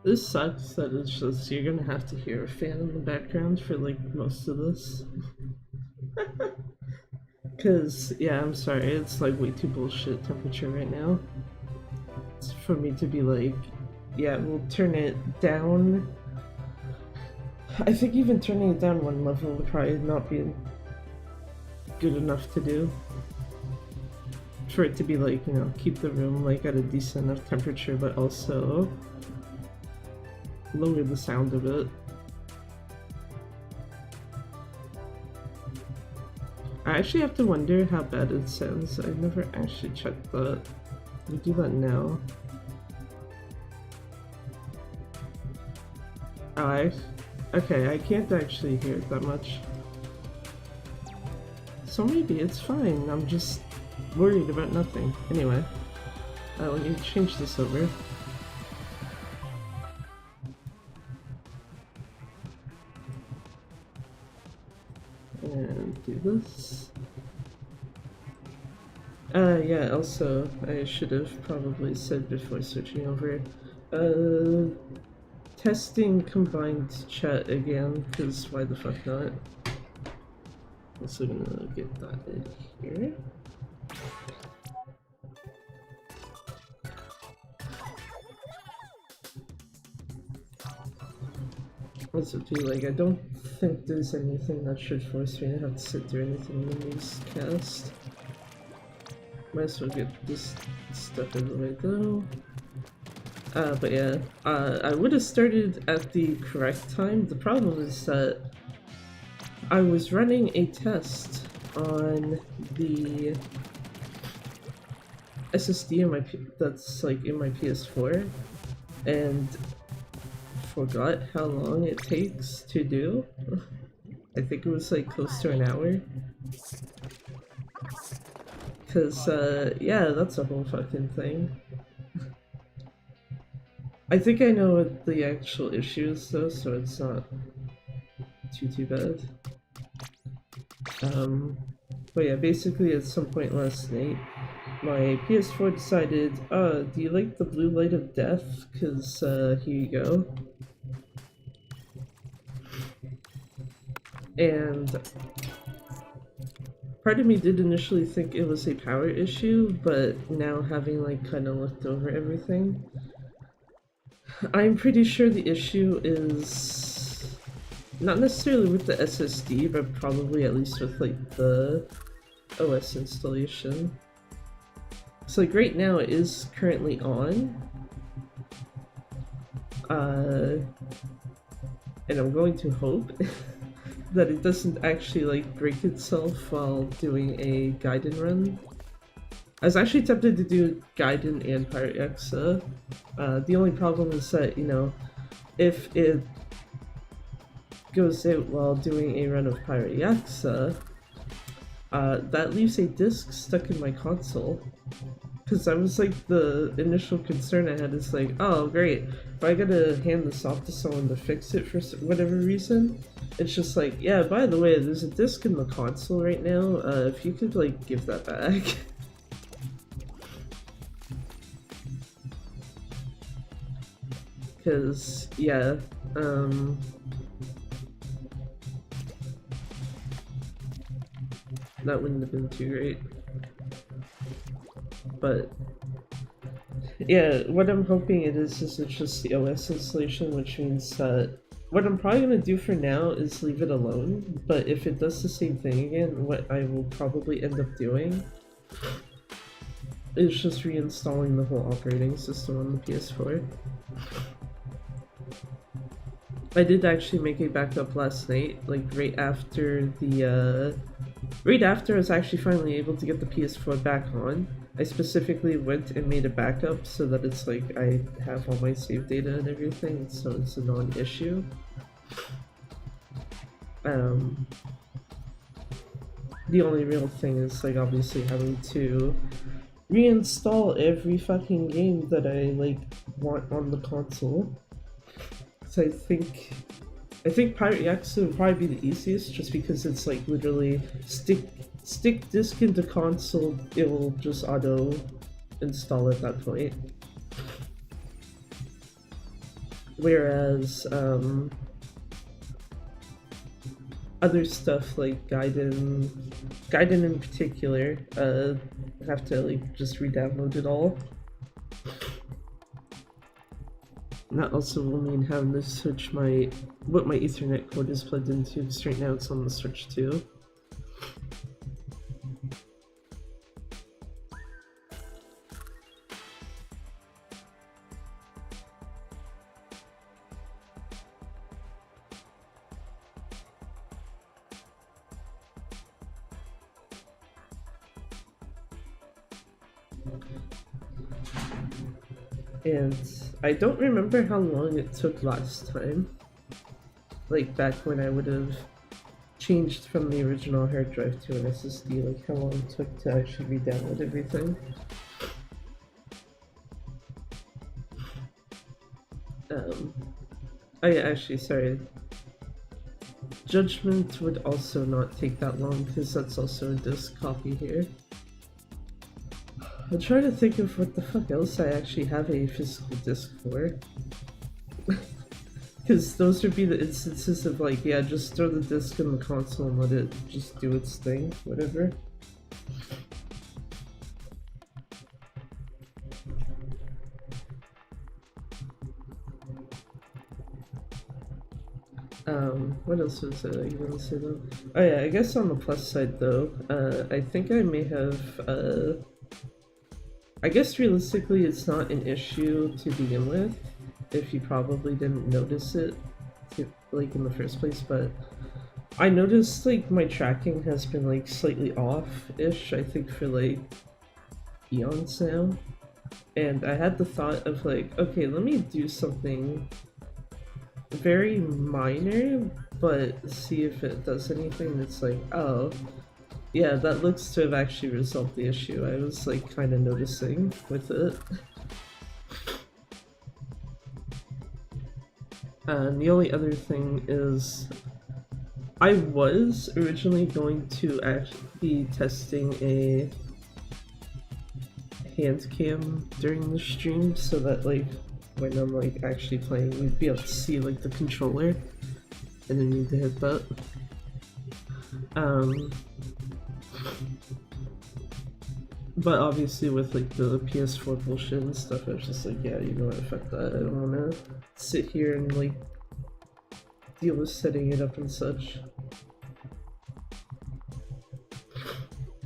This sucks that it's just you're gonna have to hear a fan in the background for like most of this. Cause yeah, I'm sorry, it's like way too bullshit temperature right now. It's for me to be like, yeah, we'll turn it down. I think even turning it down one level would probably not be good enough to do. For it to be like, you know, keep the room like at a decent enough temperature, but also lower the sound of it. I actually have to wonder how bad it sounds. I never actually checked that. We do that now. Oh, okay, I can't actually hear it that much. So maybe it's fine. I'm just worried about nothing. Anyway, let me change this over. And do this. Yeah, also, I should have probably said before switching over. Testing combined chat again, because why the fuck not? Also gonna get that in here. Also too, like, I don't think there's anything that should force me to have to sit through anything in the newscast. Might as well get this stuff out of the way though. But yeah, I would have started at the correct time. The problem is that I was running a test on the SSD in my that's like in my PS4, and forgot how long it takes to do. I think it was like close to an hour. Cause yeah, that's a whole fucking thing. I think I know what the actual issue is though, so it's not too bad. But yeah, basically at some point last night, my PS4 decided, do you like the blue light of death? Cause here you go. And part of me did initially think it was a power issue, but now having like kind of looked over everything, I'm pretty sure the issue is not necessarily with the SSD, but probably at least with like the OS installation. So like right now it is currently on. And I'm going to hope that it doesn't actually like break itself while doing a Gaiden run. I was actually tempted to do Gaiden and Pirate Yakuza. The only problem is that, you know, if it goes out while doing a run of Pirate Yakuza, that leaves a disc stuck in my console. Because that was like the initial concern I had is like, oh great, if I gotta hand this off to someone to fix it for whatever reason, it's just like, yeah, by the way, there's a disc in the console right now, if you could like give that back. Because, yeah, that wouldn't have been too great. But yeah, what I'm hoping it is it's just the OS installation, which means that what I'm probably going to do for now is leave it alone, but if it does the same thing again, what I will probably end up doing is just reinstalling the whole operating system on the PS4. I did actually make a backup last night, like right after I was actually finally able to get the PS4 back on. I specifically went and made a backup so that it's like I have all my save data and everything, so it's a non-issue. The only real thing is like obviously having to reinstall every fucking game that I like want on the console. So I think Pirate Yakuza would probably be the easiest, just because it's like literally stick disc into console, it will just auto install at that point. Whereas other stuff like Gaiden in particular, I have to like just re-download it all. And that also will mean having to switch what my Ethernet cord is plugged into, because right now it's on the Switch too. And I don't remember how long it took last time. Like back when I would have changed from the original hard drive to an SSD, like how long it took to actually re-download everything. Oh yeah, actually, sorry. Judgment would also not take that long because that's also a disc copy here. I'm trying to think of what the fuck else I actually have a physical disc for. Because those would be the instances of like, yeah, just throw the disc in the console and let it just do its thing, whatever. What else was I gonna say though? Oh yeah, I guess on the plus side though, I think I may have, I guess realistically it's not an issue to begin with, if you probably didn't notice it, like in the first place, but I noticed like my tracking has been like slightly off-ish, I think for like eons now, and I had the thought of like, okay, let me do something very minor, but see if it does anything. That's like, oh, yeah, that looks to have actually resolved the issue I was like kind of noticing with it. And the only other thing is, I was originally going to actually be testing a hand cam during the stream so that like when I'm like actually playing, you'd be able to see like the controller and then need to hit that. But obviously with like the PS4 bullshit and stuff, I was just like, yeah, you know what, fuck that, I don't wanna sit here and like deal with setting it up and such.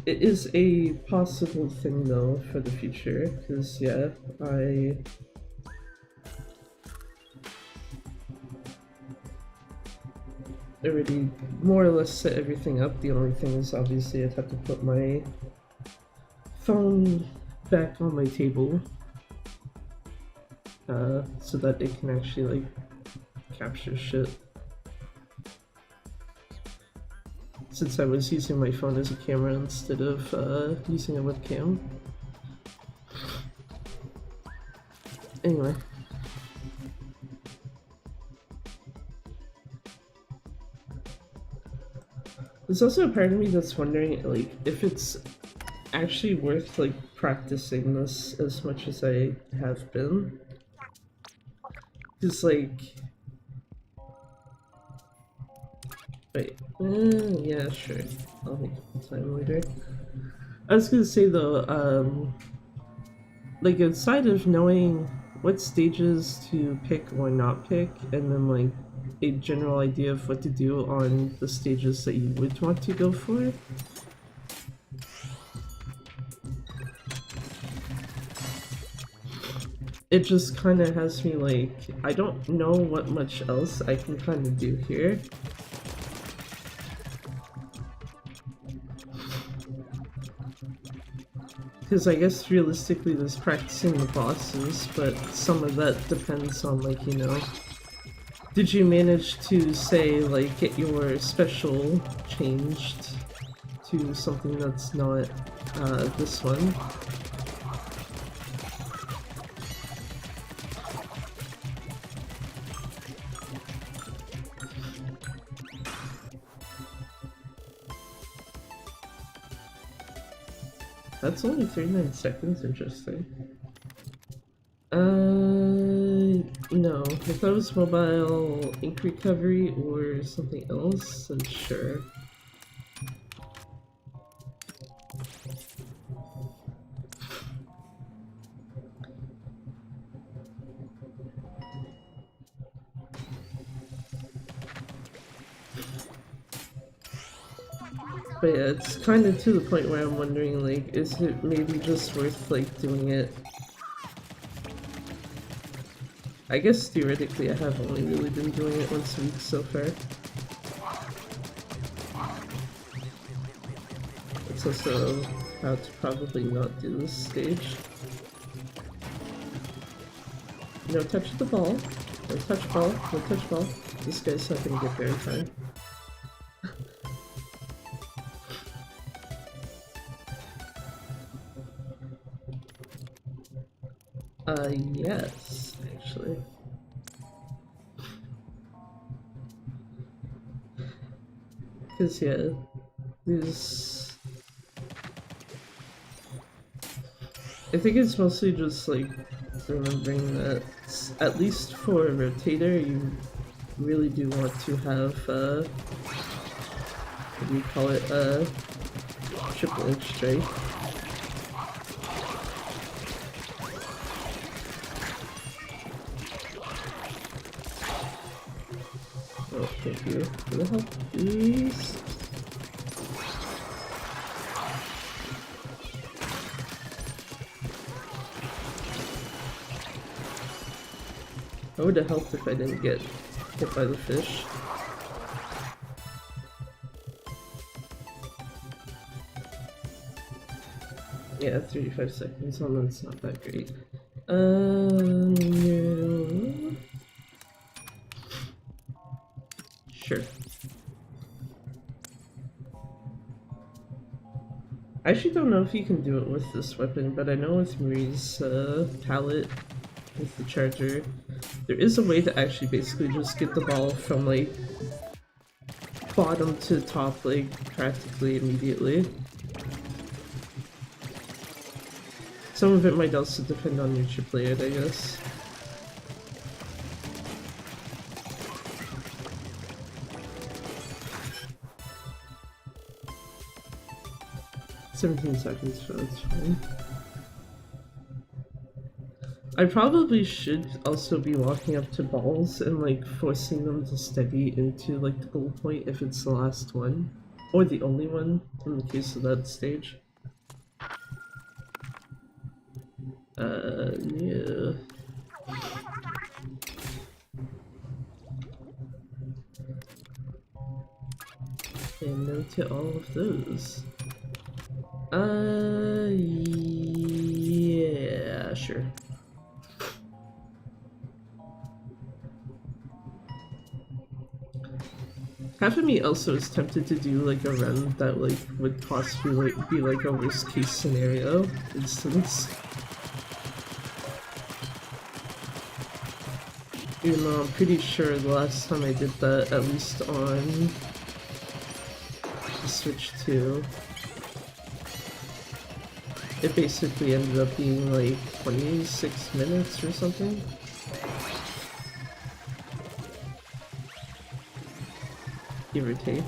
It is a possible thing though for the future, because yeah, I already more or less set everything up. The only thing is obviously I'd have to put my phone back on my table so that it can actually like capture shit. Since I was using my phone as a camera instead of using a webcam. Anyway. There's also a part of me that's wondering like if it's actually worth like practicing this as much as I have been. Cause like, wait, yeah, sure, I'll make time later. I was gonna say though, like outside of knowing what stages to pick or not pick, and then like a general idea of what to do on the stages that you would want to go for, it just kind of has me like, I don't know what much else I can kind of do here. Because I guess realistically there's practicing the bosses, but some of that depends on like, you know, did you manage to say like get your special changed to something that's not this one? That's only 39 seconds, interesting. No. If that was mobile ink recovery or something else, then sure. But yeah, it's kind of to the point where I'm wondering, like, is it maybe just worth, like, doing it? I guess theoretically I have only really been doing it once a week so far. It's also how to probably not do this stage. No touch the ball. No touch ball. No touch ball. This guy's not gonna get there in time. Yes, actually. Cause yeah, these... I think it's mostly just like remembering that at least for a rotator you really do want to have what do you call it, triple inch strike. Oh, thank you for the help, please. I would have helped if I didn't get hit by the fish. Yeah, 35 seconds on that's not that great. No. Sure. I actually don't know if you can do it with this weapon, but I know with Marie's palette, with the charger, there is a way to actually basically just get the ball from like bottom to top like practically immediately. Some of it might also depend on your chip layout, I guess. "17 seconds, so that's fine." I probably should also be walking up to balls and like forcing them to steady into like the goal point if it's the last one. Or the only one in the case of that stage. Yeah. And no to all of those. Yeah, sure. Half of me also is tempted to do like a run that like would possibly like, be like a worst case scenario instance. Even though I'm pretty sure the last time I did that, at least on the Switch 2, it basically ended up being like 26 minutes or something. Give or take.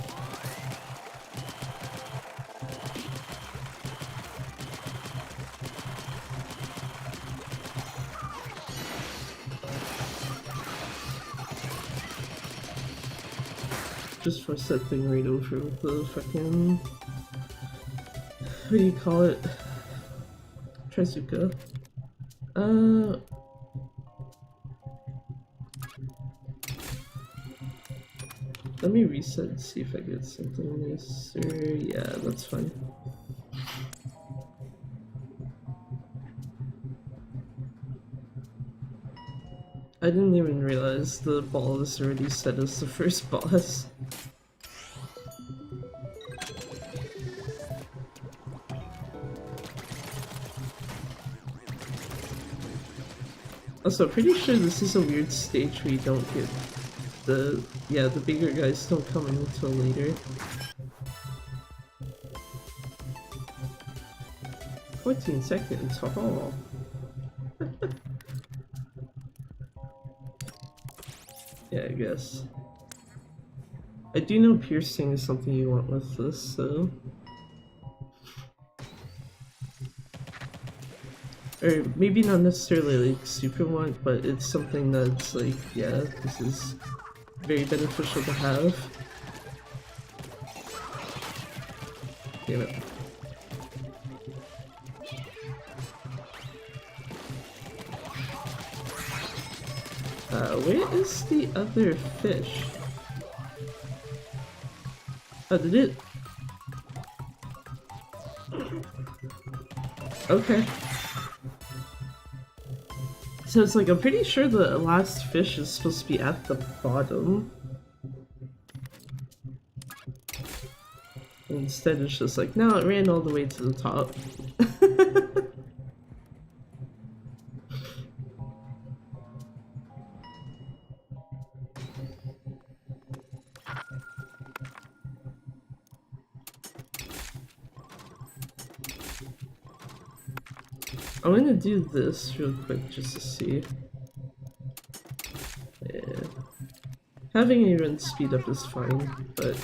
Just force that thing right over with the fucking... what do you call it? Trizuka. Let me reset and see if I get something nicer. Yeah, that's fine. I didn't even realize the ball is already set as the first boss. Also, pretty sure this is a weird stage where you don't get the... yeah, the bigger guys don't come in until later. 14 seconds, oh. Yeah, I guess. I do know piercing is something you want with this, so... Or maybe not necessarily like super want, but it's something that's like, yeah, this is very beneficial to have. Damn it. Where is the other fish? Oh, did it? Okay. So it's like, I'm pretty sure the last fish is supposed to be at the bottom. Instead it's just like, no, it ran all the way to the top. I'm gonna do this real quick just to see. Yeah. Having a run speed up is fine, but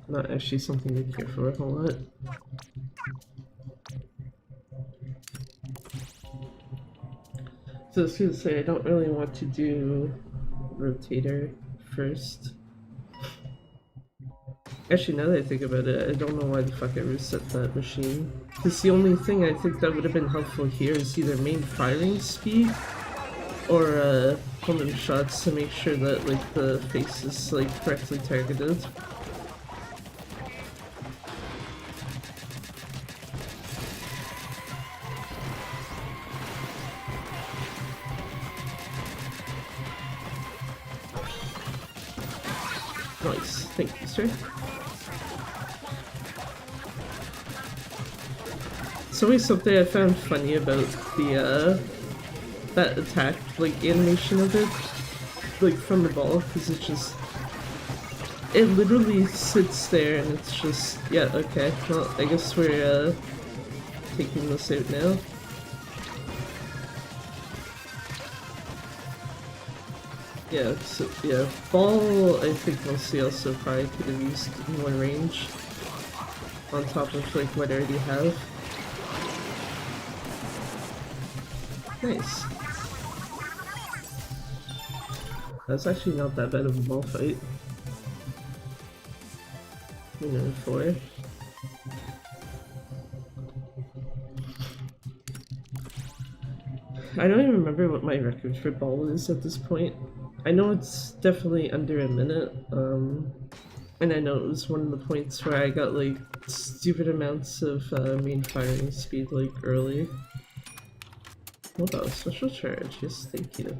not actually something to care for a whole lot. So I was gonna say, I don't really want to do rotator first. Actually, now that I think about it, I don't know why the fuck I reset that machine. Because the only thing I think that would have been helpful here is either main firing speed or homing shots to make sure that like the face is like correctly targeted. Nice, thank you, sir. It's always something I found funny about the that attack, like animation of it, like from the ball, because it's just, it literally sits there and it's just, yeah, okay, well, I guess we're taking this out now. Yeah, so, yeah, ball, I think mostly also probably could have used more range on top of like what I already have. Nice. That's actually not that bad of a ball fight. You know, 4. I don't even remember what my record for ball is at this point. I know it's definitely under a minute, and I know it was one of the points where I got like stupid amounts of main firing speed like early. Hold on, special charge, yes, thank you.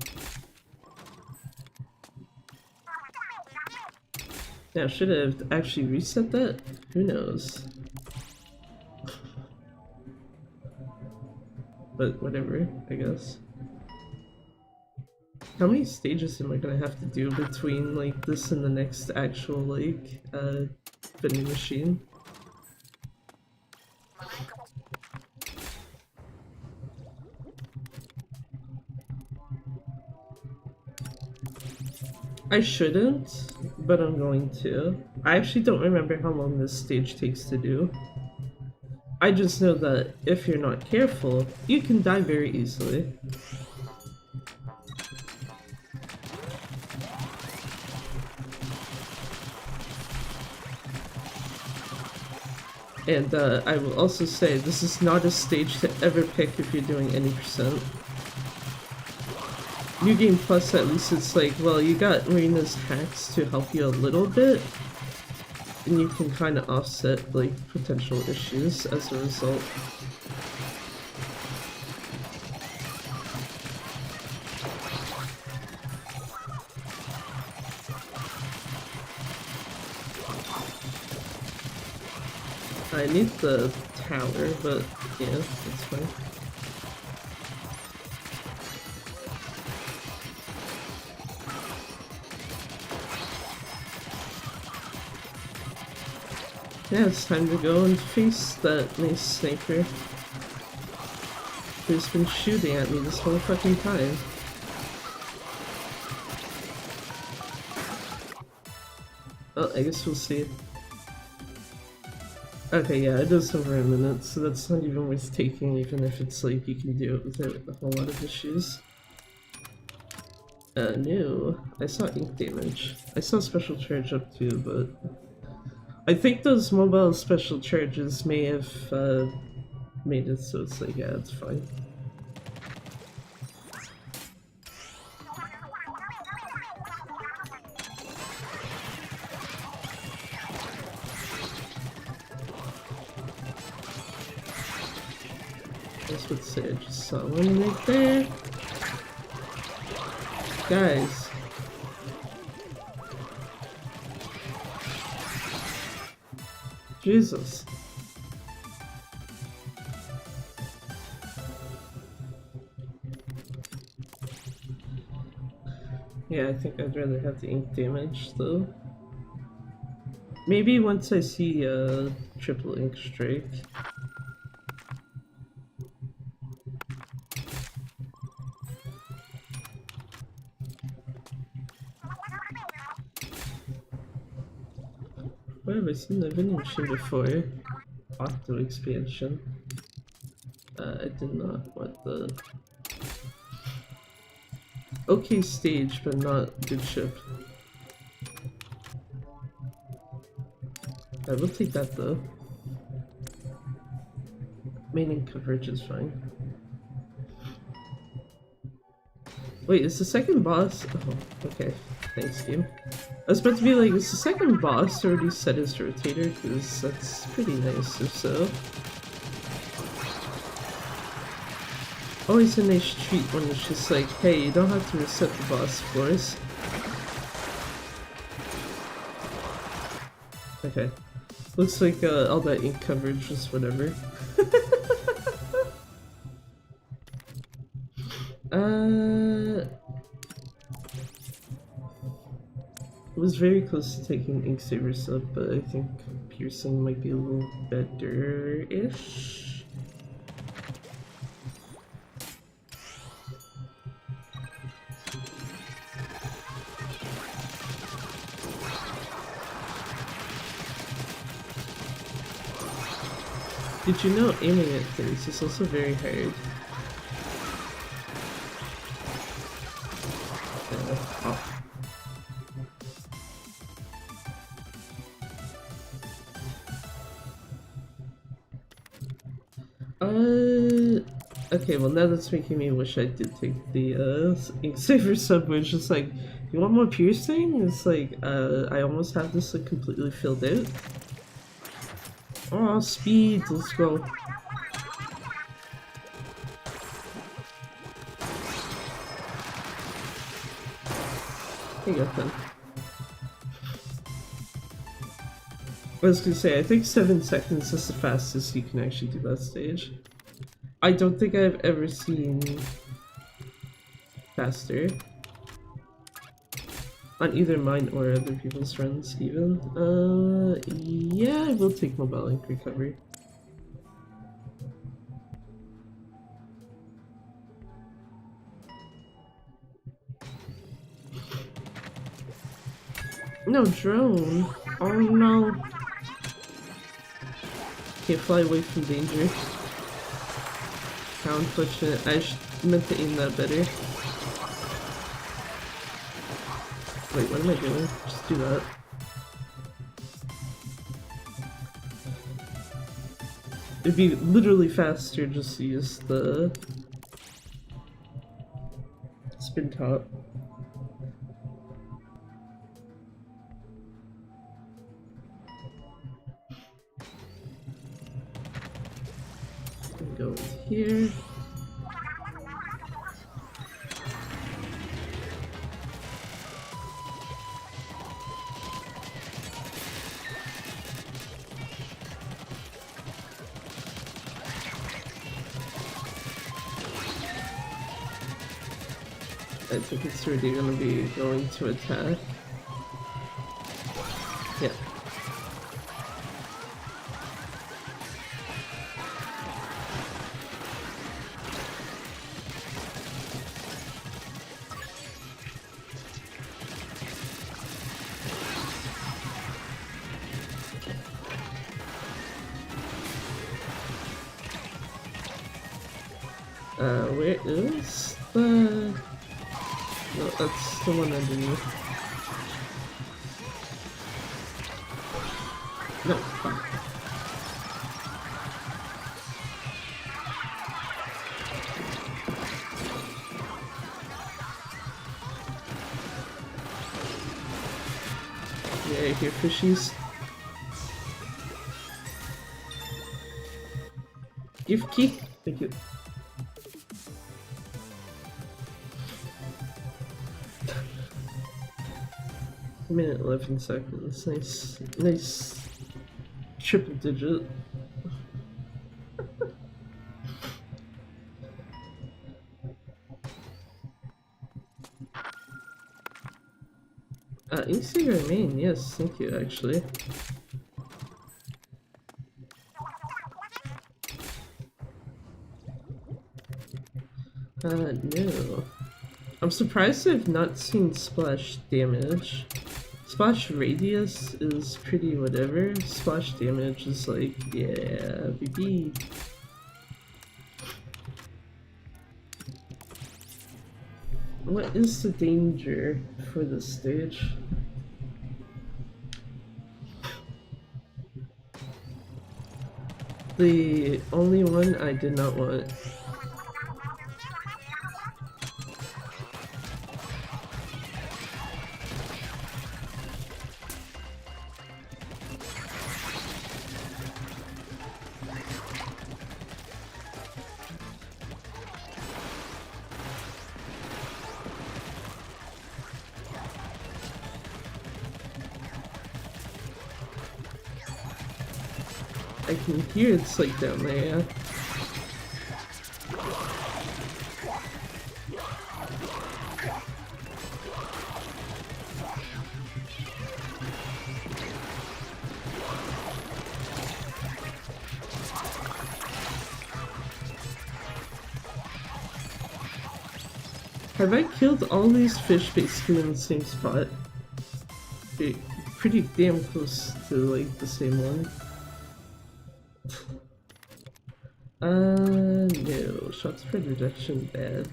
Yeah, should have actually reset that? Who knows? But whatever, I guess. How many stages am I gonna have to do between like this and the next actual like vending machine? I shouldn't, but I'm going to. I actually don't remember how long this stage takes to do. I just know that if you're not careful, you can die very easily. And I will also say, this is not a stage to ever pick if you're doing any percent. New Game Plus, at least it's like, well, you got Marina's hacks to help you a little bit, and you can kind of offset, like, potential issues as a result. I need the tower, but yeah, that's fine. Yeah, it's time to go and face that nice sniper who's been shooting at me this whole fucking time. Oh, I guess we'll see. Okay, yeah, it is over a minute, so that's not even worth taking, even if it's like you can do it without a whole lot of issues. No. I saw ink damage. I saw special charge up too, but I think those mobile special charges may have made it so it's like, yeah, it's fine. I would say I just saw one right there. Guys. Jesus. Yeah, I think I'd rather have the ink damage though. Maybe once I see triple ink strike. Where have I seen the vending machine before? Octo expansion. I did not want the... Okay stage, but not good ship. I will take that though. Main coverage is fine. Wait, is the second boss? Oh, okay. Thanks, game. I was about to be like, is the second boss already set as rotator? Because that's pretty nice if so. Always a nice treat when it's just like, hey, you don't have to reset the boss floors. Okay. Looks like all that ink coverage was whatever. It was very close to taking Ink Saber sub, but I think Piercing might be a little better-ish. Did you know aiming at things is also very hard? Okay, well now that's making me wish I did take the Ink Saber sub, where it's just like, you want more piercing? It's like, I almost have this like completely filled out. Oh, speed, let's go. You got them. I was gonna say, I think 7 seconds is the fastest you can actually do that stage. I don't think I've ever seen faster. On either mine or other people's runs, even. Yeah, I will take Mobile Ink Recovery. No, drone! Oh no! Can't fly away from danger. How unfortunate. I meant to aim that better. Wait, what am I doing? Just do that. It'd be literally faster just to use the spin top. Go here. I think it's already gonna be going to attack. Yeah. Where is the... No, that's the one underneath. No, fuck. Yeah, I hear fishies. Gift key? Thank you. A minute 11 seconds. Nice triple digit. Instagram main, yes, thank you actually. No. I'm surprised I've not seen splash damage. Splash radius is pretty whatever. Splash damage is like, yeah, BB. What is the danger for this stage? The only one I did not want. I can hear it's like down there, yeah. Have I killed all these fish basically in the same spot? Pretty damn close to like the same one. No. Shot spread reduction bad.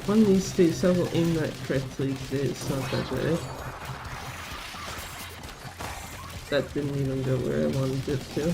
One of these days I will aim that correctly today, it's not that way. That didn't even go where I wanted it to.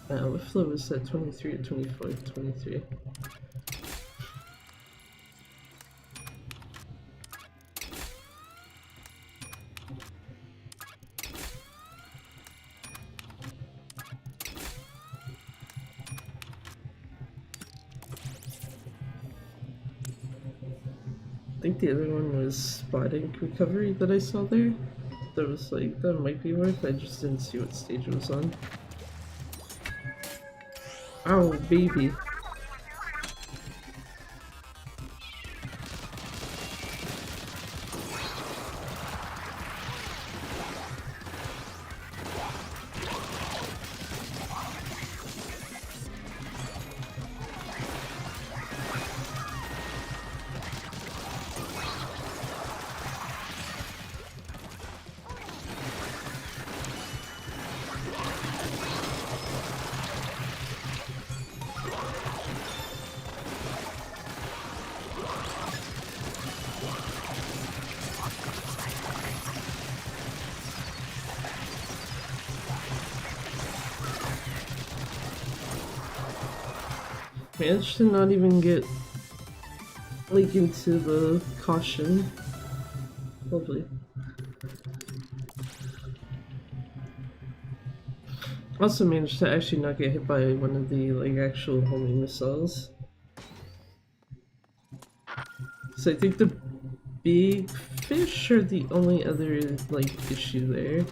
What flow was that? 23 or 24? 23. I think the other one was spotting recovery that I saw there. That was like, that might be worth, I just didn't see what stage it was on. Oh, baby. Managed to not even get like into the caution. Lovely. Also managed to actually not get hit by one of the like actual homing missiles. So I think the big fish are the only other like issue there.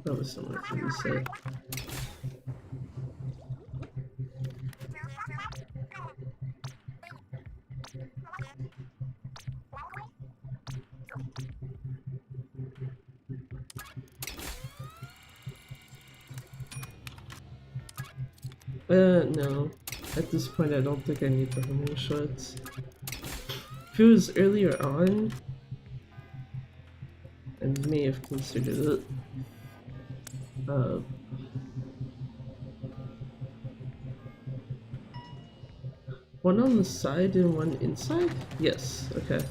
That was somewhere to reset. No. At this point, I don't think I need the homing shots. If it was earlier on, I may have considered it. One on the side and one inside? Yes, okay.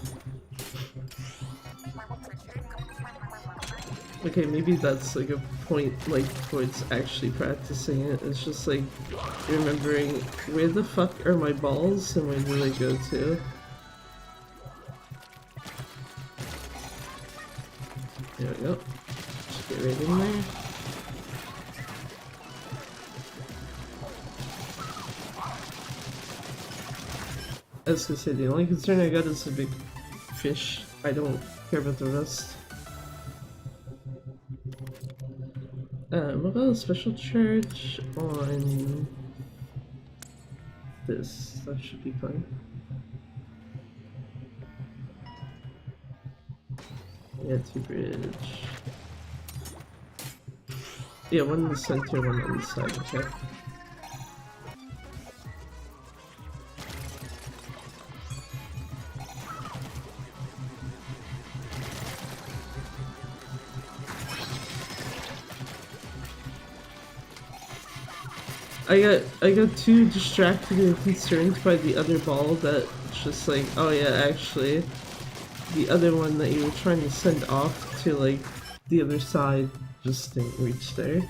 Okay, maybe that's like a point like towards actually practicing it. It's just like remembering where the fuck are my balls and where do they go to? There we go. Just get right in there. I was gonna say, the only concern I got is the big fish. I don't care about the rest. What about a special charge on this? That should be fine. Yeah, T-bridge. Yeah, one in the center, one on the side, okay. I got too distracted and concerned by the other ball that it's just like, oh yeah, actually, the other one that you were trying to send off to like the other side just didn't reach there.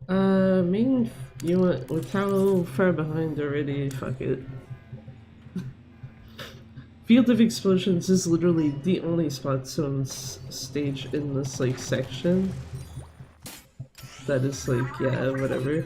Main, you want, with how far behind already, fuck it. Field of Explosions is literally the only spot zone stage in this like section that is like, yeah, whatever.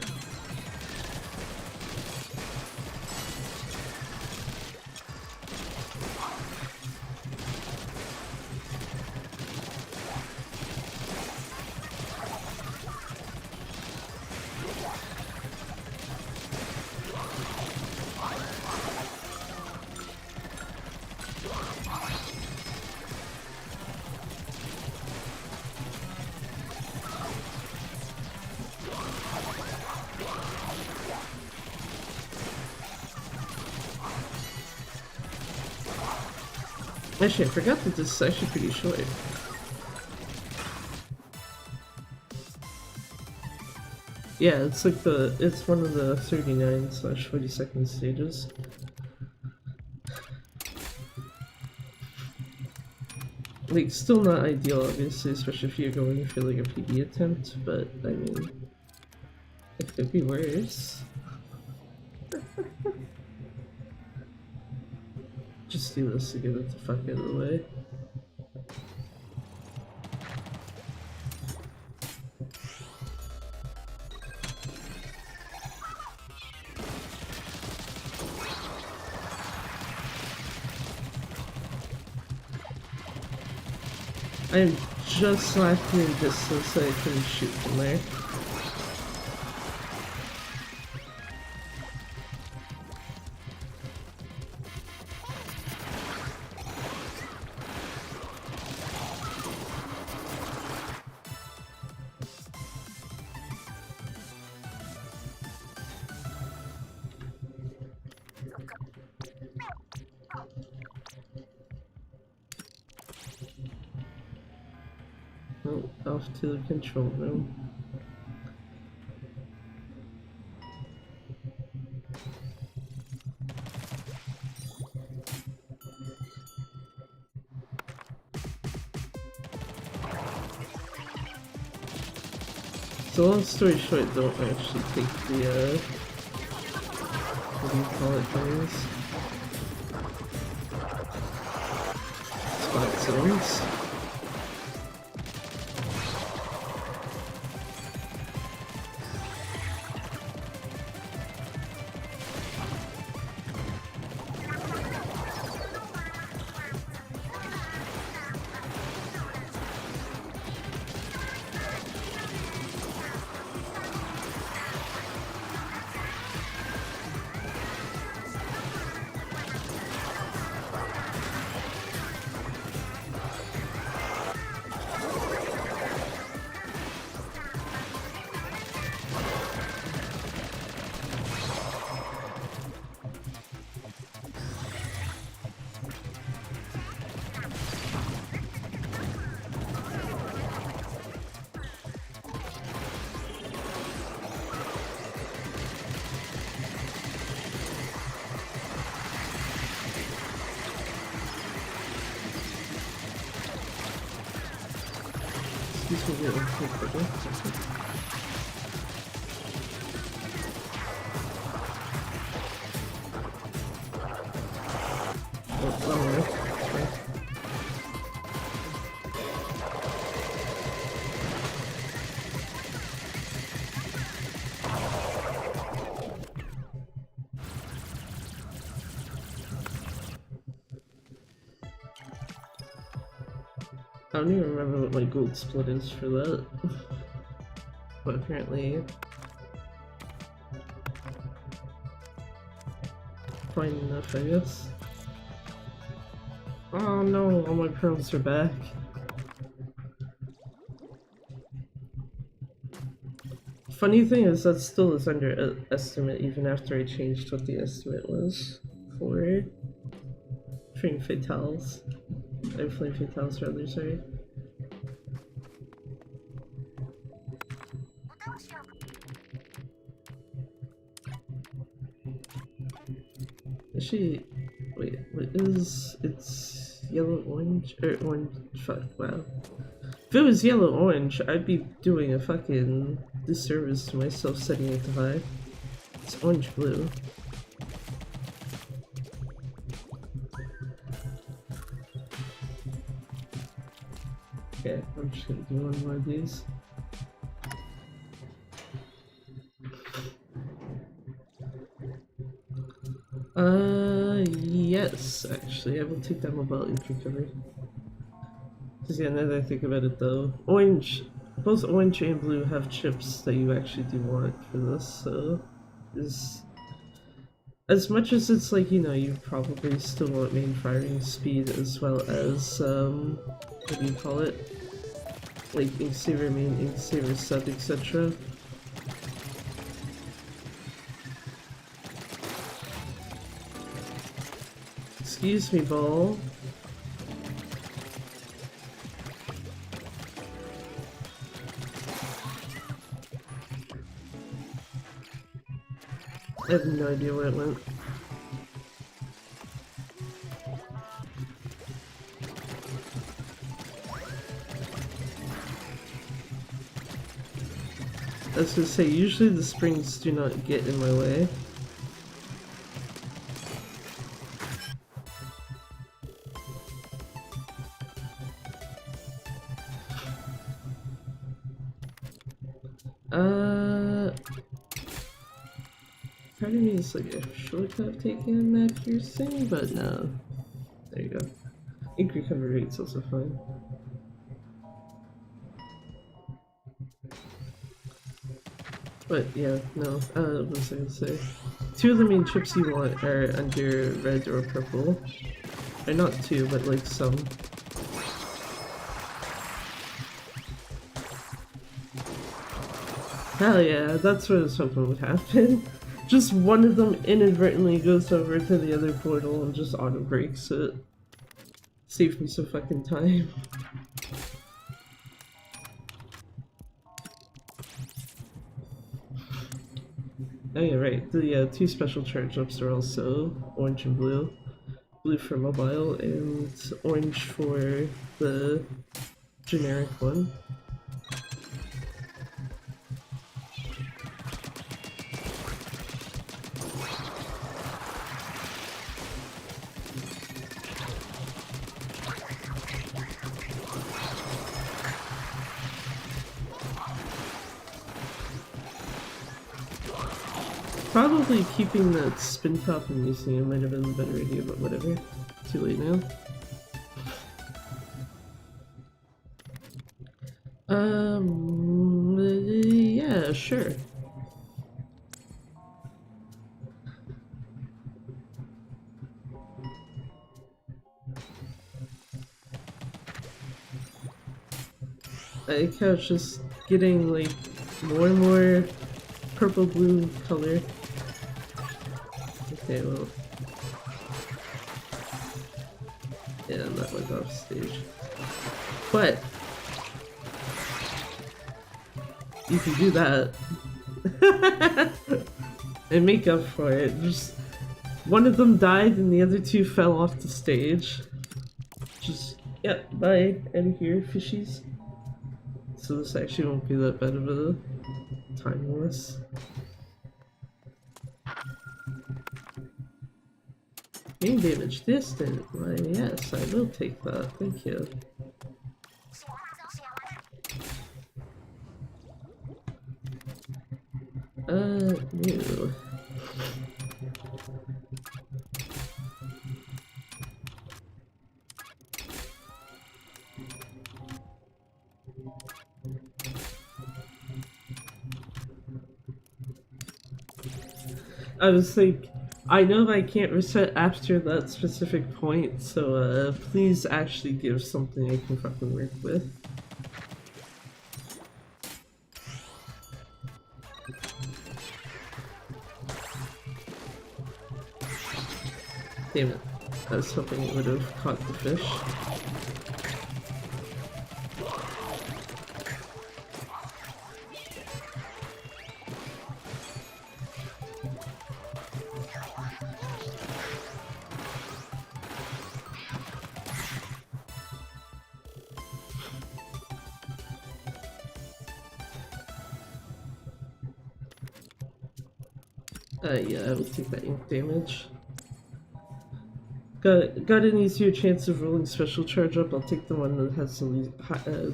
Actually, I forgot that this is actually pretty short. Yeah, it's like it's one of the 39/40-second stages. Like, still not ideal, obviously, especially if you're going for like a PB attempt, but I mean, it could be worse. Just do this to get it the fuck out of the way. I'm just lacking in distance so I can shoot from there. Off to the control room. So long story short, don't actually take the what do you call it, things? Spot zones. Excuse me, little quick. I don't even remember what my gold split is for that. But apparently fine enough, I guess. Oh no, all my pearls are back. Funny thing is that still is under estimate even after I changed what the estimate was for Flame Fatales. Flame Fatales rather, sorry. Actually, wait, what is, it's yellow orange, or orange, fuck, wow. If it was yellow orange, I'd be doing a fucking disservice to myself setting it to high. It's orange blue. Okay, I'm just gonna do one more of these. Yes, actually, I will take that mobile ink recovery. Because yeah, now that I think about it though, both orange and blue have chips that you actually do want for this, so as much as it's like, you know, you probably still want main firing speed as well as, what do you call it? Like Inksaver main, Inksaver sub, etc. Excuse me, ball. I have no idea where it went. I was gonna say, usually the springs do not get in my way. Part of me is like, I should have taken that piercing, but no. There you go. Ink recovery rate's also fine. But yeah, no, what was I gonna say? Two of the main chips you want are under red or purple. Or not two, but like some. Hell yeah, that's what I was hoping would happen. Just one of them inadvertently goes over to the other portal and just auto breaks it. Save me some fucking time. Oh yeah, right. The two special charge ups are also orange and blue. Blue for mobile and orange for the generic one. Probably keeping that spin top and using it might have been a better idea, but whatever. Too late now. Yeah, sure. I think I was just getting like more and more purple blue color. Okay, well. Yeah, that went off stage. But you can do that. And make up for it. Just one of them died and the other two fell off the stage. Just, yeah, bye. Out of here, fishies. so this actually won't be that bad of a time loss. Main damage distant. Why, yes, I will take that. Thank you. New. I was like, I know that I can't reset after that specific point, so please actually give something I can fucking work with. Damn it. I was hoping it would have caught the fish. Yeah, I will take that ink damage. Got an easier chance of rolling special charge up. I'll take the one that has the least,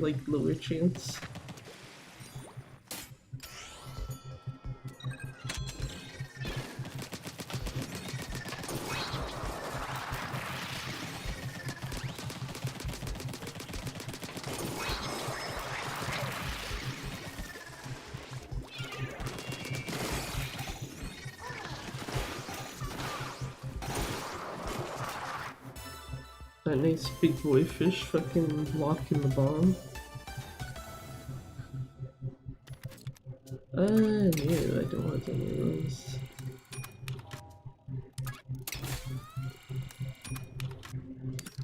like lower chance. That nice big boy fish fucking locking the bomb. No, I don't want any of those.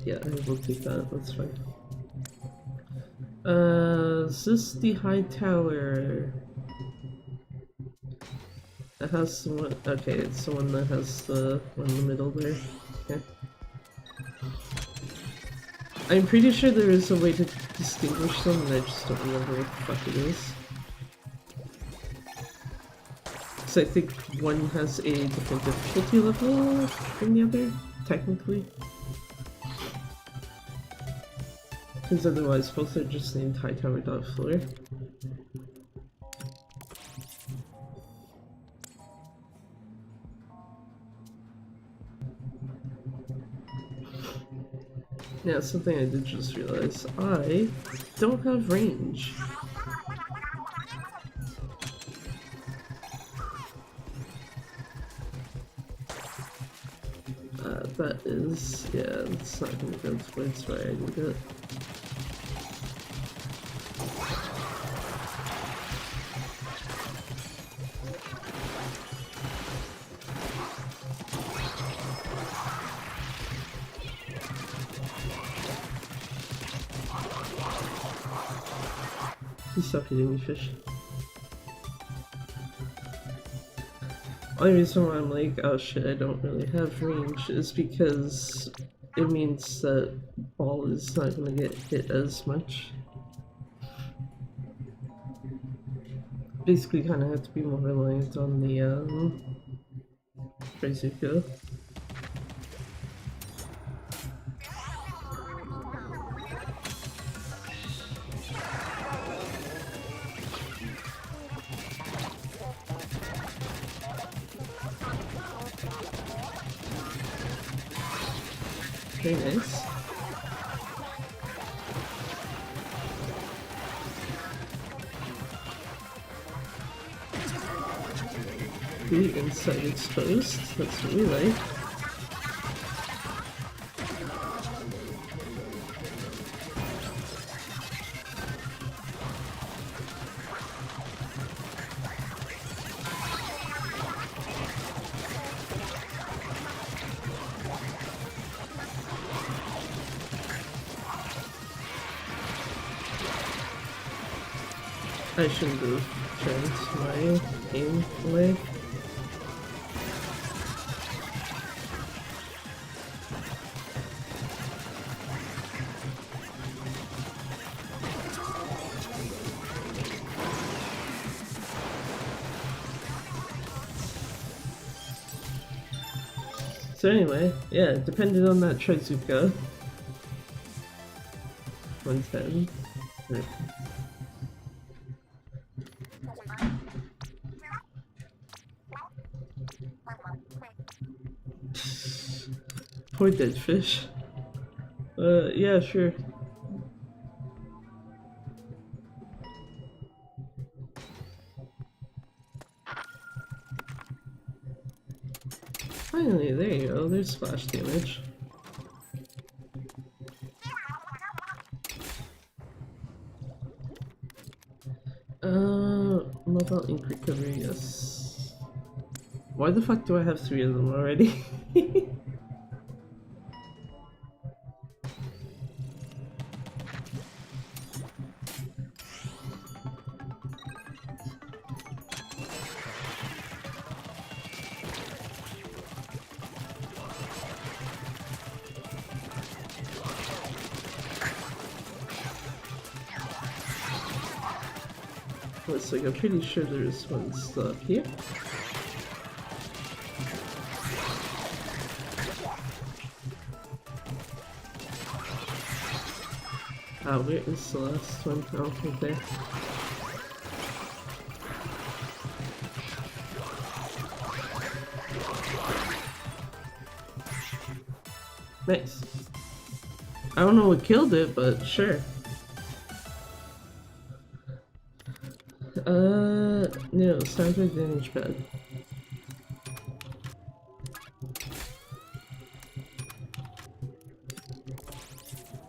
Yeah, I will take that, that's fine. Is this the high tower? It has the one, okay, it's the one that has the one in the middle there. Okay. I'm pretty sure there is a way to distinguish them, and I just don't remember what the fuck it is. So I think one has a different difficulty level than the other, technically. Because otherwise both are just named High Tower Floor. Yeah, something I did just realize. I don't have range. That is, yeah, it's not gonna go towards where I need it. You suck at any fish. Only reason why I'm like, oh shit, I don't really have range is because it means that ball is not gonna get hit as much. Basically kinda have to be more reliant on the bazooka. Very nice. The inside exposed, that's what we like. I shouldn't have turned my aim away. So anyway, yeah, depending on that Trezuka. 110. Right. Poor dead fish. Yeah, sure. Finally, there you go, there's splash damage. Mobile ink recovery, yes. Why the fuck do I have 3 of them already? Looks like I'm pretty sure there's one stuck here. Where is the last one? Oh, right there. Nice. I don't know what killed it, but sure. No, sounds like damage bad.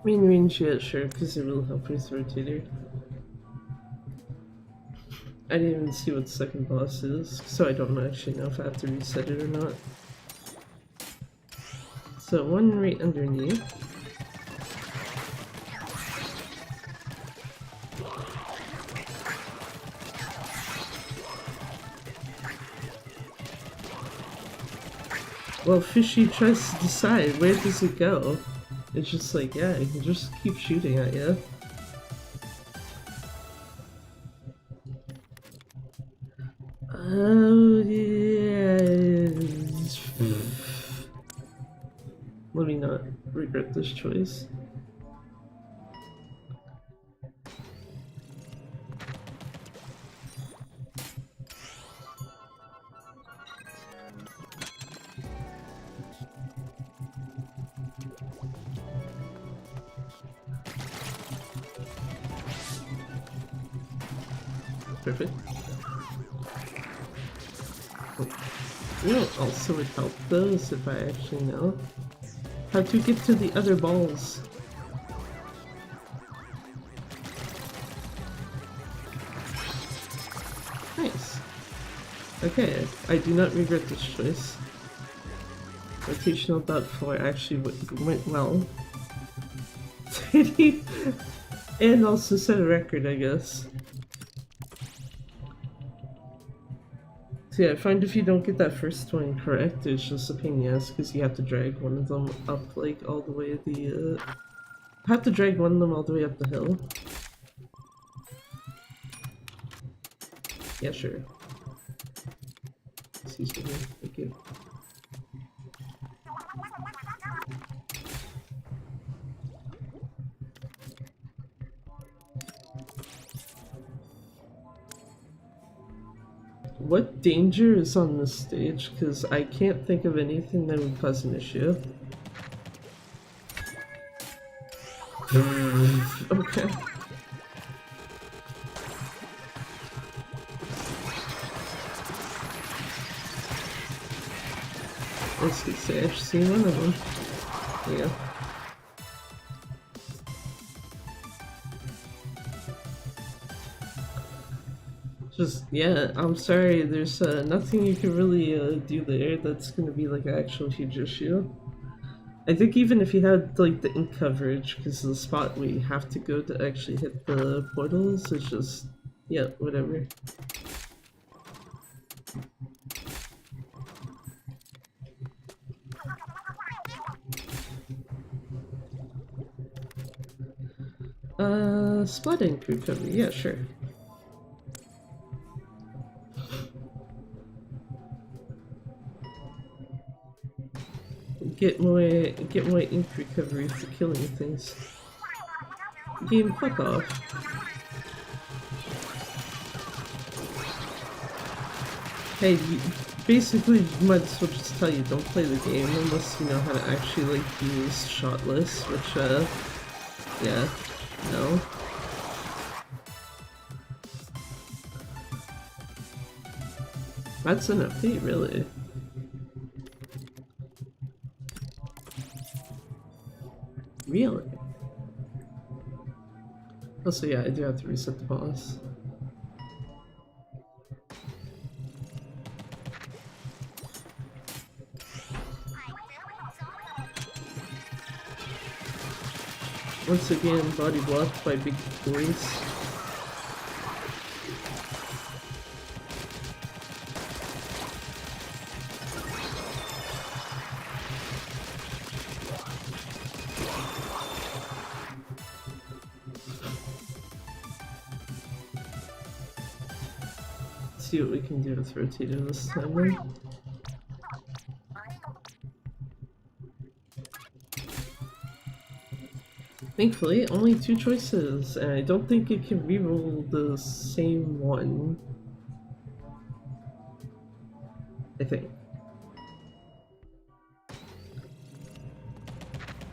Main range, yeah, sure, because it will help with rotator. I didn't even see what the second boss is, so I don't actually know if I have to reset it or not. So one right underneath. Well, Fishy tries to decide where does it go. It's just like, yeah, you can just keep shooting at you. Oh, yeah. Let me not regret this choice. Perfect. You know, also would help those if I actually know how to get to the other balls. Nice. Okay, I do not regret this choice. Rotational dot 4 actually went well. And also set a record, I guess. So yeah, I find if you don't get that first one correct, it's just a pain in the ass because you have to drag one of them up like all the way have to drag one of them all the way up the hill. Yeah, sure. Excuse me, thank you. What danger is on this stage? Because I can't think of anything that would cause an issue. Okay. Let's see, I actually see one of them. Yeah. Just, yeah, I'm sorry, there's nothing you can really do there that's gonna be like an actual huge issue. I think even if you had like the ink coverage, because the spot we have to go to actually hit the portals, it's just, yeah, whatever. Splat ink recovery, yeah, sure. get more ink recovery for killing things. Game, fuck off. Hey, basically, might as well just tell you don't play the game unless you know how to actually like use shotless, which yeah, no. That's an update, really. Really? Also, yeah, I do have to reset the boss. Once again, body blocked by big boys. See what we can do with rotator this time then. Thankfully, only 2 choices, and I don't think it can reroll the same one. I think.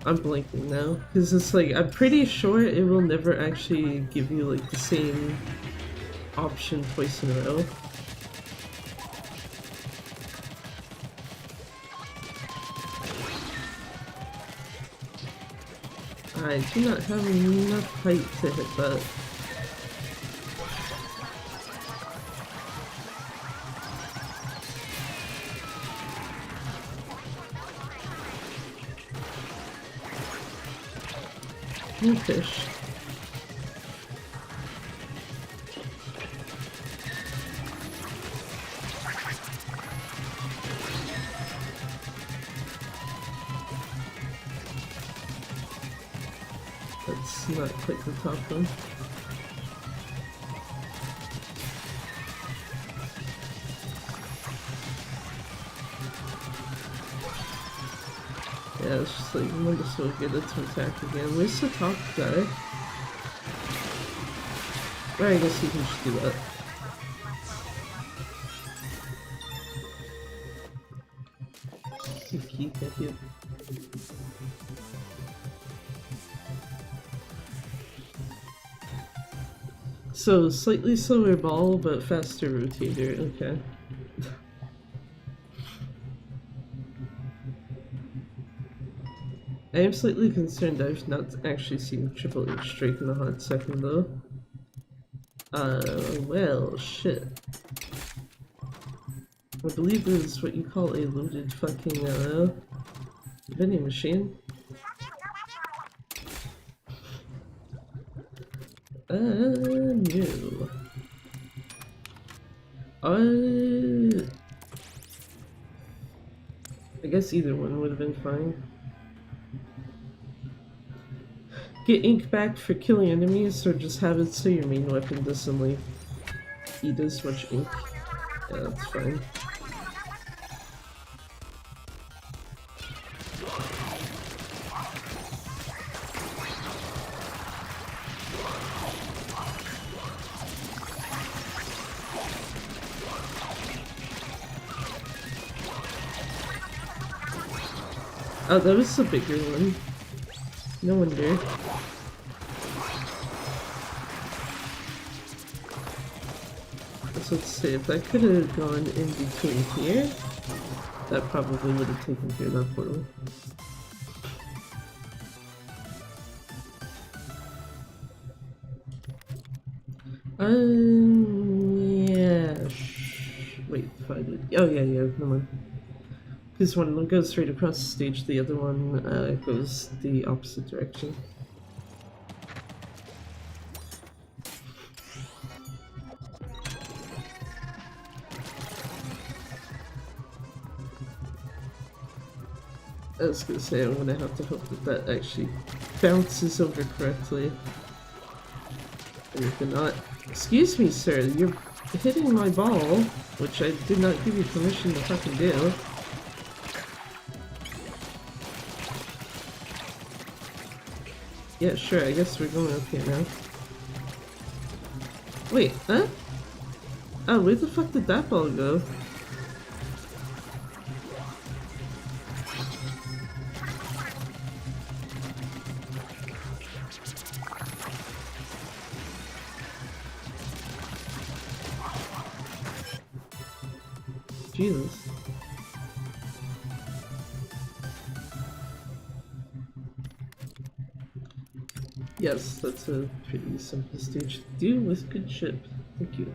I'm blanking now, because it's like, I'm pretty sure it will never actually give you like the same option twice in a row. I do not have enough height to hit that. No fish. That's not quite the top one. Yeah, it's just like, I'm gonna still get it to attack again. Where's the top guy? Well, I guess you can just do that. Key, thank you. So, slightly slower ball, but faster rotator, okay. I am slightly concerned I've not actually seen Triple H strike in a hot second though. Well, shit. I believe this is what you call a loaded fucking, vending machine. No. I guess either one would have been fine. Get ink back for killing enemies, or just have it so your main weapon doesn't like eat as much ink. Yeah, that's fine. Oh, that was the bigger one. No wonder. So let's see, if that could have gone in between here, that probably would have taken care of that portal. Yeah. Wait, find it. Oh, yeah, never mind. Because one goes straight across the stage, the other one goes the opposite direction. I was gonna say, I'm gonna have to hope that that actually bounces over correctly. And if not, excuse me, sir, you're hitting my ball, which I did not give you permission to fucking do. Yeah, sure, I guess we're going up here now. Wait, huh? Oh, where the fuck did that ball go? Jesus. Yes, that's a pretty simple stage to do with good ship. Thank you.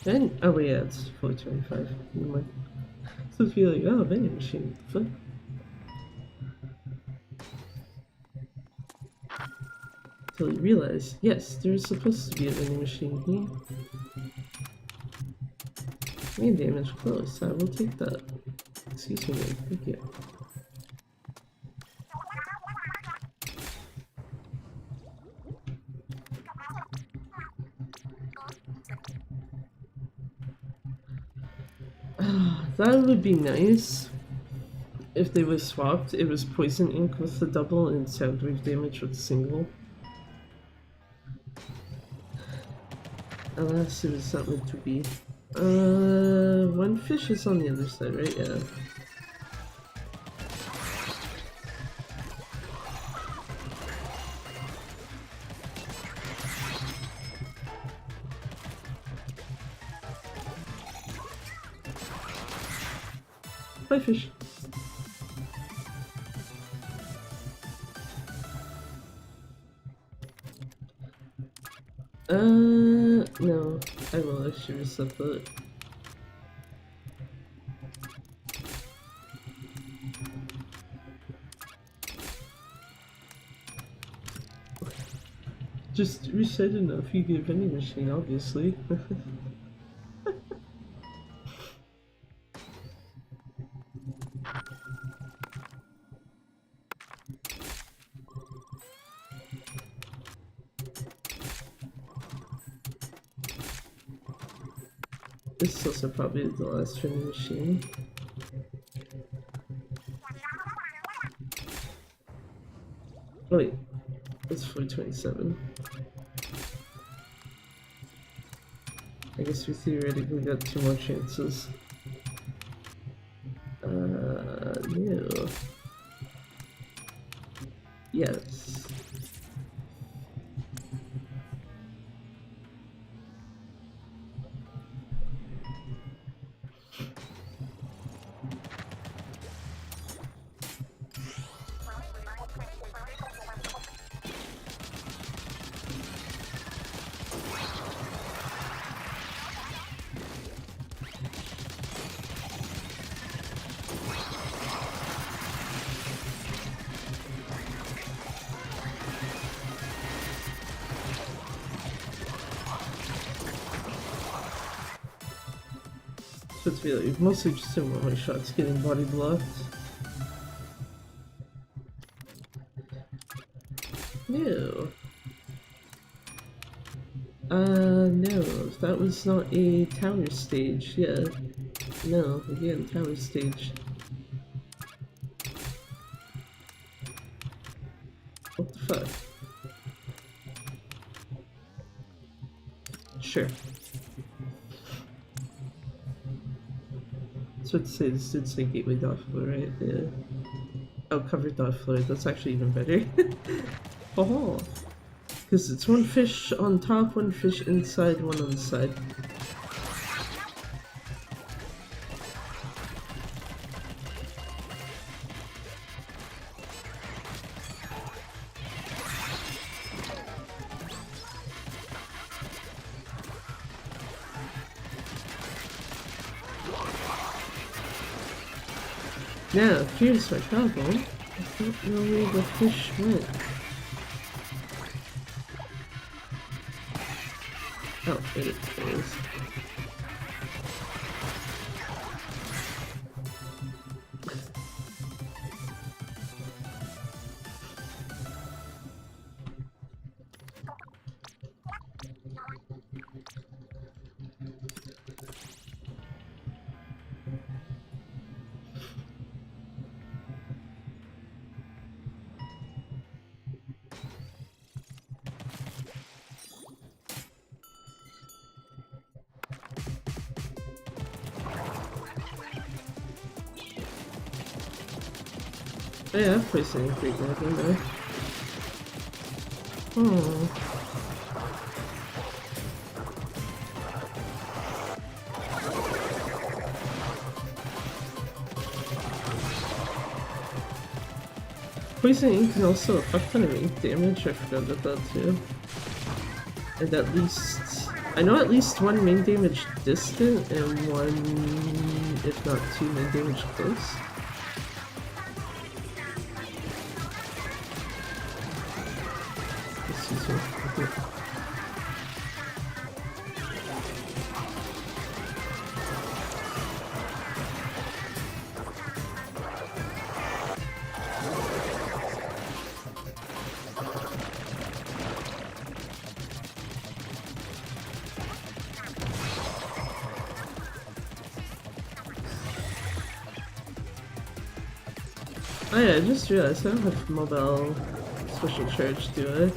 And, oh wait, yeah, it's 425. Never mind. So I feel like, oh, vending machine. Fuck. Until you realize, yes, there's supposed to be a vending machine here. Main damage close. I will take that. Excuse me, thank you. That would be nice if they were swapped. It was poison ink with the double and sound wave damage with the single. Alas, it was not meant to be. One fish is on the other side, right? Yeah. Bye, fish. No. I will actually reset that. Just reset enough, you get a vending machine, obviously. This is also probably the last vending machine. Oh wait, it's 427. I guess we theoretically got 2 more chances. No. Yes. So it's really mostly just doing one-way shots, getting body blocked. No. No, that was not a tower stage, yeah. No, again, tower stage. What the fuck? Sure. So to say, this did say gateway dot floor, right? Yeah. Oh, covered dot floor, that's actually even better. Oh, because it's one fish on top, one fish inside, one on the side. Now, here's my problem. I don't know where the fish went. Oh, wait, there it is. Oh yeah, I've placed any Great Dragon there. Oh. Poison ink can also a fuck ton of ink damage, I forgot about that too. And at least... I know at least one main damage distant and one, if not two, main damage close. Excuse me. Okay. Oh yeah, I just realized I don't have mobile special charge, do I?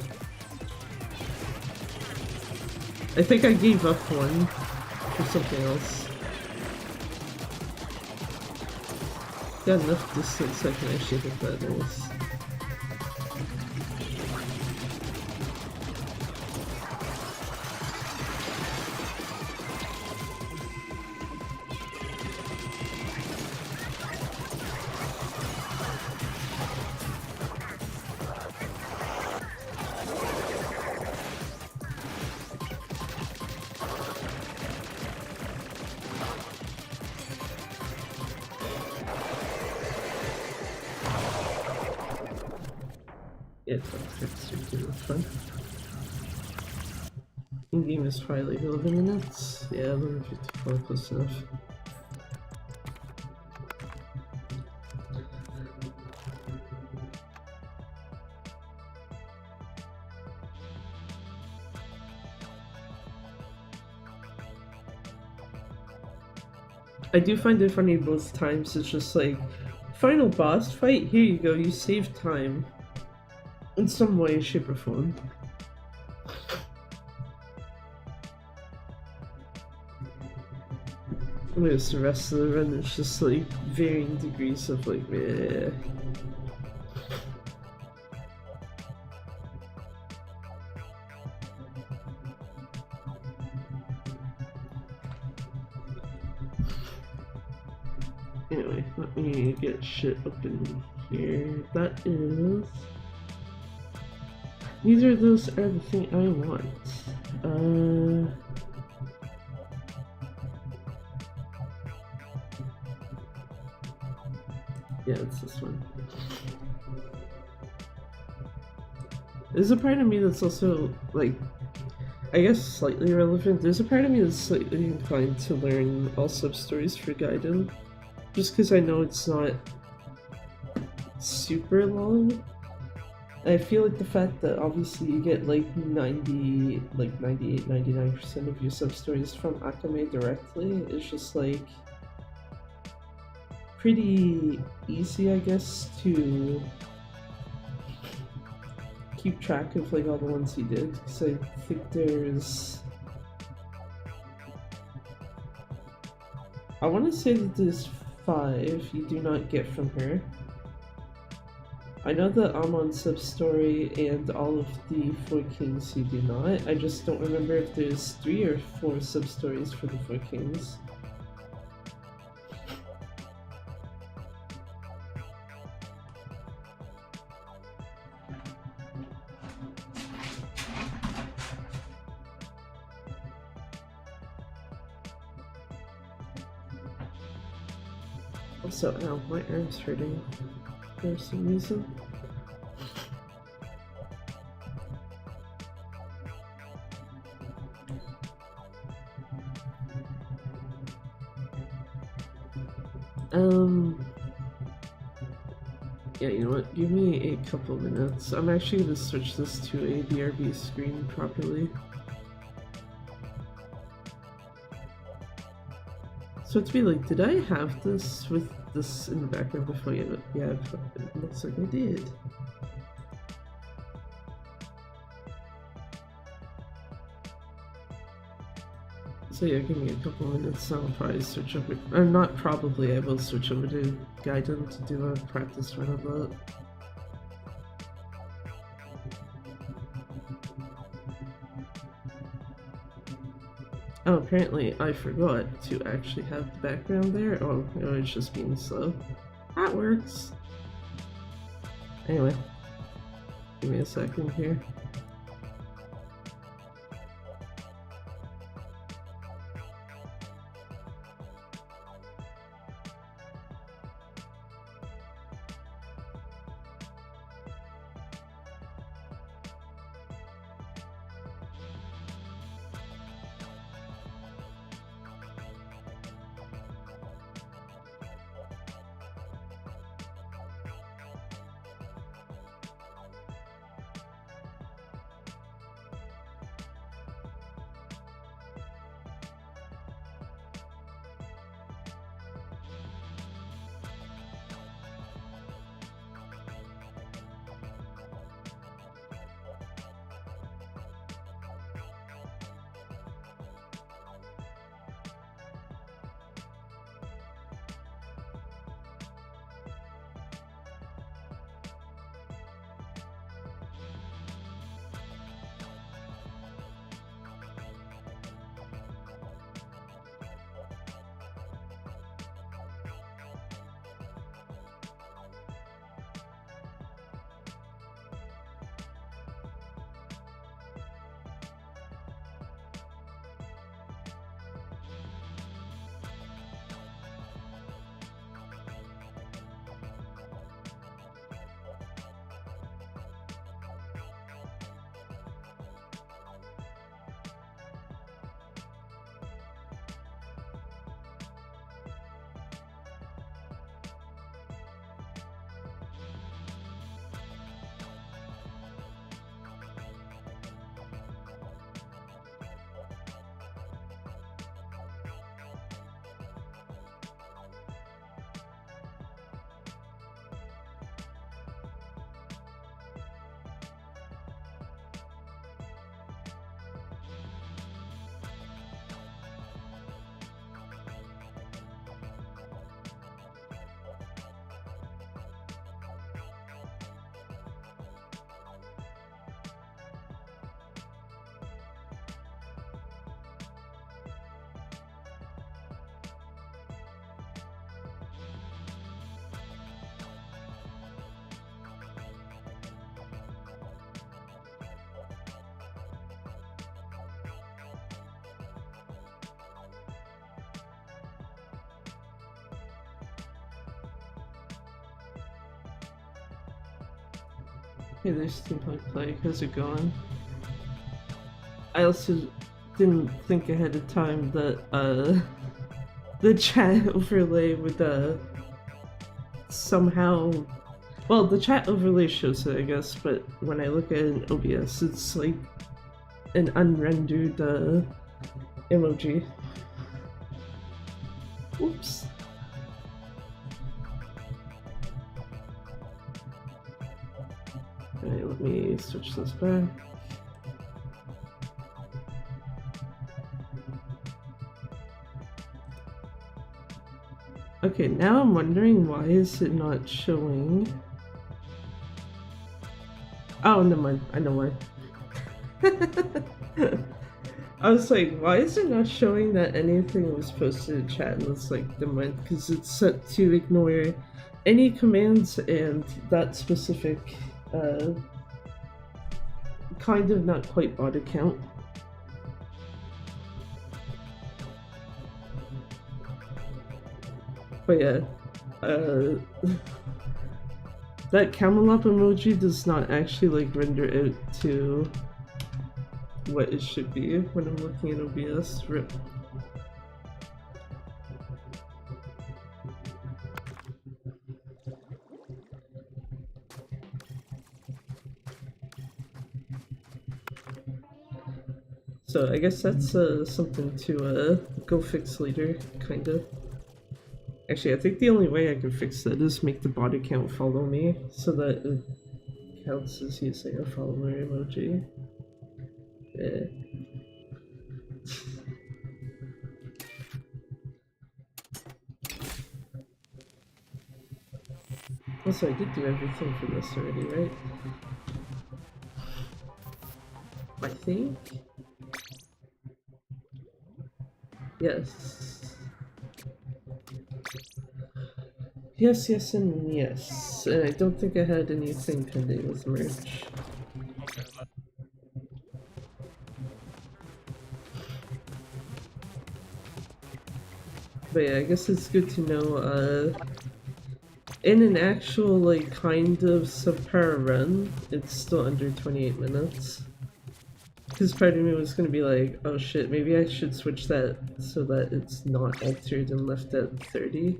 I think I gave up one for something else. Got enough distance I can actually hit that nice. Yeah, it's really fun. In-game is probably like 11 minutes. Yeah, 11:54 close enough. I do find it funny both times. It's just like, final boss fight, here you go, you save time. In some way, shape, or form. Whereas the rest of the run is just like varying degrees of like, meh. Anyway, let me get shit up in here. That is... Neither of those are the thing I want. Yeah, it's this one. There's a part of me that's also, like, I guess slightly relevant. There's a part of me that's slightly inclined to learn all sub-stories for Gaiden. Just because I know it's not super long. I feel like the fact that obviously you get like 98, 99% of your sub-stories from Akame directly is just like pretty easy, I guess, to keep track of like all the ones he did, because I think I want to say that there's 5 you do not get from her. I know the Amon sub-story and all of the 4 Kings you do not. I just don't remember if there's 3 or 4 sub-stories for the 4 Kings. Also, ow, my arm's hurting for some reason. Yeah, you know what? Give me a couple minutes. I'm actually gonna switch this to a BRB screen properly. So to be like, did I have this with this in the background before? Yeah, it looks like I did. So yeah, give me a couple minutes. I'll probably switch over, or not probably. I will switch over to Gaiden to do a practice run of that. Oh, apparently I forgot to actually have the background there. Oh, it's just being slow. That works. Anyway, give me a second here. Hey, there's Steampunk Play. How's it going? I also didn't think ahead of time that the chat overlay would somehow, well, the chat overlay shows it, I guess, but when I look at it in OBS, it's like an unrendered emoji. Oops. Alright, let me switch this back. Okay, now I'm wondering why is it not showing. Oh, never mind. I know why. I was like, why is it not showing that anything was posted in chat? And it's like, never mind, because it's set to ignore any commands and that specific kind of not quite bot account. But yeah, uh, that Camelop emoji does not actually like render it to what it should be when I'm looking at OBS. RIP. So I guess that's something to go fix later, kinda. Actually, I think the only way I can fix that is make the bot account follow me so that it counts as using a follower emoji. Yeah. Also, I did do everything for this already, right? I think? Yes. Yes, yes, and yes. And I don't think I had anything pending with merch. But yeah, I guess it's good to know, in an actual, like, kind of subpar run, it's still under 28 minutes. Because part of me was gonna be like, oh shit, maybe I should switch that so that it's not altered and left at 30.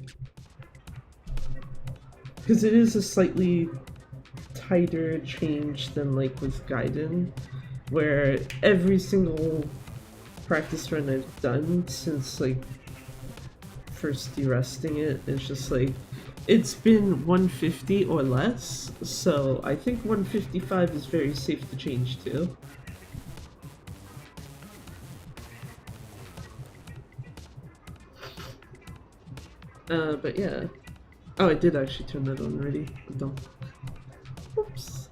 Because it is a slightly tighter change than like with Gaiden, where every single practice run I've done since like first deresting it is just like, it's been 150 or less, so I think 155 is very safe to change to. But yeah. Oh, I did actually turn that on already. I'm dumb. Oops.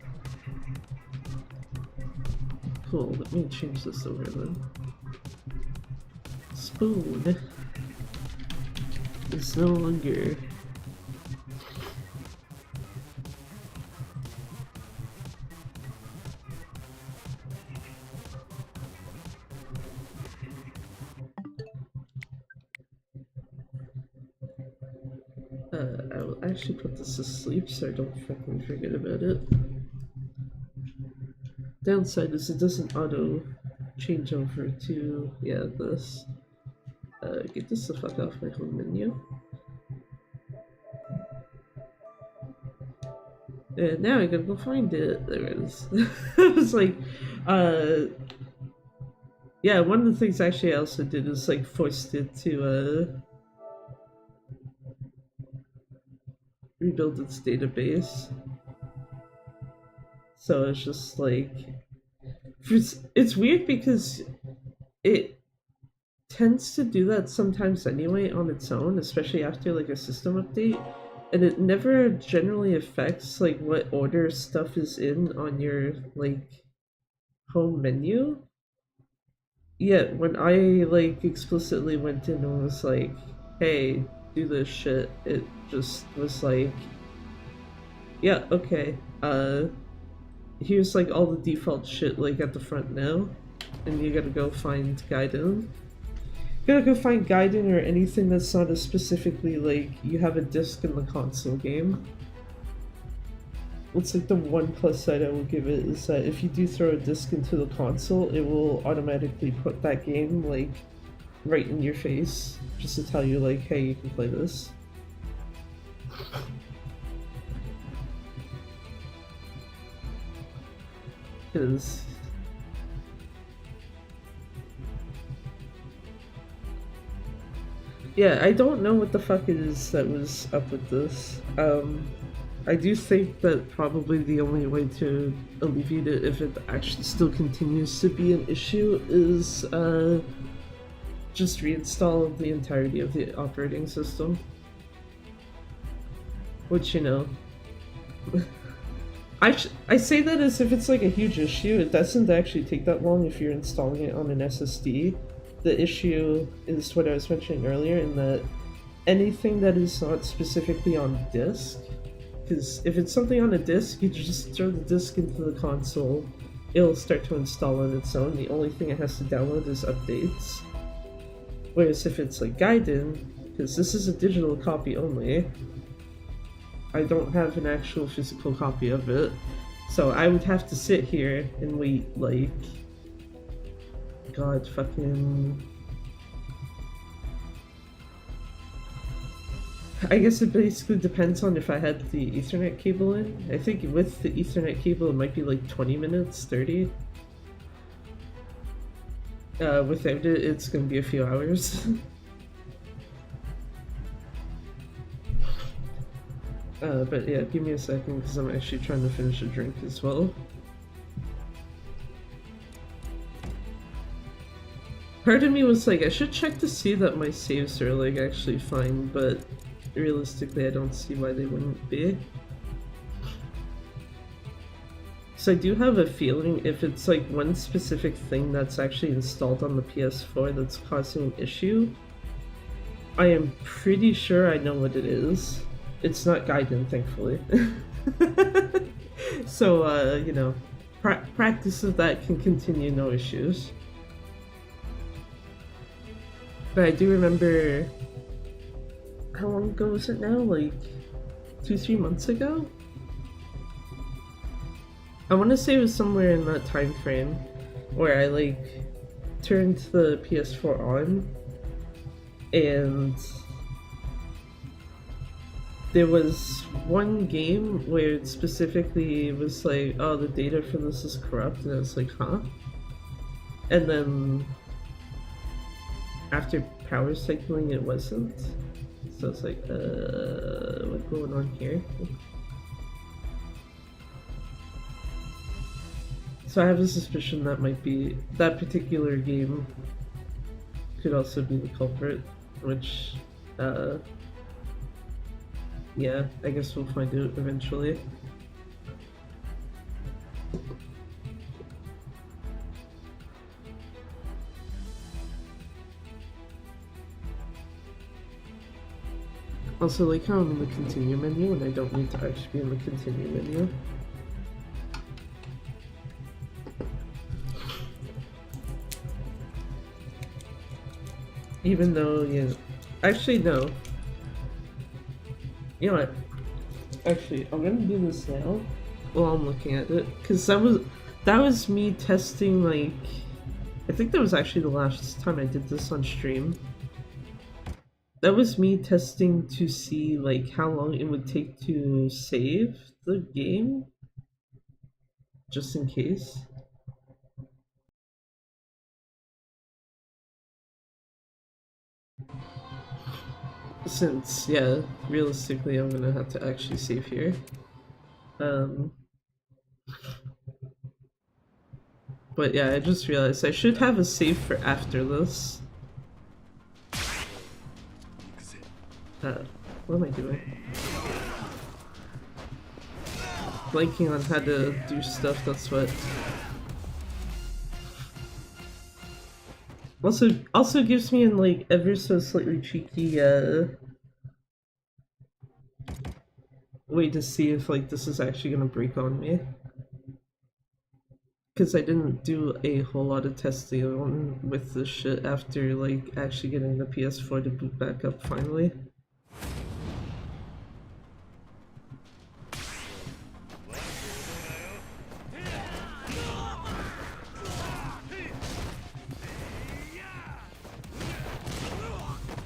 Cool, let me change this over then. Spoon is no longer I will actually put this to sleep so I don't fucking forget about it. Downside is it doesn't auto change over to, yeah, this. Get this the fuck off my home menu. And now I gotta go find it. There it is. I was like, yeah, one of the things actually I also did is like forced it to rebuild its database. So it's just like, it's weird because it tends to do that sometimes anyway on its own, especially after like a system update, and it never generally affects like what order stuff is in on your like home menu. Yet when I like explicitly went in and was like, hey, do this shit, it just was like, yeah, okay, here's like all the default shit like at the front now, and you gotta go find Gaiden. You gotta go find Gaiden or anything that's not as specifically like you have a disc in the console game. What's like the one plus side I will give it is that if you do throw a disc into the console, it will automatically put that game like right in your face, just to tell you like, hey, you can play this. Because yeah, I don't know what the fuck it is that was up with this. I do think that probably the only way to alleviate it, if it actually still continues to be an issue, is just reinstall the entirety of the operating system. Which, you know, I say that as if it's like a huge issue. It doesn't actually take that long if you're installing it on an SSD. The issue is what I was mentioning earlier, in that anything that is not specifically on disk, because if it's something on a disk, you just throw the disk into the console, it'll start to install on its own. The only thing it has to download is updates. Whereas if it's like Gaiden, because this is a digital copy only, I don't have an actual physical copy of it. So I would have to sit here and wait, like, God fucking... I guess it basically depends on if I had the Ethernet cable in. I think with the Ethernet cable it might be like 20 minutes, 30. Without it, it's gonna be a few hours. But yeah, give me a second because I'm actually trying to finish a drink as well. Part of me was like, I should check to see that my saves are like actually fine, but realistically I don't see why they wouldn't be. So I do have a feeling if it's like one specific thing that's actually installed on the PS4 that's causing an issue, I am pretty sure I know what it is. It's not Gaiden, thankfully. So, you know, practice of that can continue, no issues. But I do remember, how long ago was it now? Like 2-3 months ago? I want to say it was somewhere in that time frame where I like turned the PS4 on and there was one game where it specifically was like, oh, the data for this is corrupt, and I was like, huh? And then after power cycling it wasn't. So it's like, what's going on here? So I have a suspicion that might be, that particular game could also be the culprit, which, yeah, I guess we'll find out eventually. Also, like how I'm in the continue menu and I don't need to actually be in the continue menu. Even though, yeah, actually no. You know what? Actually, I'm gonna do this now while I'm looking at it, because that was me testing, like, I think that was actually the last time I did this on stream. That was me testing to see like how long it would take to save the game, just in case. Since, yeah, realistically I'm gonna have to actually save here. But yeah, I just realized I should have a save for after this. What am I doing? Blanking on how to do stuff, that's what. Also gives me an like ever so slightly cheeky way to see if like this is actually gonna break on me. Because I didn't do a whole lot of testing on with this shit after like actually getting the PS4 to boot back up finally.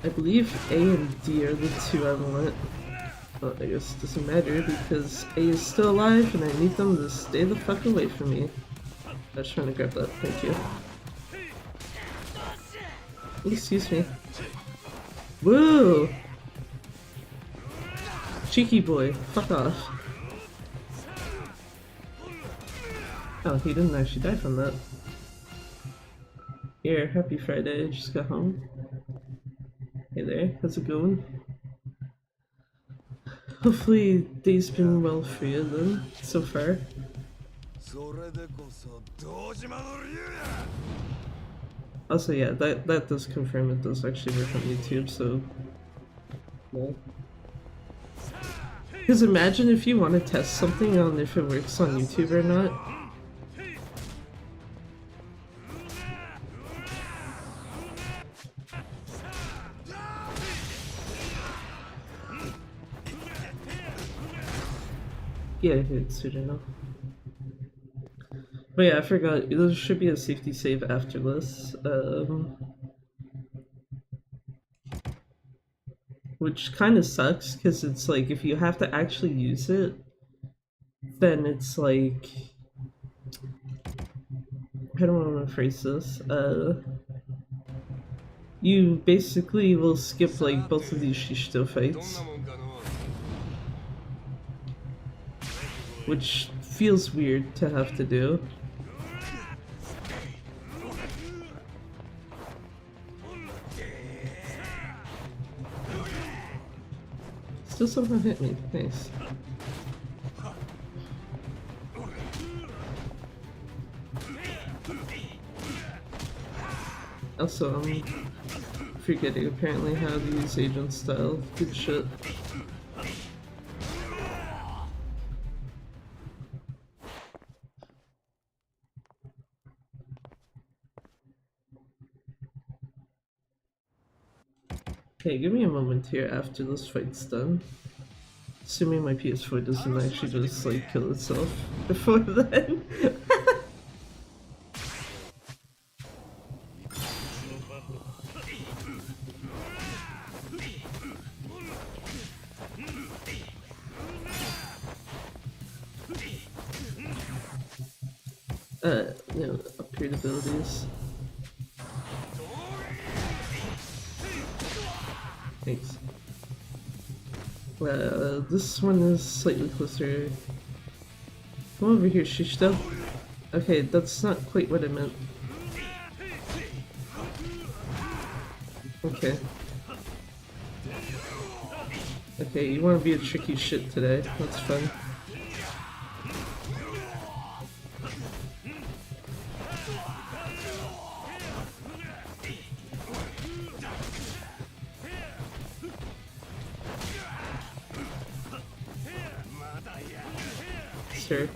I believe A and D are the two I want. But I guess it doesn't matter because A is still alive and I need them to stay the fuck away from me. I was trying to grab that, thank you. Excuse me. Woo! Cheeky boy, fuck off. Oh, he didn't actually die from that. Here, happy Friday, I just got home. Hey there, how's it going? Hopefully day's been well for you then, so far. Also yeah, that does confirm it does actually work on YouTube, so... Yeah. Because imagine if you want to test something on if it works on YouTube or not. Yeah, it's suited now. But yeah, I forgot. There should be a safety save after this. Which kind of sucks because it's like if you have to actually use it, then it's like I don't want to phrase this. You basically will skip like both of these Shishito fights, which feels weird to have to do. Still somehow hit me. Nice. Also, I'm forgetting apparently how to use agent style. Good shit. Hey, give me a moment here after this fight's done. Assuming my PS4 doesn't actually just like kill itself before then. Upgrade abilities. Thanks. This one is slightly closer. Come over here, Shishito. Okay, that's not quite what I meant. Okay. Okay, you want to be a tricky shit today. That's fun. Sure.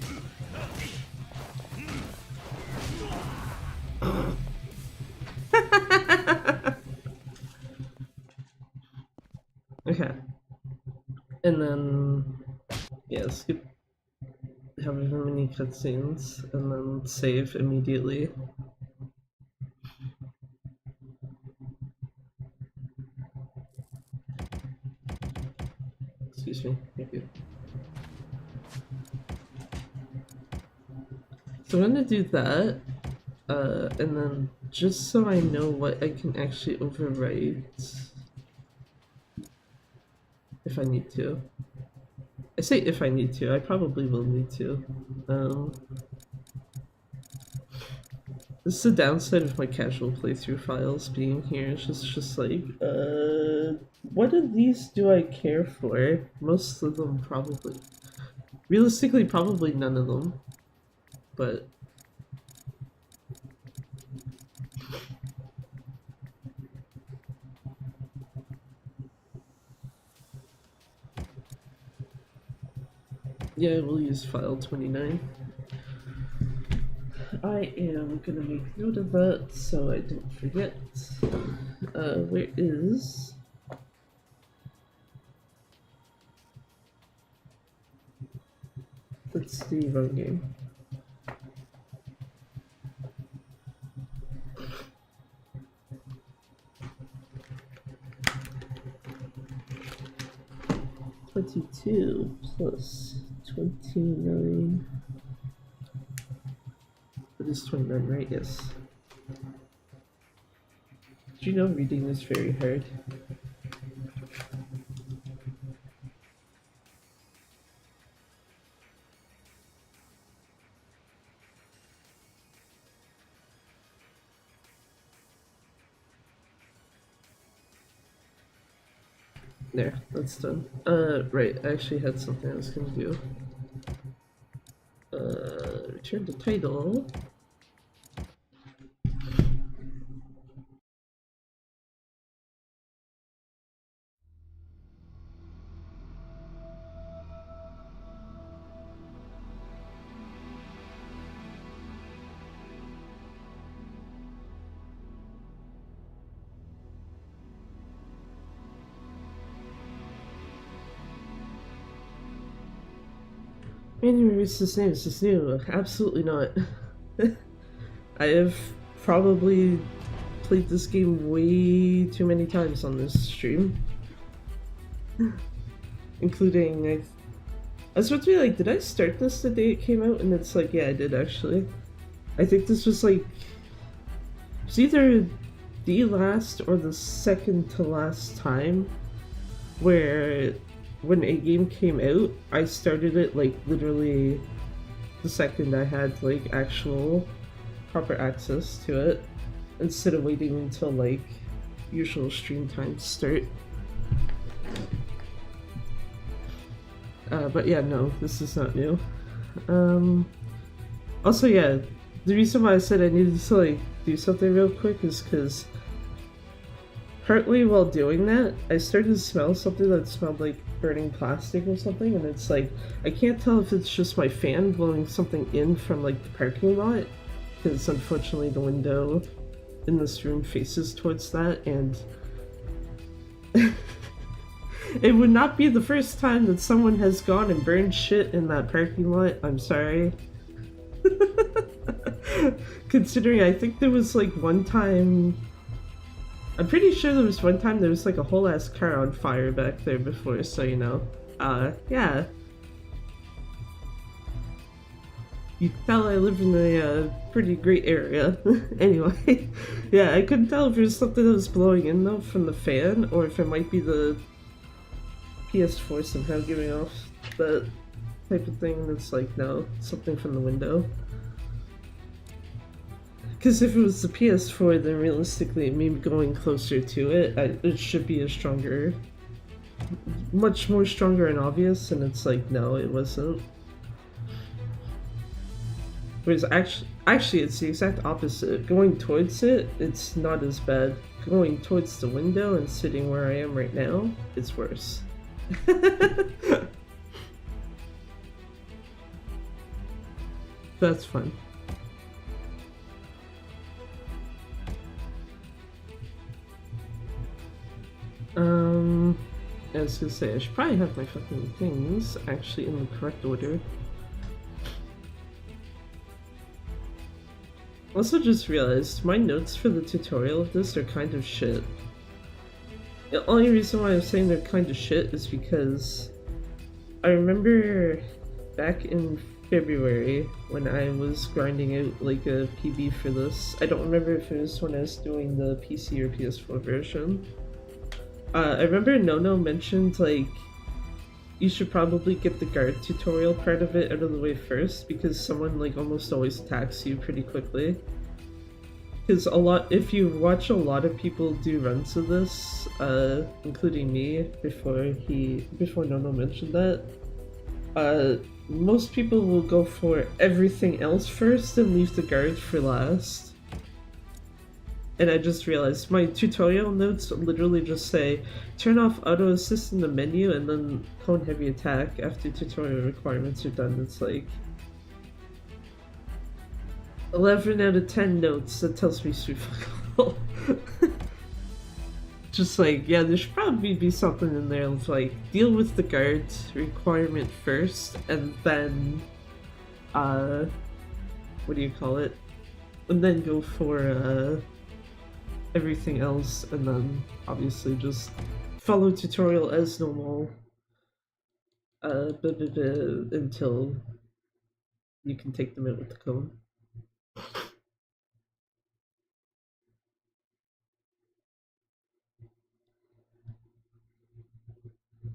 Okay. And then, yeah, skip however many cutscenes, and then save immediately. Excuse me. Thank you. So I'm gonna do that, and then just so I know what I can actually overwrite if I need to. I say if I need to, I probably will need to. This is the downside of my casual playthrough files being here. It's just like, what of these do I care for? Most of them probably. Realistically, probably none of them. But yeah, we'll use file 29. I am gonna make note of that so I don't forget. Where is... That's the wrong game. $22 plus 29. It is 29, right? Yes. Did you know reading is very hard? There, that's done. Right, I actually had something I was gonna do. Return to title. Anyway, it's this name, it's this new. Absolutely not. I have probably played this game way too many times on this stream. Including, I was supposed to be like, did I start this the day it came out? And it's like, yeah, I did actually. I think this was like, it's either the last or the second to last time where when a game came out, I started it like literally the second I had like actual proper access to it instead of waiting until like usual stream times start. But yeah, no, this is not new. Also, yeah, the reason why I said I needed to like do something real quick is because partly while doing that, I started to smell something that smelled like burning plastic or something, and it's like, I can't tell if it's just my fan blowing something in from like the parking lot, because unfortunately the window in this room faces towards that, and it would not be the first time that someone has gone and burned shit in that parking lot. I'm sorry. Considering I think there was like one time, I'm pretty sure there was one time there was like a whole ass car on fire back there before, so you know. Yeah. You can tell I live in a pretty great area. Anyway, yeah, I couldn't tell if there was something that was blowing in though from the fan, or if it might be the PS4 somehow giving off that type of thing that's like, no, something from the window. Because if it was the PS4, then realistically, me going closer to it, it should be a stronger, much more stronger and obvious, and it's like, no, it wasn't. Whereas actually, it's the exact opposite. Going towards it, it's not as bad. Going towards the window and sitting where I am right now, it's worse. That's fun. I was gonna say, I should probably have my fucking things actually in the correct order. Also just realized, my notes for the tutorial of this are kind of shit. The only reason why I'm saying they're kind of shit is because I remember back in February when I was grinding out like a PB for this. I don't remember if it was when I was doing the PC or PS4 version. I remember Nono mentioned like you should probably get the guard tutorial part of it out of the way first, because someone like almost always attacks you pretty quickly. Because if you watch a lot of people do runs of this, including me before Nono mentioned that, most people will go for everything else first and leave the guard for last. And I just realized my tutorial notes literally just say, turn off auto assist in the menu and then cone heavy attack after tutorial requirements are done. It's like 11 out of 10 notes that tells me to fuck all. Just like, yeah, there should probably be something in there of like, deal with the guard requirement first and then, what do you call it? And then go for, everything else, and then obviously just follow tutorial as normal until you can take them out with the cone. I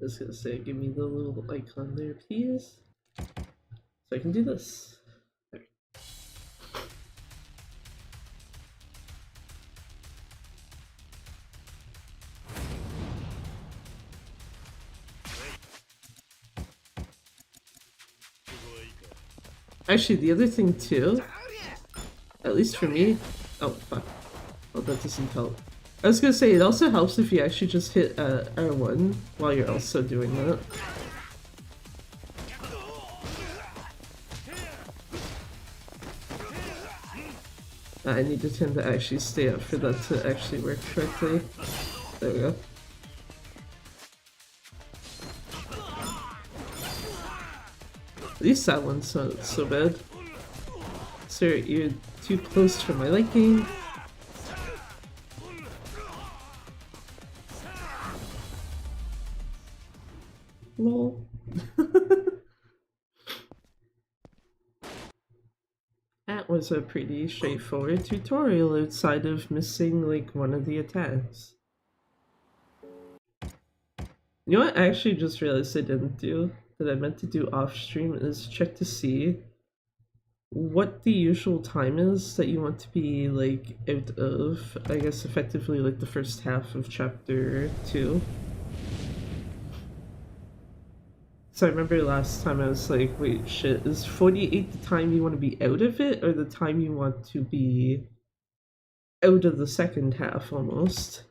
was gonna say, give me the little icon there, please, so I can do this. Actually, the other thing too, at least for me, oh fuck, oh that doesn't help. I was gonna say, it also helps if you actually just hit R1 while you're also doing that. I need to tend to actually stay up for that to actually work correctly. There we go. least that one's not so bad. Sir, you're too close for my liking. Lol. That was a pretty straightforward tutorial outside of missing like one of the attacks. You know what I actually just realized I didn't do, that I meant to do off stream, is check to see what the usual time is that you want to be like out of, I guess effectively like the first half of chapter 2. So I remember last time I was like, wait, shit, is 48 the time you want to be out of it, or the time you want to be out of the second half almost?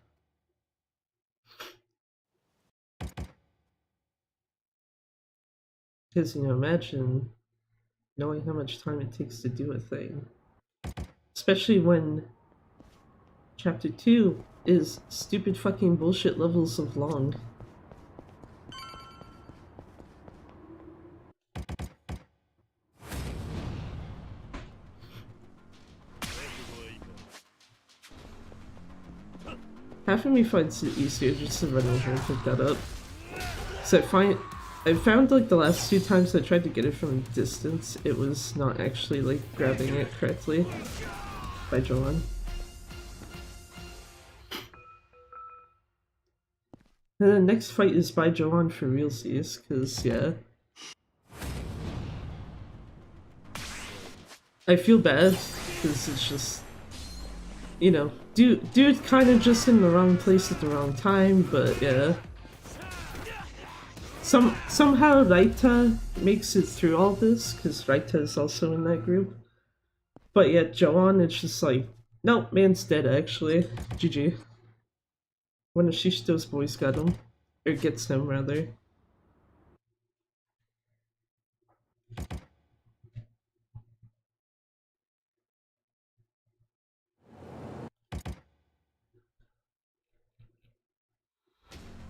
Because, you know, imagine knowing how much time it takes to do a thing. Especially when chapter 2 is stupid fucking bullshit levels of long. Half of me finds it easier just to run over and pick that up. So I found like the last 2 times I tried to get it from a distance, it was not actually like grabbing it correctly by Joanne. And the next fight is by Joanne for realsies, cause yeah. I feel bad, cause it's just, you know, dude kind of just in the wrong place at the wrong time, but yeah. Somehow Raita makes it through all this, because Raita is also in that group. But yet Joanne, it's just like, nope, man's dead actually. GG. One of Shishito's boys got him. Or gets him, rather.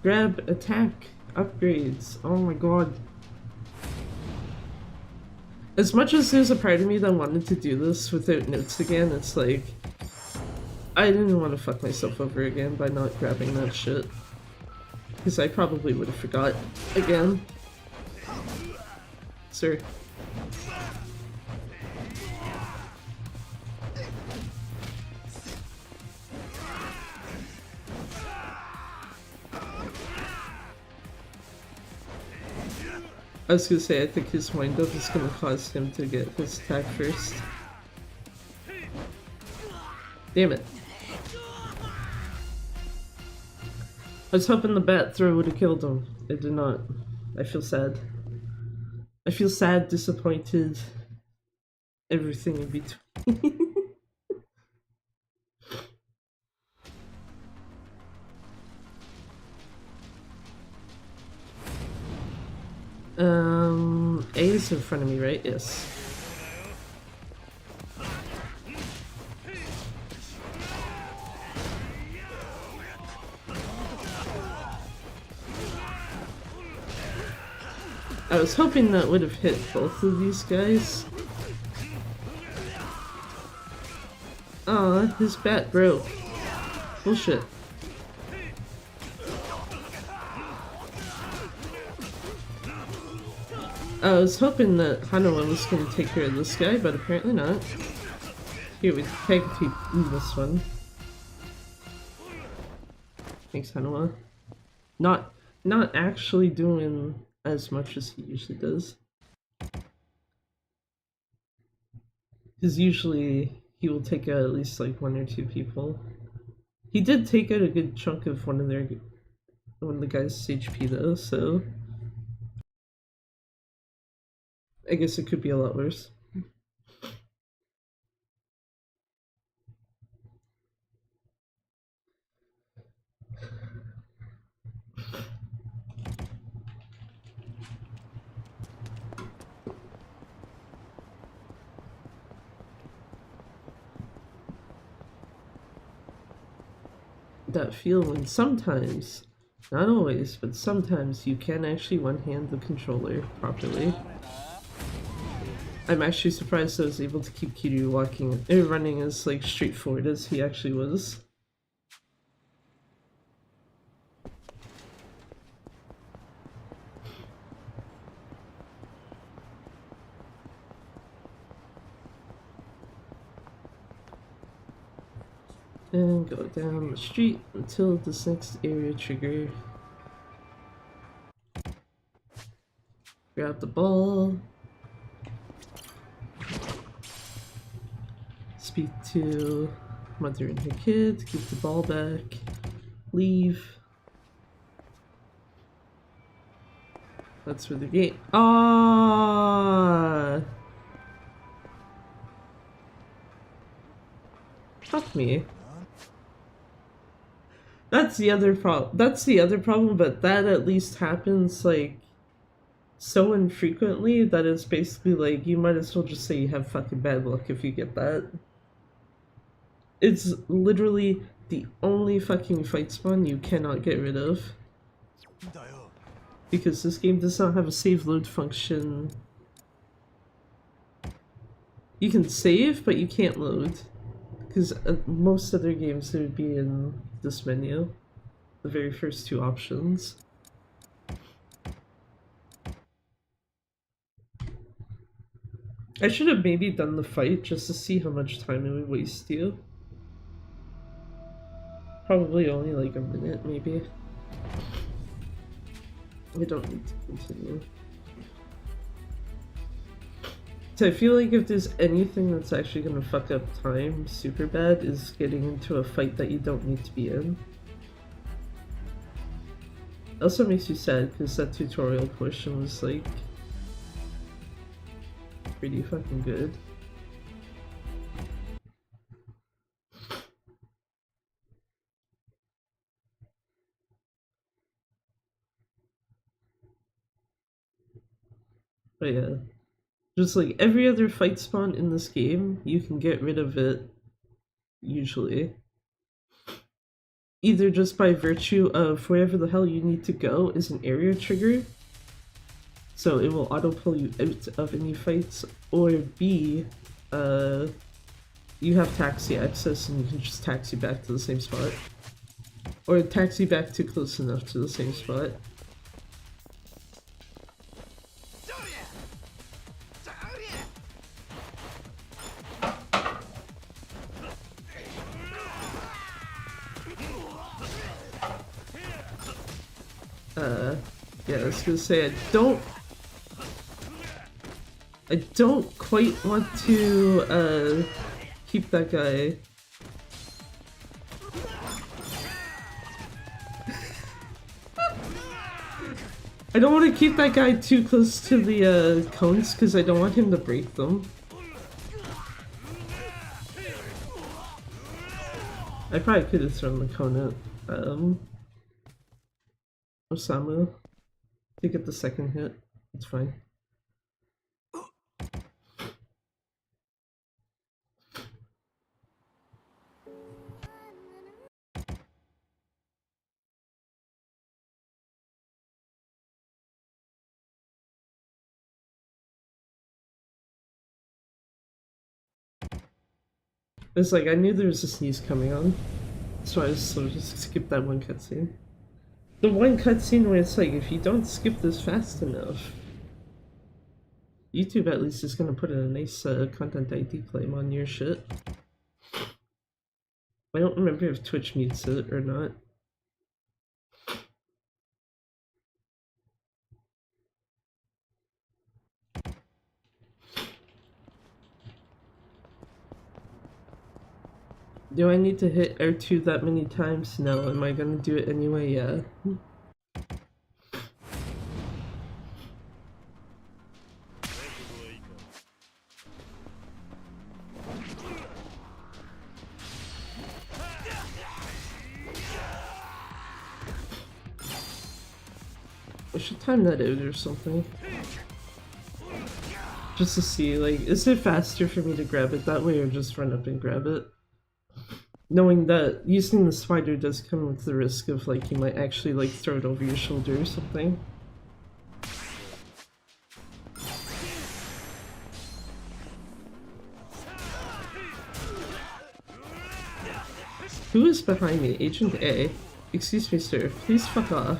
Grab, attack, upgrades. Oh my god. As much as there's a part of me that wanted to do this without notes again, it's like, I didn't want to fuck myself over again by not grabbing that shit. Because I probably would have forgot again. Sir. I was gonna say, I think his wind-up is gonna cause him to get his attack first. Damn it. I was hoping the bat throw would have killed him. It did not. I feel sad. I feel sad, disappointed, everything in between. A is in front of me, right? Yes. I was hoping that would have hit both of these guys. Aw, his bat broke. Bullshit. I was hoping that Hanawa was going to take care of this guy, but apparently not. Here, we tag team this one. Thanks, Hanawa. Not actually doing as much as he usually does. Because usually he will take out at least like 1 or 2 people. He did take out a good chunk of one of the guys' HP though, so I guess it could be a lot worse. That feel when sometimes, not always, but sometimes you can actually one-hand the controller properly. I'm actually surprised I was able to keep Kiryu running as like straightforward as he actually was. And go down the street until this next area trigger. Grab the ball. Speak to mother and her kid, give the ball back, leave. That's where the game. Ah! Fuck me. That's the other problem. That's the other problem, but that at least happens like so infrequently that it's basically like you might as well just say you have fucking bad luck if you get that. It's literally the only fucking fight spawn you cannot get rid of. Because this game does not have a save load function. You can save, but you can't load. Because most other games, it would be in this menu. The very first two options. I should have maybe done the fight just to see how much time it would waste you. Probably only like a minute, maybe. We don't need to continue. So I feel like if there's anything that's actually gonna fuck up time super bad is getting into a fight that you don't need to be in. It also makes you sad because that tutorial portion was like pretty fucking good. But yeah, just like every other fight spawn in this game, you can get rid of it, usually. Either just by virtue of wherever the hell you need to go is an area trigger, so it will auto-pull you out of any fights, or B, you have taxi access and you can just taxi back to the same spot. Or taxi back to close enough to the same spot. Yeah, I was gonna say, I don't quite want to, keep that guy. I don't want to keep that guy too close to the, cones, because I don't want him to break them. I probably could have thrown the cone at, Osamu to get the second hit. It's fine. It's like I knew there was a sneeze coming on, so I just sort of just skipped that one cutscene. The one cutscene where it's like, if you don't skip this fast enough, YouTube at least is gonna put a nice content ID claim on your shit. I don't remember if Twitch mutes it or not. Do I need to hit R2 that many times? No. Am I gonna do it anyway? Yeah. I should time that out or something. Just to see, like, is it faster for me to grab it that way or just run up and grab it? Knowing that using the spider does come with the risk of, like, you might actually, like, throw it over your shoulder or something. Who is behind me? Agent A. Excuse me, sir. Please fuck off.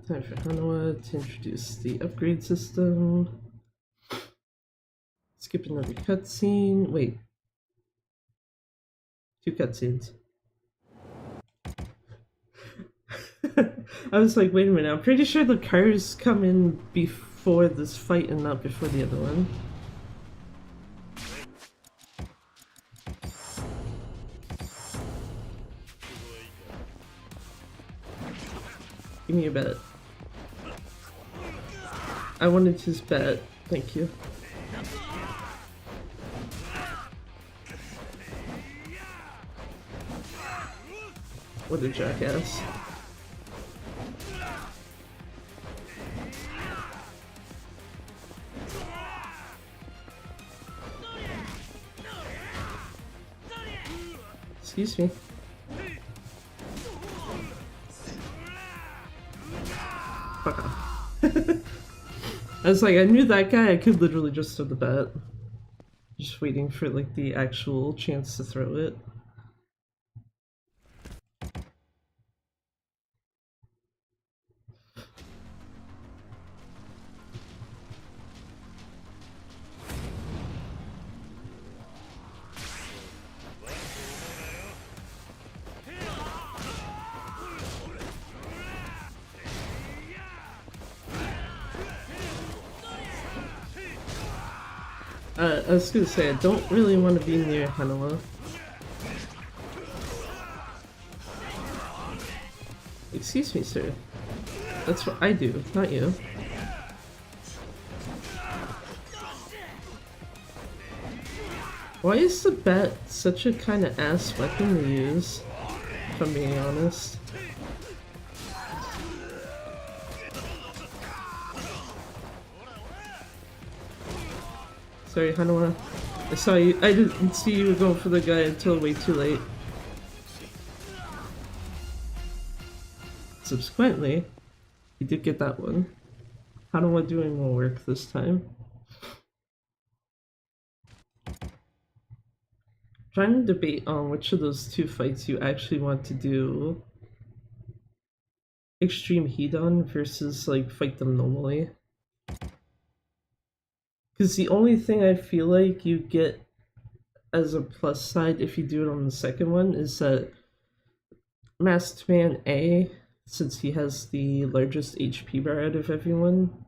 Time for Hanawa to introduce the upgrade system. Skip another cutscene. Wait. 2 cutscenes. I was like, wait a minute, I'm pretty sure the cars come in before this fight and not before the other one. Give me your bet. I wanted his bet. Thank you. What a jackass. Excuse me. Fuck off. I was like, I knew that guy, I could literally just throw the bat. Just waiting for like the actual chance to throw it. I was gonna say, I don't really want to be near Hanawa. Excuse me, sir. That's what I do, not you. Why is the bat such a kind of ass weapon to use, if I'm being honest? Sorry, Hanawa. I saw you. I didn't see you go for the guy until way too late. Subsequently, you did get that one. Hanawa doing more work this time. Trying to debate on which of those 2 fights you actually want to do extreme heat on versus like fight them normally. Because the only thing I feel like you get as a plus side if you do it on the second one is that Masked Man A, since he has the largest HP bar out of everyone,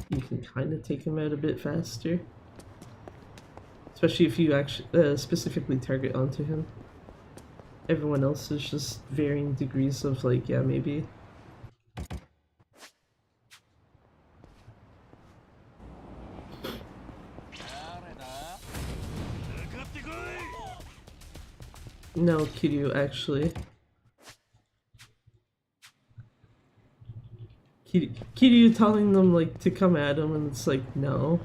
you can kind of take him out a bit faster. Especially if you actually specifically target onto him. Everyone else is just varying degrees of like, yeah, maybe. No, Kiryu, actually. Kiryu telling them, like, to come at him, and it's like, no.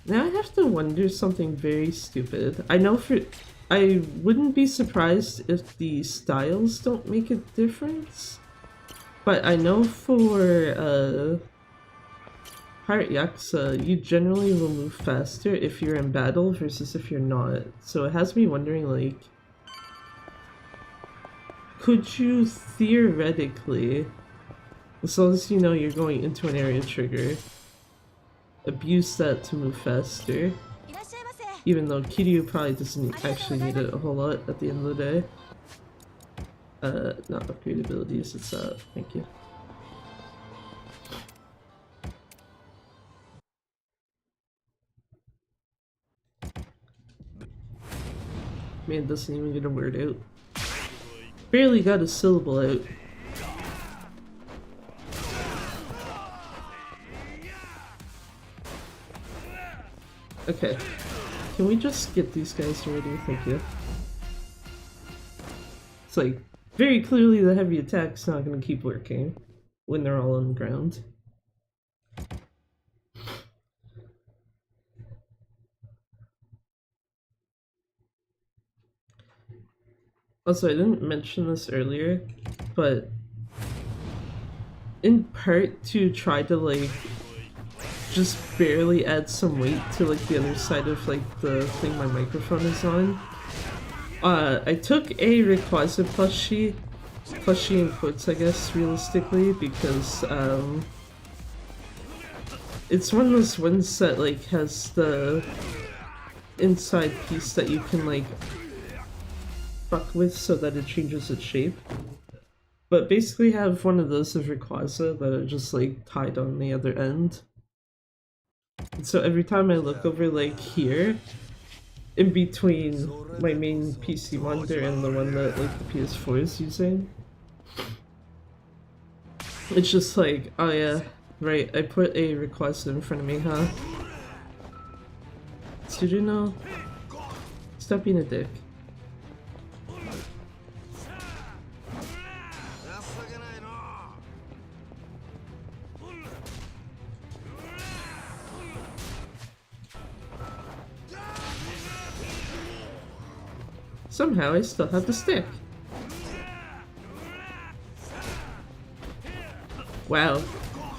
Now I have to wonder something very stupid. I wouldn't be surprised if the styles don't make a difference. But I know for Pirate Yakuza, you generally will move faster if you're in battle versus if you're not. So it has me wondering, like, could you theoretically, as long as you know you're going into an area trigger, abuse that to move faster? Even though Kiryu probably doesn't actually need it a whole lot at the end of the day. Not upgrade abilities, it's thank you. Man doesn't even get a word out. Barely got a syllable out. Okay. Can we just get these guys already? Thank you. It's like, very clearly the heavy attack's not gonna keep working when they're all on the ground. Also, I didn't mention this earlier, but in part to try to like just barely add some weight to like the other side of like the thing my microphone is on, I took a Rayquaza plushie in quotes I guess realistically, because it's one of those ones that like has the inside piece that you can like fuck with so that it changes its shape. But basically have one of those of Rayquaza that are just like tied on the other end. And so every time I look over like here, in between my main PC monitor and the one that like the PS4 is using, it's just like, oh yeah, right, I put a Rayquaza in front of me, huh? Did you know? Stop being a dick. Somehow I still have the stick. Wow,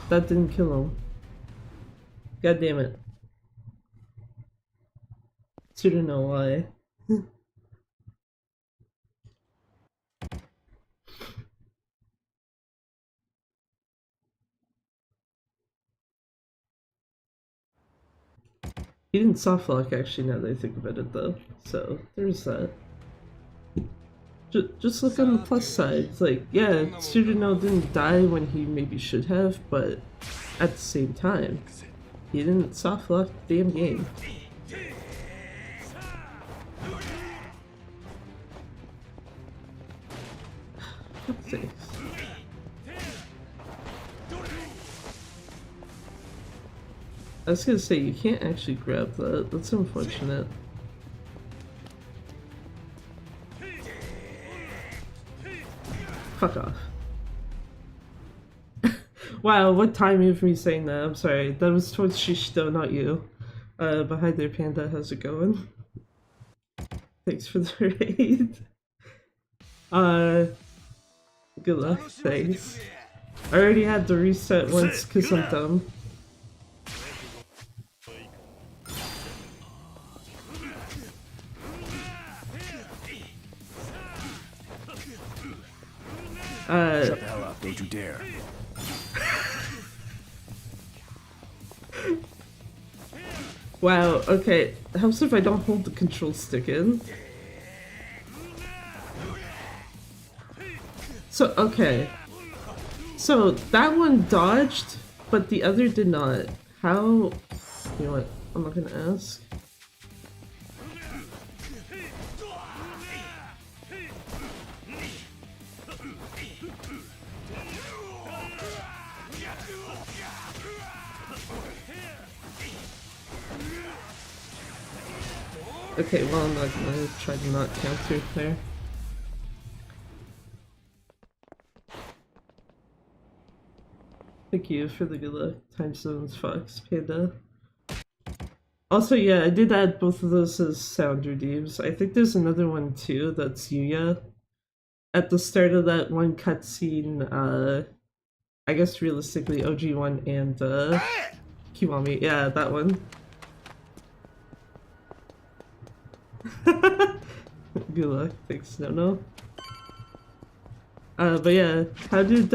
that didn't kill him. God damn it. Shouldn't know why. He didn't softlock actually now that I think about it though, so there's that. Just look on the plus side. It's like, yeah, Tsuruno didn't die when he maybe should have, but at the same time, he didn't softlock the damn game. Fuck's sakes. I was gonna say, you can't actually grab that. That's unfortunate. Fuck off. Wow, what timing of me saying that? I'm sorry. That was towards Shishito, not you. But hi there, Panda. How's it going? Thanks for the raid. Good luck. Thanks. I already had to reset once because I'm dumb. Shut the hell up, don't you dare. Wow, okay. Helps if I don't hold the control stick in. So, okay. So, that one dodged, but the other did not. How? You know what? I'm not gonna ask. Okay, well, I'm not gonna try to not counter there. Thank you for the good luck. Time zones, Fox, Panda. Also, yeah, I did add both of those as sound redeems. I think there's another one too, that's Yuya. At the start of that one cutscene, I guess realistically OG1 and Kiwami. Yeah, that one. Good luck. Thanks, no. But yeah, how did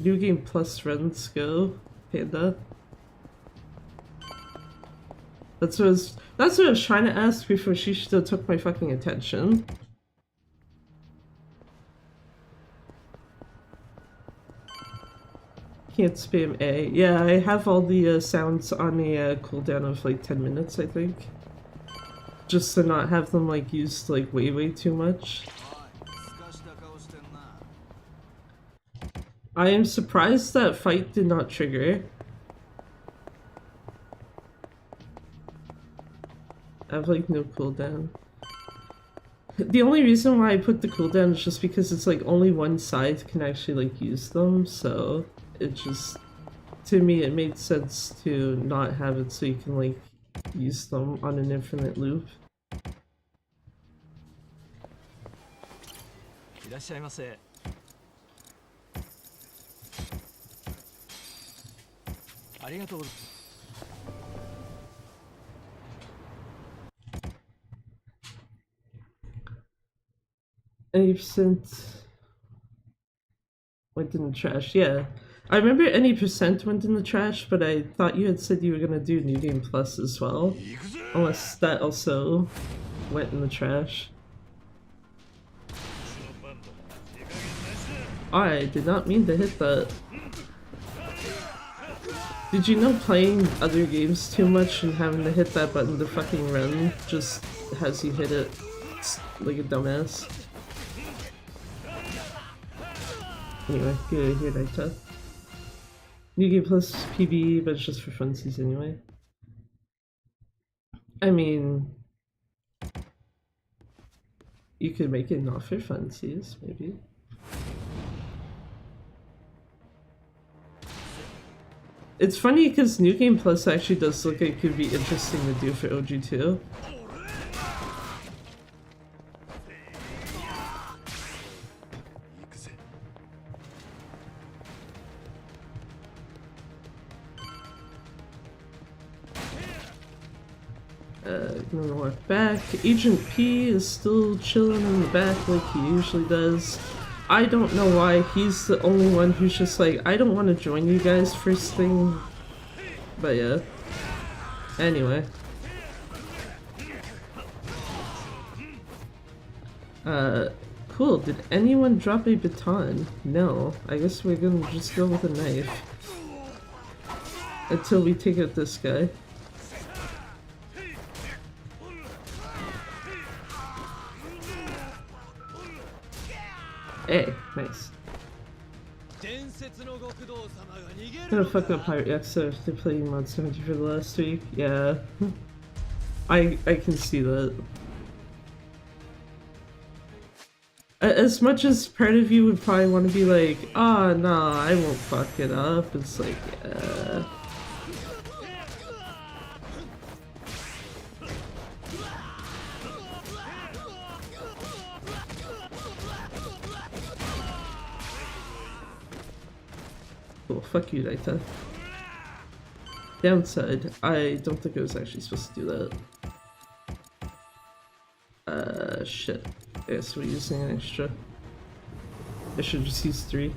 New Game Plus runs go, Panda? That's what I was trying to ask before she still took my fucking attention. Can't spam A. Yeah, I have all the sounds on a cooldown of like 10 minutes, I think. Just to not have them like used like way too much. I am surprised that fight did not trigger. I have like no cooldown. The only reason why I put the cooldown is just because it's like only one side can actually like use them, so it just, to me it made sense to not have it so you can like use them on an infinite loop. らっしゃいませ。ありがとうございます。 80% went in the trash. Yeah, I remember any percent went in the trash, but I thought you had said you were gonna do New Game Plus as well. Unless that also went in the trash. I did not mean to hit that. Did you know playing other games too much and having to hit that button to fucking run just has you hit it like a dumbass? Anyway, get out of here, Naita. New Game Plus PB, but it's just for funsies anyway. I mean, you could make it not for funsies, maybe. It's funny because New Game Plus actually does look like it could be interesting to do for OG2. Gonna walk back. Agent P is still chilling in the back like he usually does. I don't know why he's the only one who's just like, I don't want to join you guys first thing. But yeah. Anyway. Cool. Did anyone drop a baton? No. I guess we're gonna just go with a knife. Until we take out this guy. Hey, nice. Gonna fuck up Pirate Yakuza if they're playing Mod 70 for the last week. Yeah. I can see that. As much as part of you would probably want to be like, ah, oh, nah, I won't fuck it up, it's like, yeah. Cool, fuck you, Naita. Downside, I don't think I was actually supposed to do that. Shit. I guess we're using an extra. I should just use 3.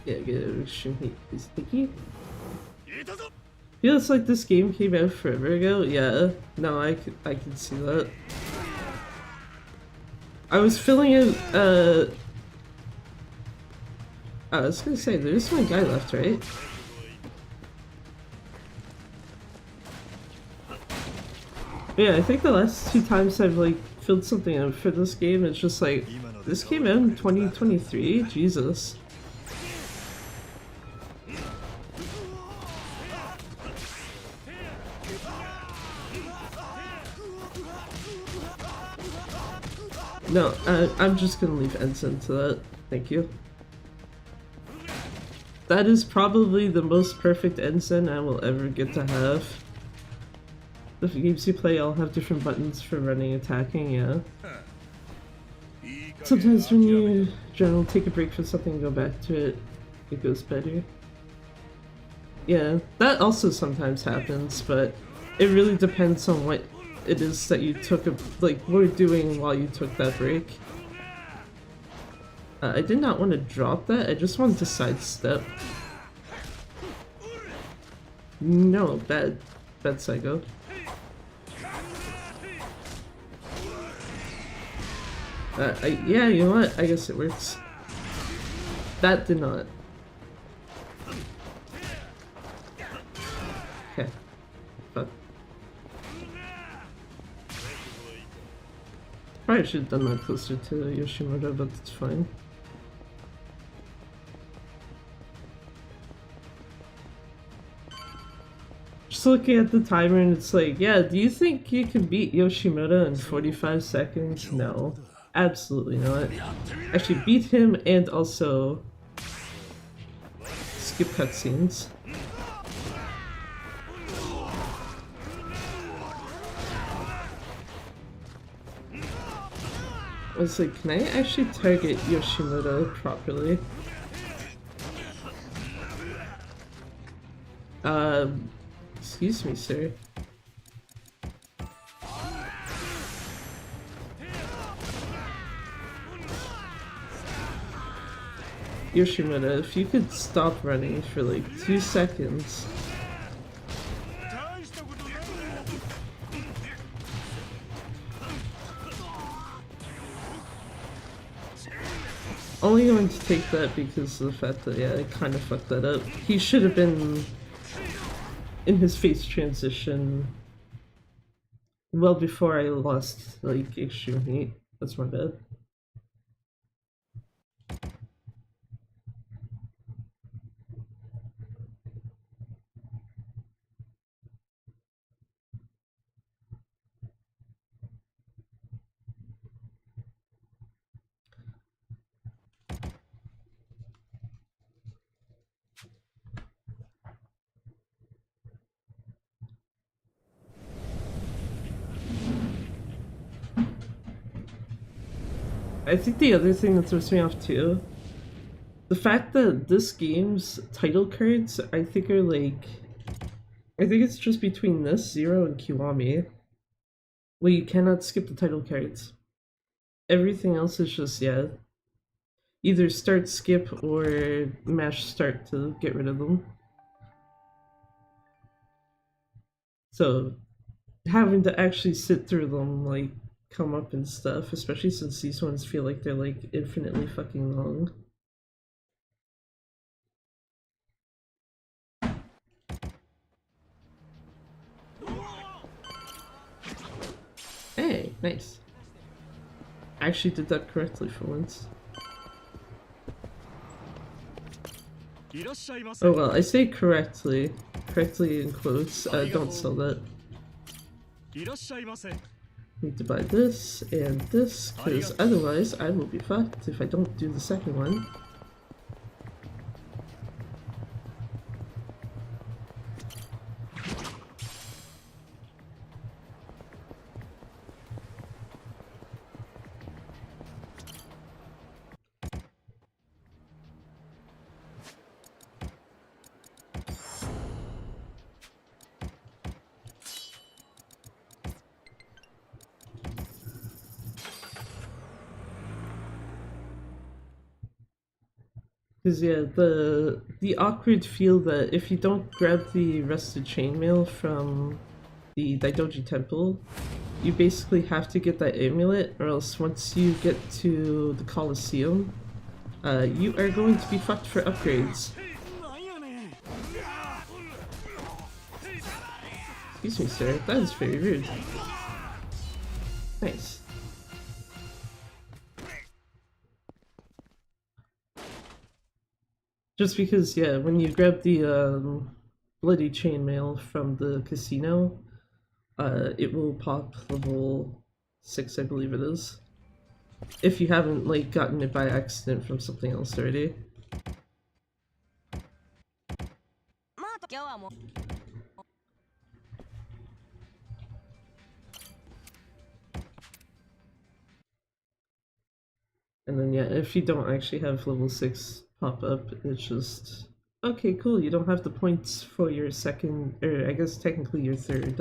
Yeah, get it extreme heat is sticky. Feels like this game came out forever ago. Yeah, no, I can see that. I was filling in, I was gonna say, there's one guy left, right? Yeah, I think the last 2 times I've like filled something out for this game, it's just like, this came out in 2023? Jesus. No, I'm just gonna leave Ensign to that. Thank you. That is probably the most perfect Ensign I will ever get to have. The games you play all have different buttons for running, attacking, yeah. Sometimes when you generally take a break from something and go back to it, it goes better. Yeah, that also sometimes happens, but it really depends on what it is that you took were doing while you took that break. I did not want to drop that, I just wanted to sidestep. No, bad psycho. Yeah, you know what? I guess it works. That did not. Okay. Fuck. Probably should have done that closer to Yoshimoto, but it's fine. Just just looking at the timer and it's like, yeah, do you think you can beat Yoshimoto in 45 seconds? No. Absolutely not. Actually, beat him and also skip cutscenes. I was like, can I actually target Yoshimoto properly? Excuse me, sir. Yoshimoto, if you could stop running for like 2 seconds. Only going to take that because of the fact that, yeah, I kind of fucked that up. He should have been in his face transition well before I lost, like, extreme heat. That's my bad. I think the other thing that throws me off too, the fact that this game's title cards, I think are like, I think it's just between this, Zero, and Kiwami. Well, you cannot skip the title cards. Everything else is just, yeah, either start, skip, or mash start to get rid of them. So, having to actually sit through them, like, come up and stuff, especially since these ones feel like they're, like, infinitely fucking long. Hey, nice. I actually did that correctly for once. Oh well, I say correctly. Correctly in quotes. Don't sell that. Need to buy this and this, because otherwise I will be fucked if I don't do the second one. Because yeah, the awkward feel that if you don't grab the rusted chainmail from the Daidoji temple, you basically have to get that amulet, or else once you get to the Colosseum, you are going to be fucked for upgrades. Excuse me, sir, that is very rude. Nice. Just because, yeah, when you grab the bloody chainmail from the casino, it will pop level 6, I believe it is. If you haven't, like, gotten it by accident from something else already. And then, yeah, if you don't actually have level 6 pop up, it's just, okay, cool, you don't have the points for your second, or I guess technically your third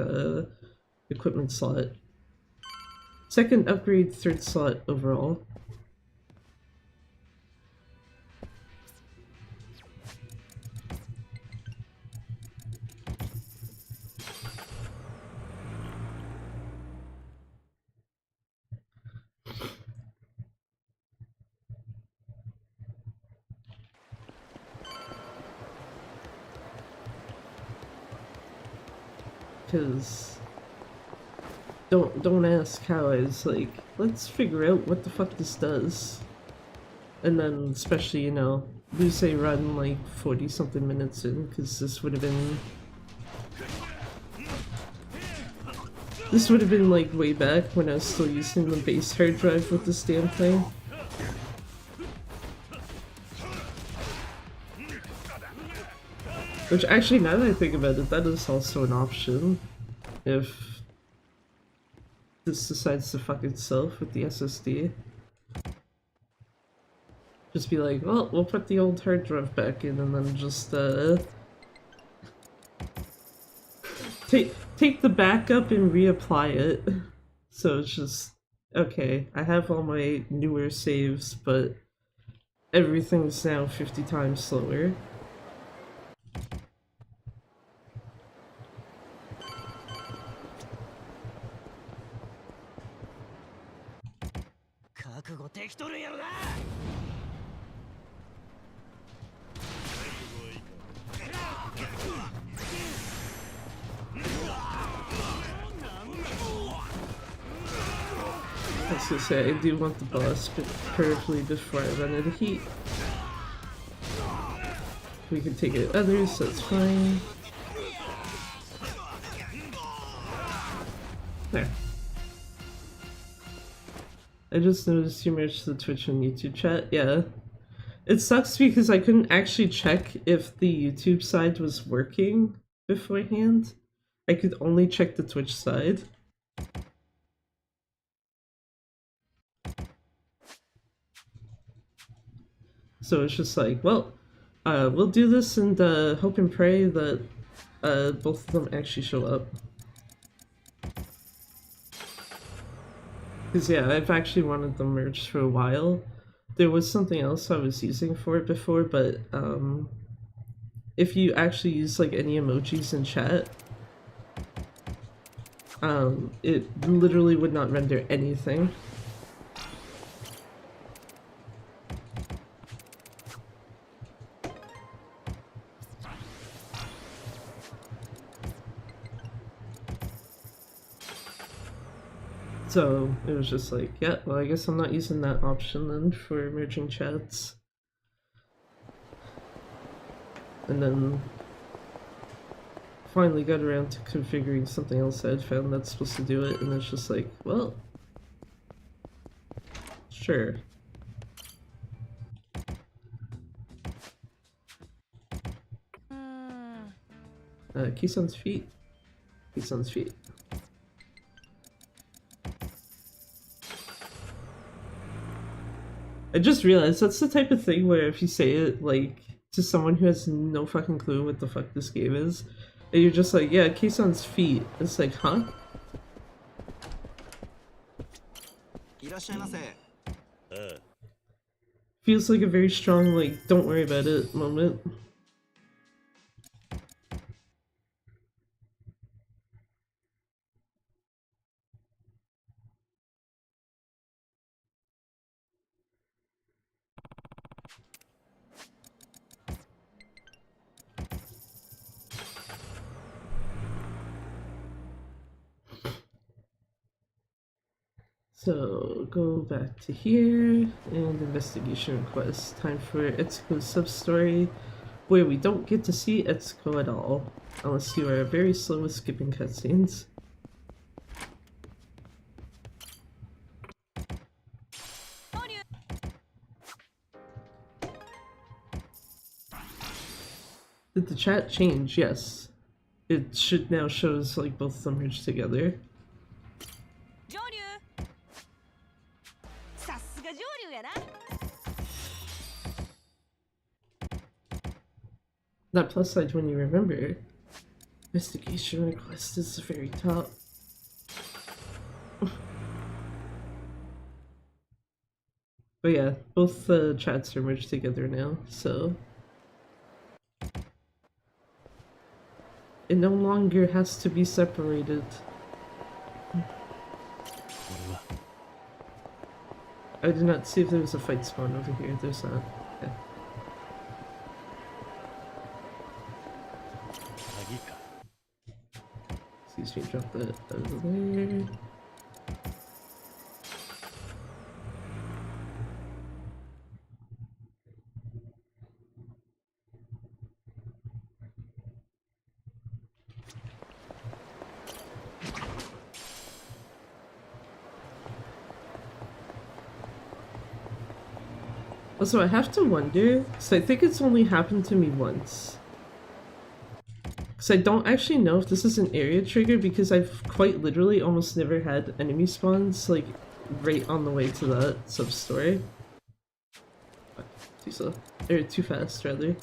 equipment slot. Second upgrade, third slot overall. Because don't ask how. I was like, let's figure out what the fuck this does. And then especially, you know, lose a run like 40 something minutes in, because this would have been This would have been like way back when I was still using the base hard drive with this damn thing. Which actually, now that I think about it, that is also an option. If this decides to fuck itself with the SSD. Just be like, well, we'll put the old hard drive back in and then just, take the backup and reapply it. So it's just, okay, I have all my newer saves, but everything's now 50 times slower. I was gonna say, I do want the boss preferably before I run out of heat. We can take out others, that's fine. There. I just noticed you merged the Twitch and YouTube chat. Yeah. It sucks because I couldn't actually check if the YouTube side was working beforehand. I could only check the Twitch side. So it's just like, well, we'll do this and hope and pray that both of them actually show up. Because yeah, I've actually wanted them merged for a while. There was something else I was using for it before, but if you actually use like any emojis in chat, it literally would not render anything. So it was just like, yeah, well, I guess I'm not using that option then for merging chats. And then finally got around to configuring something else I'd found that's supposed to do it, and it's just like, well, sure. Kisun's feet. Kisun's feet. I just realized that's the type of thing where if you say it like to someone who has no fucking clue what the fuck this game is, and you're just like, yeah, Kisun's feet. It's like, huh? Feels like a very strong, like, don't worry about it moment. So go back to here and investigation request. Time for Etsuko's sub-story, where we don't get to see Etsuko at all, unless you are very slow with skipping cutscenes. Did the chat change? Yes. It should now shows like both of them merged together. That plus side when you remember. Investigation request is the very top. But yeah, both chats are merged together now, so it no longer has to be separated. I did not see if there was a fight spawn over here. There's not. Okay. Excuse me, drop that out of there. Also, I have to wonder, so I think it's only happened to me once. Because I don't actually know if this is an area trigger because I've quite literally almost never had enemy spawns, like, right on the way to that sub-story. Too slow. Or too fast, rather.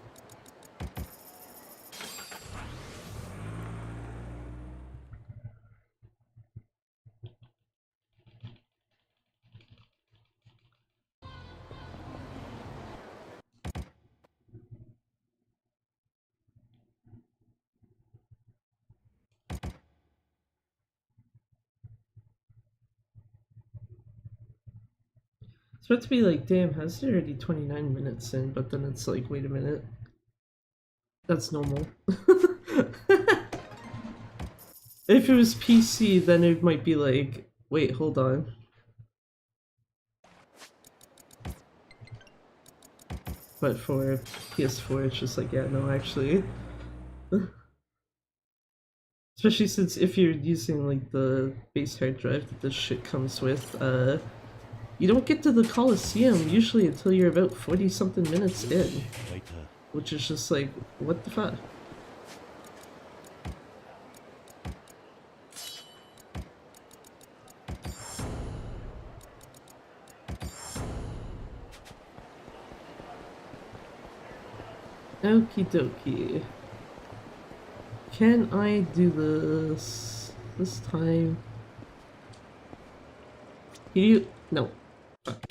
It's about to be like, damn, how's it already 29 minutes in? But then it's like, wait a minute. That's normal. If it was PC, then it might be like, wait, hold on. But for PS4, it's just like, yeah, no, actually. Especially since if you're using like the base hard drive that this shit comes with, you don't get to the Coliseum usually until you're about 40 something minutes in. Which is just like, what the fuck? Okie dokie. Can I do this time? You no. Fuck.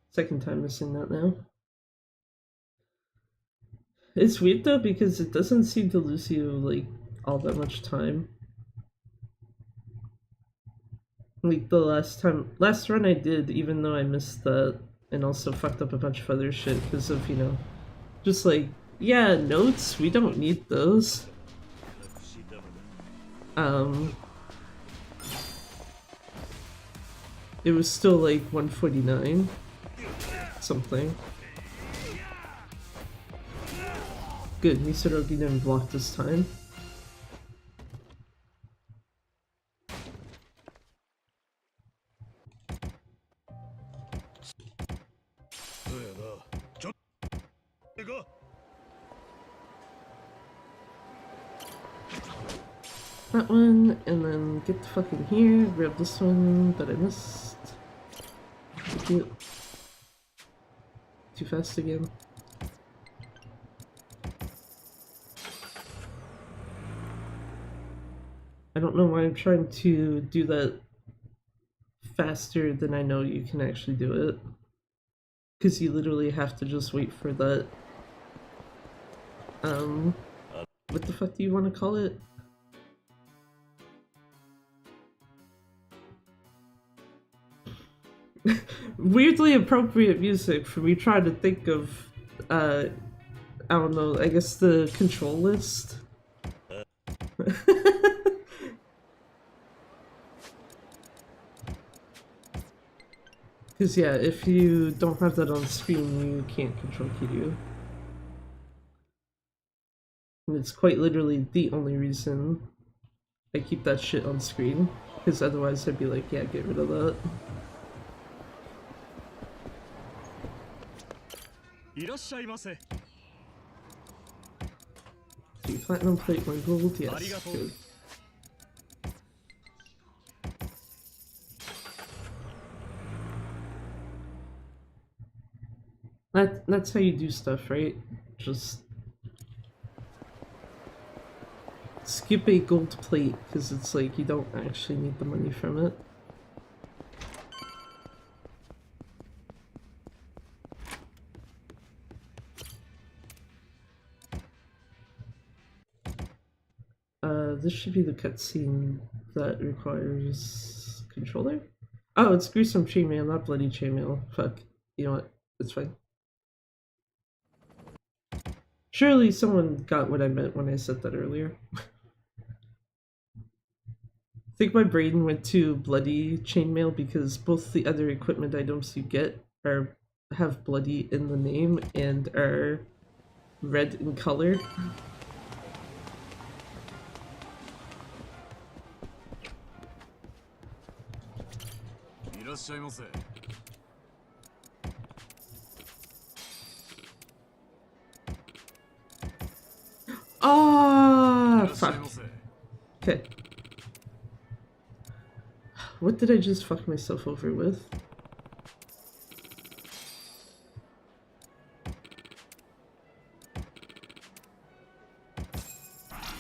Second time missing that now. It's weird though because it doesn't seem to lose you like all that much time. Like the last run I did, even though I missed that and also fucked up a bunch of other shit because of, you know, just like, yeah, notes, we don't need those. It was still like 149 something. Good, Misorogi didn't block this time. That one, and then get the fuck in here, grab this one that I missed. Thank you. Too fast again. I don't know why I'm trying to do that faster than I know you can actually do it. Because you literally have to just wait for that, what the fuck do you want to call it? Weirdly appropriate music for me trying to think of, I don't know, I guess the control list? Because yeah, if you don't have that on screen, you can't control Kiryu. And it's quite literally the only reason I keep that shit on screen. Because otherwise I'd be like, yeah, get rid of that. See, platinum plate, 1 gold, yes, good. That's how you do stuff, right? Just skip a gold plate, because it's like you don't actually need the money from it. This should be the cutscene that requires controller? Oh, it's gruesome chainmail, not bloody chainmail. Fuck. You know what? It's fine. Surely someone got what I meant when I said that earlier. I think my brain went to bloody chainmail because both the other equipment items you get have bloody in the name and are red in color. Ah, fuck. Okay. What did I just fuck myself over with?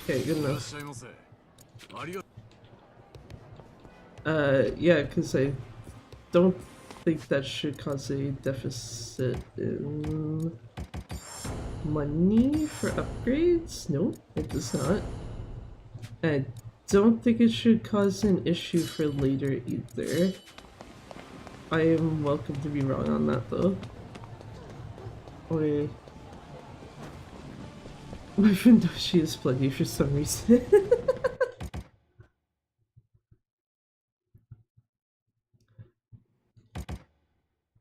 Okay, good enough. Yeah, because I don't think that should cause a deficit in money for upgrades. No, it does not. I don't think it should cause an issue for later either. I am welcome to be wrong on that though. Wait. My friend knows she is bloody for some reason.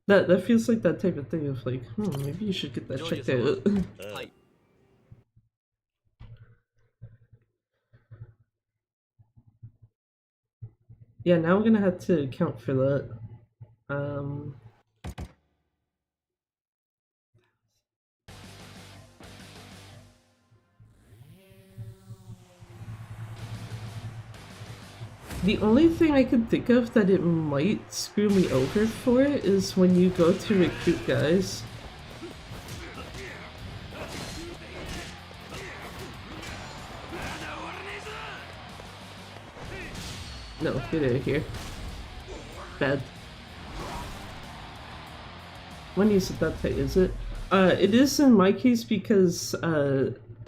That feels like that type of thing of like, maybe you should get that checked out. Yeah, now I'm gonna have to account for that. The only thing I can think of that it might screw me over for is when you go to recruit guys. No, get out of here. Bad. When is it that tight, is it? It is in my case because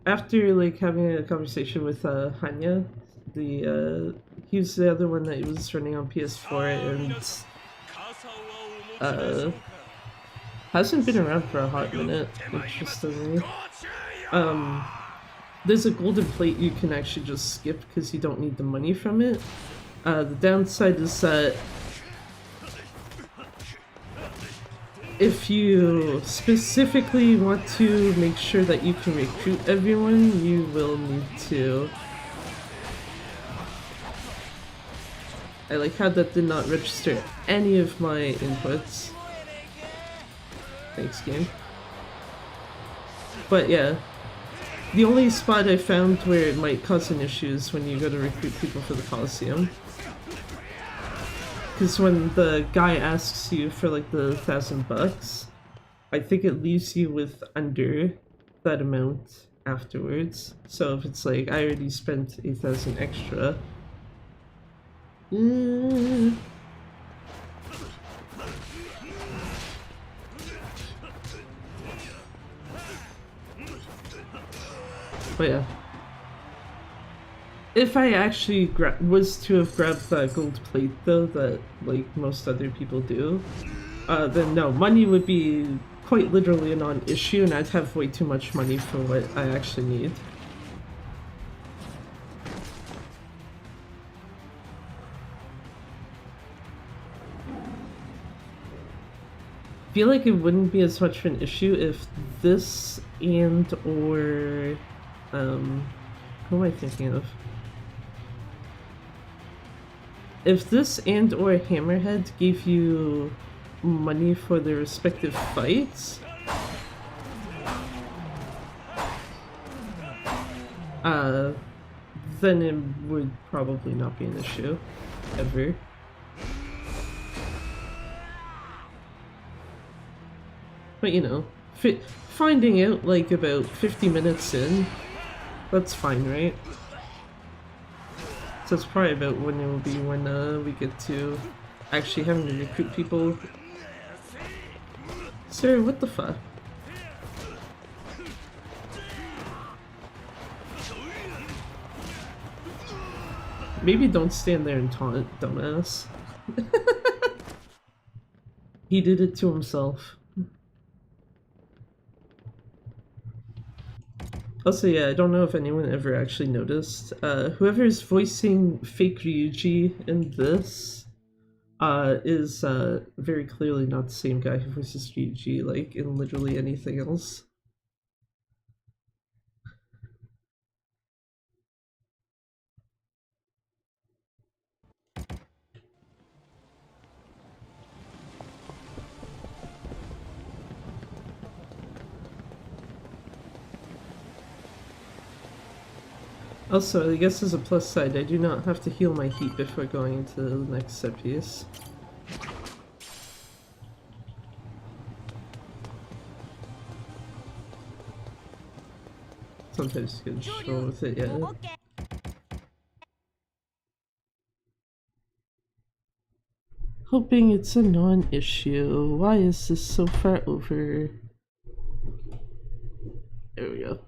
after like having a conversation with Hanya, he's the other one that was running on PS4 and hasn't been around for a hot minute, interestingly. There's a golden plate you can actually just skip because you don't need the money from it. The downside is that if you specifically want to make sure that you can recruit everyone, you will need to... I like how that did not register any of my inputs. Thanks, game. But yeah, the only spot I found where it might cause an issue is when you go to recruit people for the Coliseum. Because when the guy asks you for like the $1,000, I think it leaves you with under that amount afterwards. So if it's like, I already spent 8,000 extra. But yeah. If I actually was to have grabbed that gold plate though, that like most other people do, then no, money would be quite literally a non-issue and I'd have way too much money for what I actually need. I feel like it wouldn't be as much of an issue if this and or who am I thinking of? If this and or Hammerhead gave you money for their respective fights, then it would probably not be an issue, ever. But you know, finding out like about 50 minutes in, that's fine, right? So it's probably about when it will be when we get to actually having to recruit people. Sir, what the fuck? Maybe don't stand there and taunt, dumbass. He did it to himself. Also, yeah, I don't know if anyone ever actually noticed. Whoever is voicing fake Ryuji in this is very clearly not the same guy who voices Ryuji, like, in literally anything else. Also, I guess as a plus side, I do not have to heal my heat before going into the next set piece. Sometimes you can stroll with it, yeah. Hoping it's a non-issue. Why is this so far over? There we go.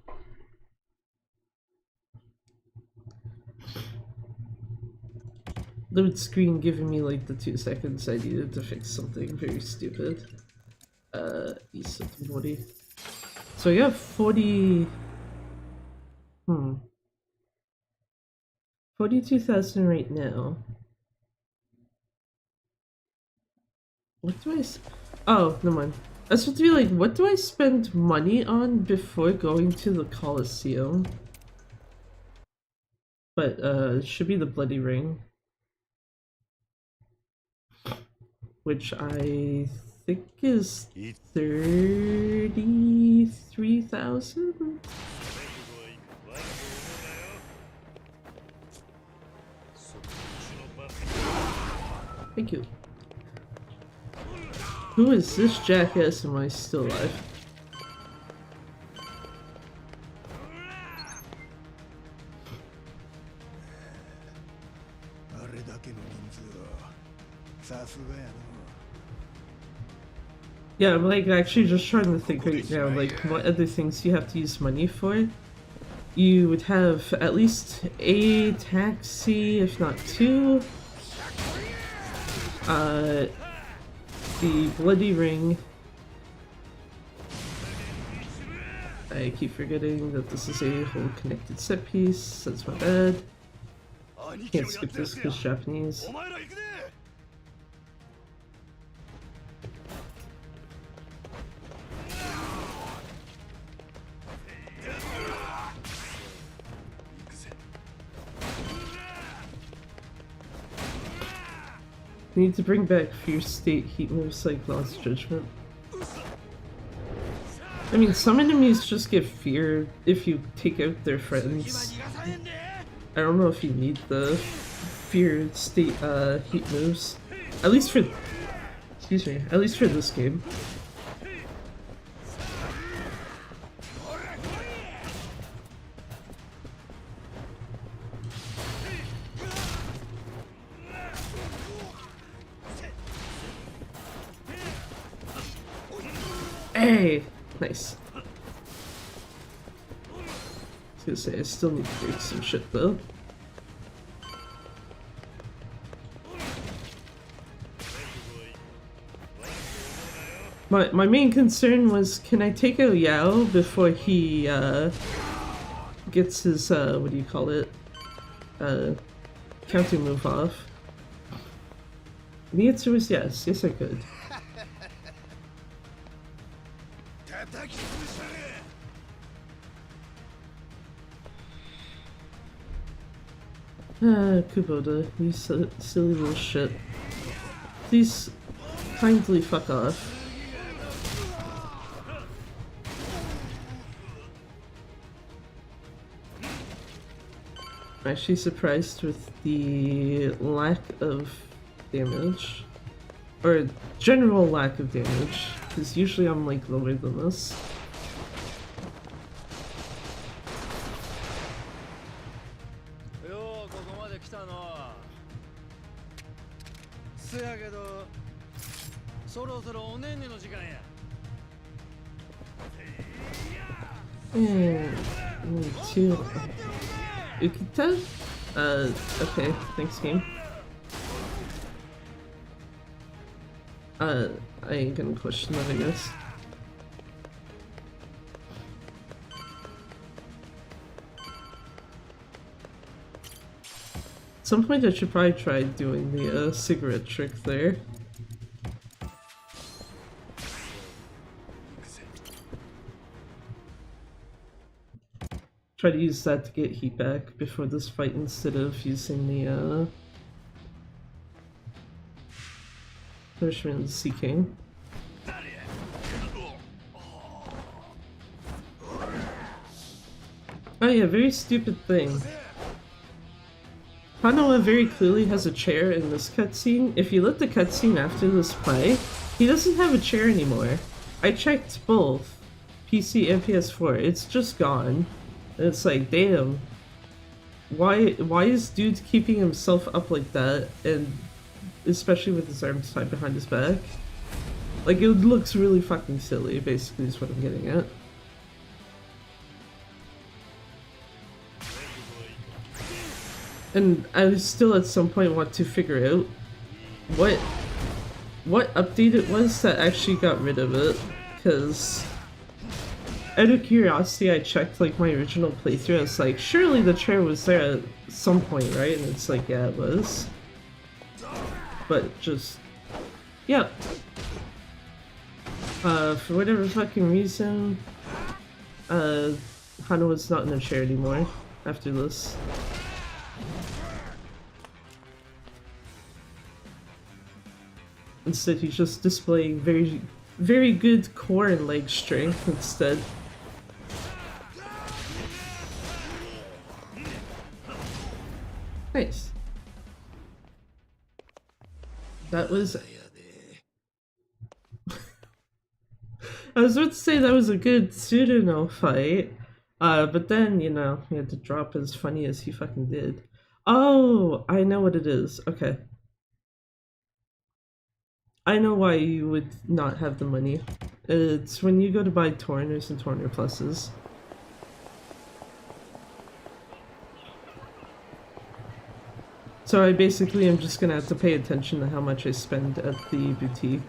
Load screen giving me like the 2 seconds I needed to fix something very stupid. Isotmori. So I got 40... 42,000 right now. What do I oh, never mind. I was supposed to be like, what do I spend money on before going to the Colosseum? But, it should be the Bloody Ring. Which I think is 33,000? Thank you. Who is this jackass? Am I still alive? Yeah, I'm like actually just trying to think right now, like what other things you have to use money for. You would have at least a taxi, if not 2. The Bloody Ring. I keep forgetting that this is a whole connected set piece, that's my bad. Can't skip this because Japanese. You need to bring back Fierce State heat moves like Lost Judgment. I mean, some enemies just get feared if you take out their friends. I don't know if you need the Fear State heat moves. At least for... excuse me, at least for this game. Hey! Nice. I was gonna say, I still need to break some shit though. My main concern was, can I take out Yao before he gets his, what do you call it? Counter move off? The answer was yes. Yes, I could. Kubota, you silly little shit. Please kindly fuck off. I'm actually surprised with the lack of damage. Or general lack of damage, because usually I'm like lower than this. Two Ukita? Okay, thanks game. I ain't gonna question that, I guess. At some point I should probably try doing the cigarette trick there. Try to use that to get heat back before this fight instead of using the punishment of the Sea King. Oh yeah, very stupid thing. Hanawa very clearly has a chair in this cutscene. If you let the cutscene after this play, he doesn't have a chair anymore. I checked both PC and PS4. It's just gone. And it's like, damn. Why is dude keeping himself up like that? And especially with his arms tied behind his back. Like, it looks really fucking silly, basically, is what I'm getting at. And I still at some point want to figure out what update it was that actually got rid of it, because out of curiosity I checked like my original playthrough. I was like, surely the chair was there at some point, right? And it's like, yeah, it was. But just, yeah. For whatever fucking reason, Hanawa's not in a chair anymore after this. Instead, he's just displaying very, very good core and leg strength instead. Nice. That was... I was about to say that was a good Tsuruno fight, but then, you know, he had to drop as funny as he fucking did. Oh, I know what it is. Okay. I know why you would not have the money. It's when you go to buy Torners and Torner Pluses. So I basically am just gonna have to pay attention to how much I spend at the boutique.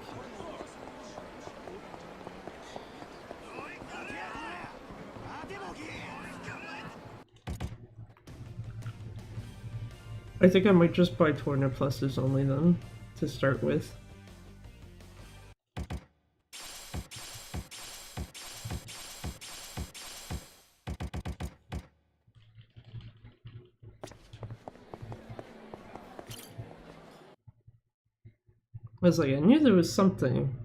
I think I might just buy Torner Pluses only then, to start with. I was like, I knew there was something.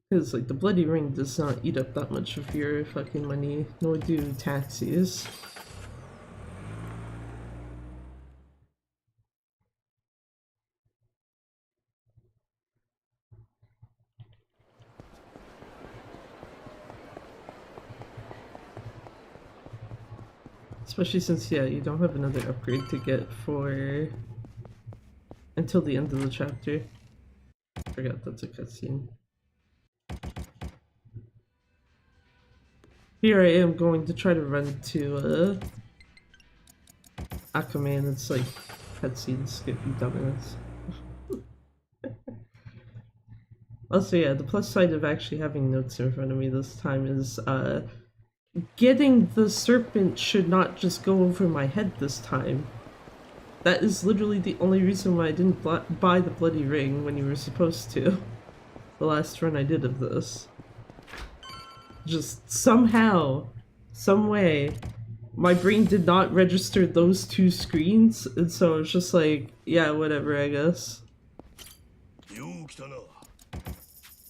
Because, like, the Bloody Ring does not eat up that much of your fucking money, nor do taxis. Especially since, yeah, you don't have another upgrade to get for... until the end of the chapter. I forgot that's a cutscene. Here I am going to try to run to, Akame, and it's like, cutscene skip, you dumbass. Also, yeah, the plus side of actually having notes in front of me this time is, getting the serpent should not just go over my head this time. That is literally the only reason why I didn't buy the Bloody Ring when you were supposed to. The last run I did of this. Just somehow, some way, my brain did not register those two screens, and so it's just like, yeah, whatever, I guess.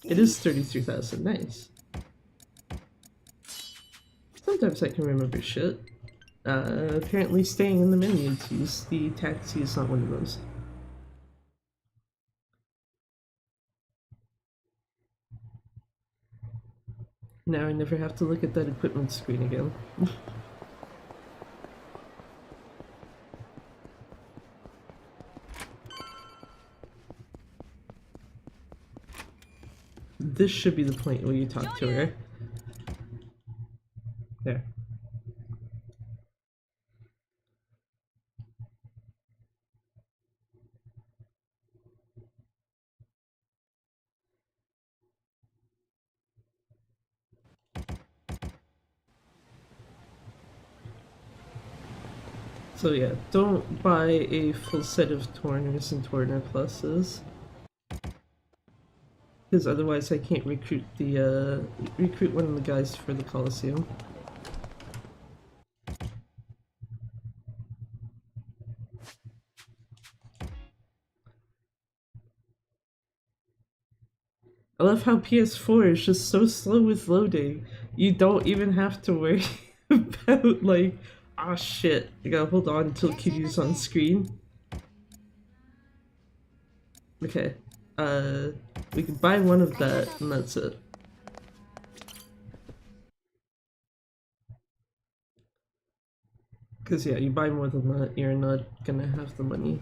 It is 33,000, nice. Sometimes I can remember shit. Apparently staying in the menu to use the taxi is not one of those. Now I never have to look at that equipment screen again. This should be the point where you talk to her. There. So yeah, don't buy a full set of Torners and Torner Pluses. Because otherwise I can't recruit the, recruit one of the guys for the Coliseum. I love how PS4 is just so slow with loading. You don't even have to worry about like, ah shit, I gotta hold on until Kiryu's on screen. Okay, we can buy one of that and that's it. Cause yeah, you buy more than that, you're not gonna have the money.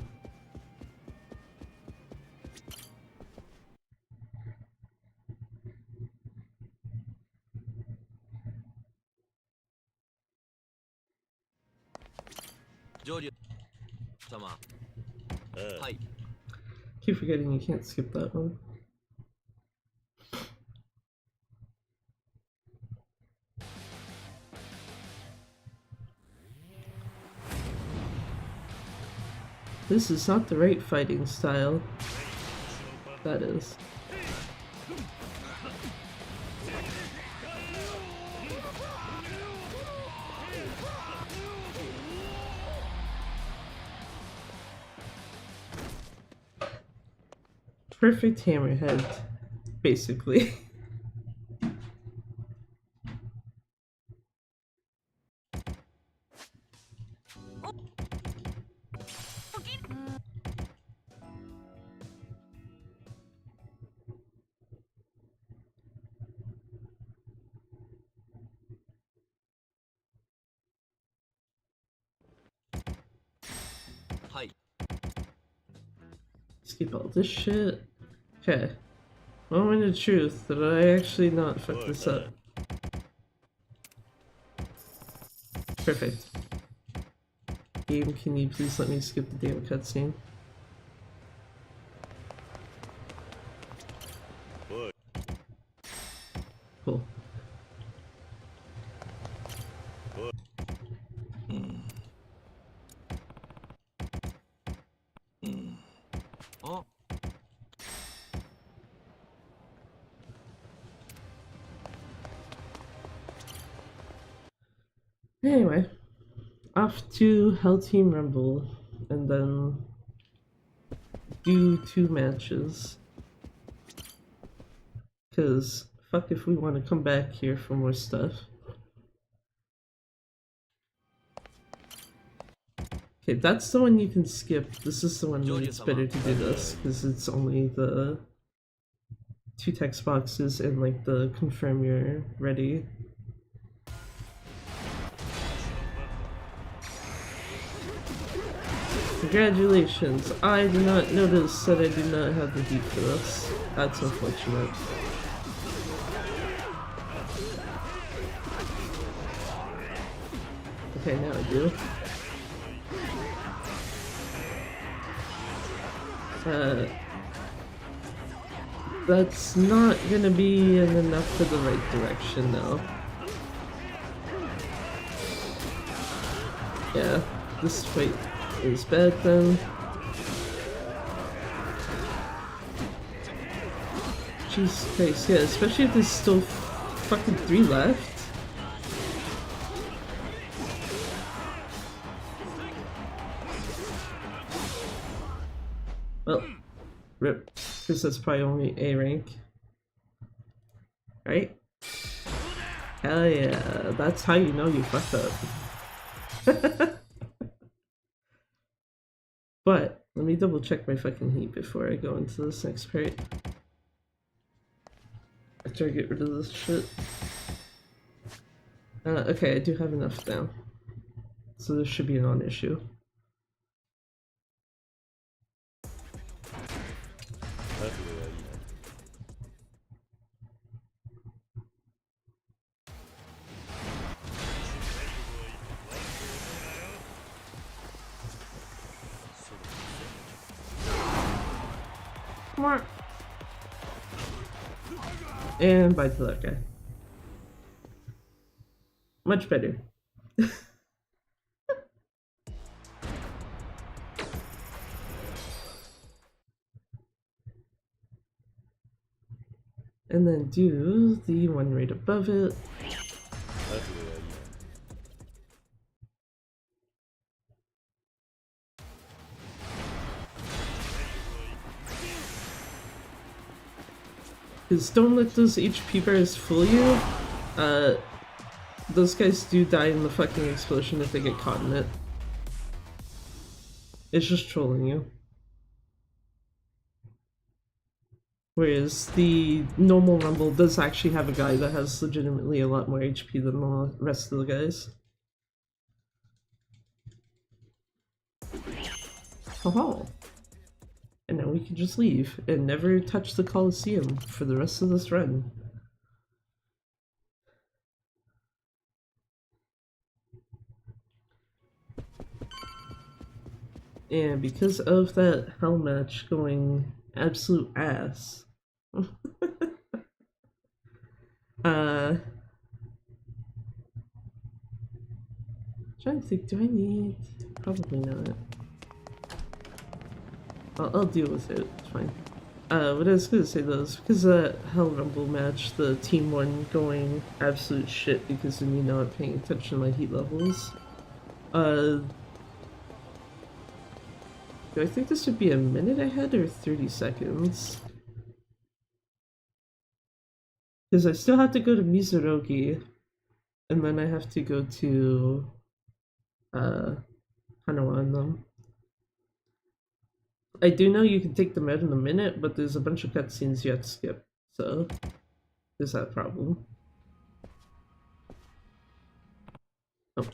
Keep forgetting you can't skip that one. This is not the right fighting style. That is. Perfect hammerhead, basically. Skip all this shit. Okay. Moment of truth. Did I actually not fuck this up? Perfect. Game, can you please let me skip the damn cutscene? Cool. Anyway, off to Hell Team Rumble, and then do 2 matches. Cause fuck if we want to come back here for more stuff. Okay, that's the one you can skip. This is the one where it's better to do this, because it's only the 2 text boxes and like the confirm you're ready. Congratulations, I did not notice that I do not have the heat for this. That's unfortunate. Okay, now I do. That's not gonna be enough for the right direction though. Yeah, this fight is bad then. Jesus Christ, yeah, especially if there's still fucking 3 left. Well, rip, because that's probably only A rank. Right? Hell yeah, that's how you know you fucked up. But, let me double check my fucking heat before I go into this next part. After I get rid of this shit. Okay, I do have enough now. So this should be a non-issue. Come on. And bye to that guy. Much better. And then do the one right above it. Because don't let those HP bars fool you. Those guys do die in the fucking explosion if they get caught in it. It's just trolling you. Whereas the normal Rumble does actually have a guy that has legitimately a lot more HP than the rest of the guys. Oh, and now we can just leave and never touch the Coliseum for the rest of this run. And because of that hell match going absolute ass, trying to think, do I need? Probably not. I'll deal with it, it's fine. What I was gonna say though is because of that Hell Rumble match, the team won going absolute shit because of me not paying attention to my heat levels. Do I think this would be a minute ahead or 30 seconds? Because I still have to go to Mizurogi, and then I have to go to Hanawa and them. I do know you can take them out in a minute, but there's a bunch of cutscenes you have to skip, so there's that problem. Oh.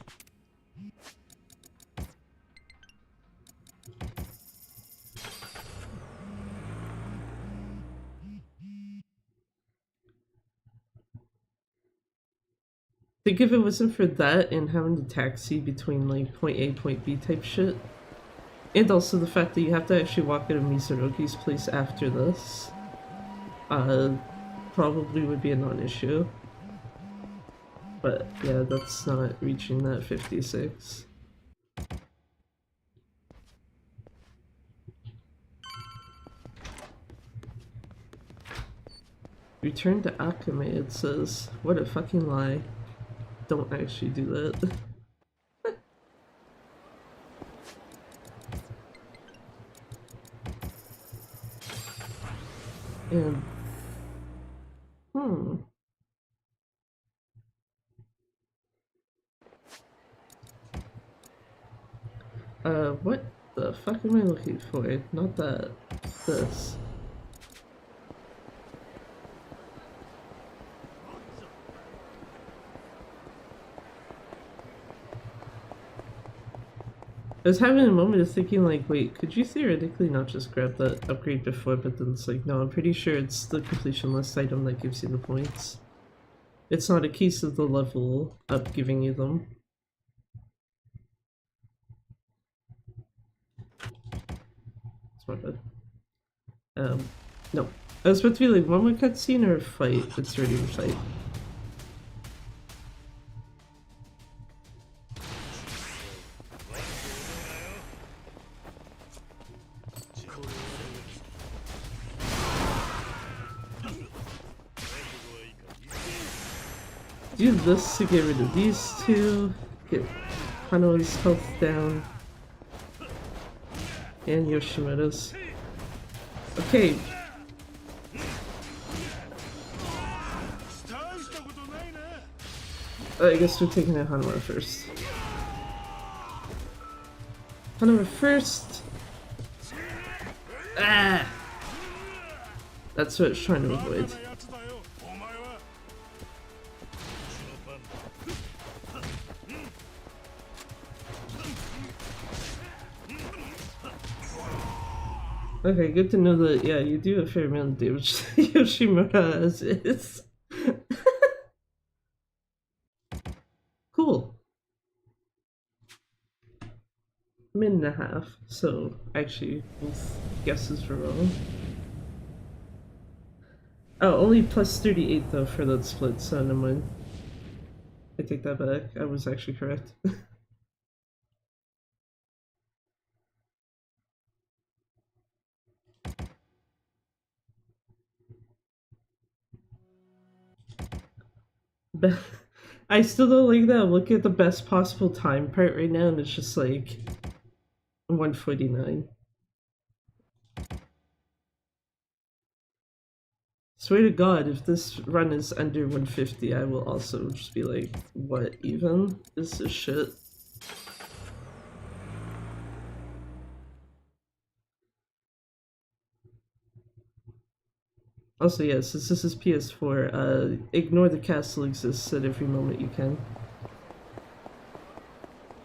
I think if it wasn't for that and having to taxi between like point A, point B type shit, and also the fact that you have to actually walk out of Mizurogi's place after this, probably would be a non-issue. But yeah, that's not reaching that 56. Return to Akame, it says. What a fucking lie. Don't actually do that. And what the fuck am I looking for? Not that. This. I was having a moment of thinking like, wait, could you theoretically not just grab that upgrade before, but then it's like, no, I'm pretty sure it's the completion list item that gives you the points. It's not a case of the level up giving you them. It's my bad. No. I was about to be like, one more cutscene or a fight? It's already a fight. Do this to get rid of these two, get Hanoi's health down, and Yoshimoto's. Okay. I guess we're taking out Hanoa first. Hanoa first! Ah! That's what it's trying to avoid. Okay, good to know that, yeah, you do a fair amount of damage to Yoshimura as is. Cool. Min and a half, so actually both guesses were wrong. Oh, only plus 38 though for that split, so never mind. I take that back, I was actually correct. But I still don't like that. Look at the best possible time part right now, and it's just like 149. Swear to God, if this run is under 150, I will also just be like, what even is this shit? Also, yeah, since this is PS4, ignore the castle exists at every moment you can.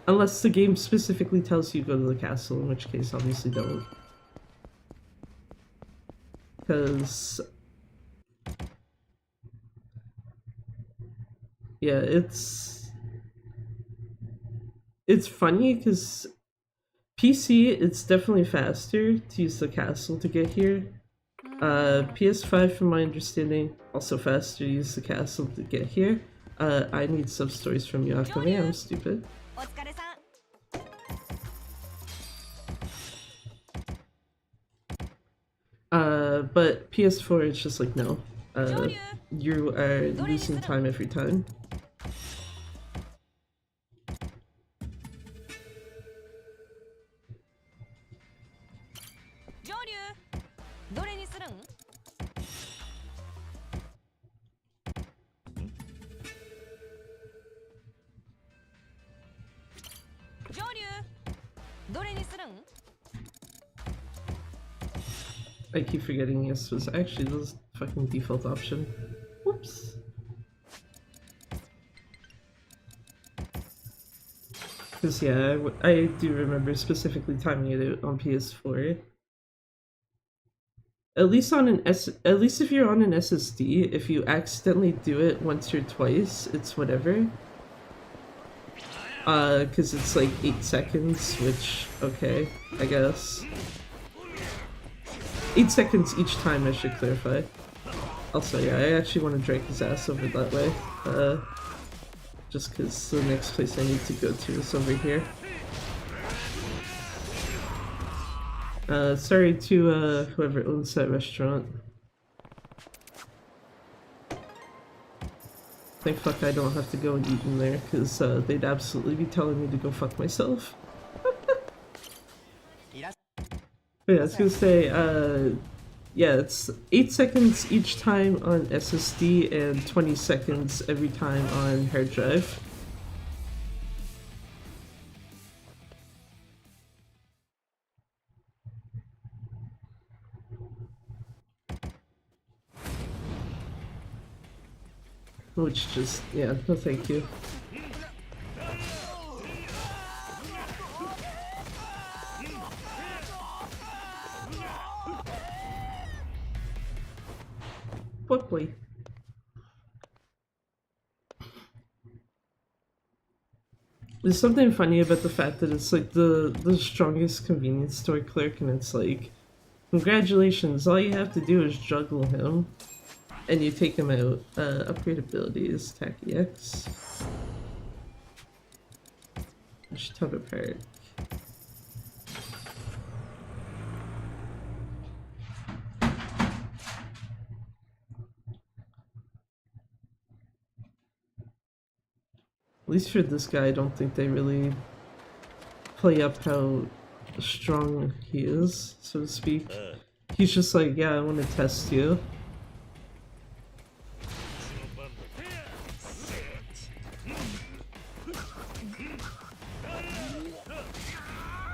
Unless the game specifically tells you to go to the castle, in which case obviously don't. Because... yeah, it's funny because PC, it's definitely faster to use the castle to get here. PS5, from my understanding, also faster to use the castle to get here. I need sub-stories from you after me, I'm stupid. But PS4, it's just like, no. You are losing time every time. I keep forgetting this was actually the fucking default option. Whoops. Because yeah, I do remember specifically timing it out on PS4. At least on an at least if you're on an SSD, if you accidentally do it once or twice, it's whatever. Cause it's like 8 seconds, which, okay, I guess. 8 seconds each time, I should clarify. Also, yeah, I actually want to drag his ass over that way. Just cause the next place I need to go to is over here. Sorry to, whoever owns that restaurant. Thank fuck I don't have to go and eat in there, cause, they'd absolutely be telling me to go fuck myself. But yeah, I was gonna say, yeah, it's 8 seconds each time on SSD and 20 seconds every time on hard drive. Which just, yeah, no thank you. What boy? There's something funny about the fact that it's like the strongest convenience store clerk, and it's like, congratulations, all you have to do is juggle him, and you take him out. Upgrade abilities, Tacky X. Shitaba Park. At least for this guy, I don't think they really play up how strong he is, so to speak. He's just like, yeah, I want to test you.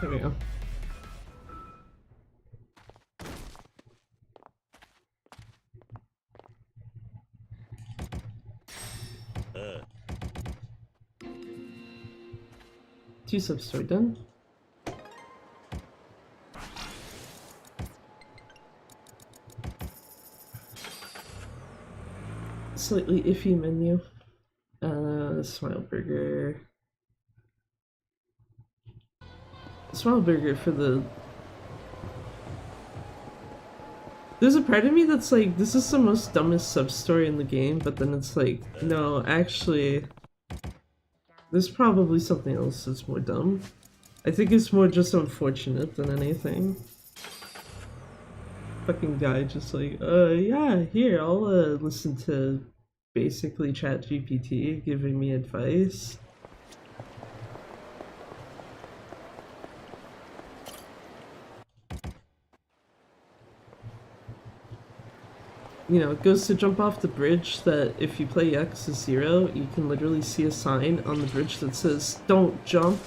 There we go. Two sub-story done. Slightly iffy menu. Smile Burger. Smile Burger for the... There's a part of me that's like, this is the most dumbest sub-story in the game, but then it's like, no, actually... There's probably something else that's more dumb. I think it's more just unfortunate than anything. Fucking guy just like, yeah, here, I'll listen to basically ChatGPT giving me advice. you know, it goes to jump off the bridge, that if you play X as 0, you can literally see a sign on the bridge that says, "Don't jump."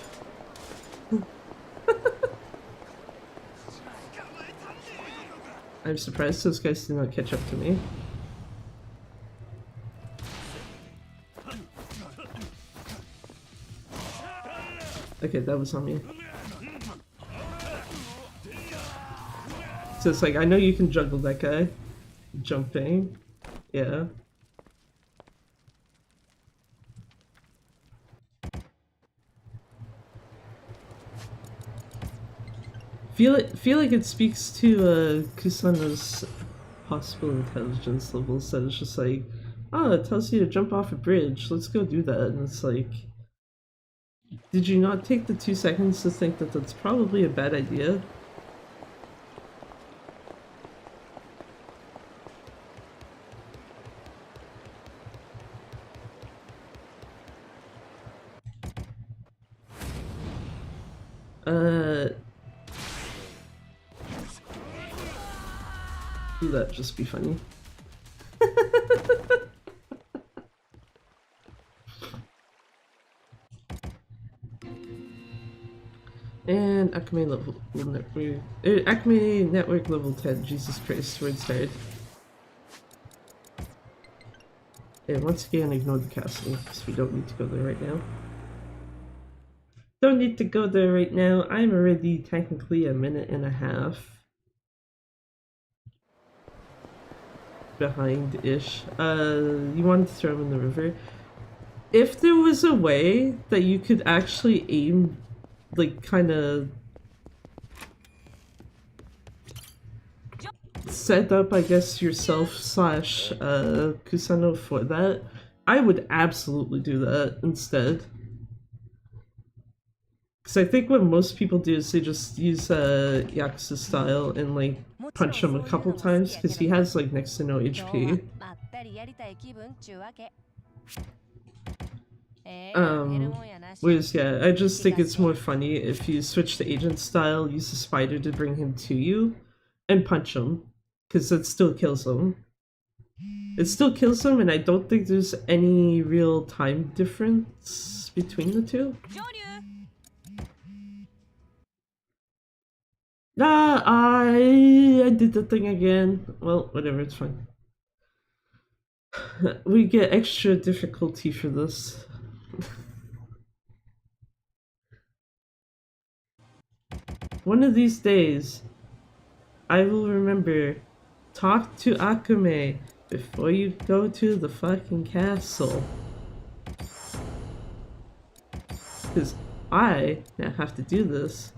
I'm surprised those guys did not catch up to me. Okay, that was on me. So it's like, I know you can juggle that guy. Jumping. Yeah. Feel like it speaks to Kusano's possible intelligence levels, that it's just like, oh, it tells you to jump off a bridge, let's go do that. And it's like, did you not take the 2 seconds to think that that's probably a bad idea? Do that, just be funny. And Akame Akame Network level 10. Jesus Christ, words hard. And once again, ignore the castle, because we don't need to go there right now. Don't need to go there right now. I'm already technically a minute and a half behind-ish. You wanted to throw him in the river. If there was a way that you could actually aim, like, kind of set up, I guess, yourself slash Kusano for that, I would absolutely do that instead. Because I think what most people do is they just use Yakuza style and like punch him a couple times, because he has like next to no HP. Whereas, yeah, I just think it's more funny if you switch to agent style, use the spider to bring him to you, and punch him, because that still kills him. It still kills him, and I don't think there's any real time difference between the two. Ah, I did the thing again. Well, whatever, it's fine. We get extra difficulty for this. One of these days, I will remember, talk to Akame before you go to the fucking castle. Because I now have to do this.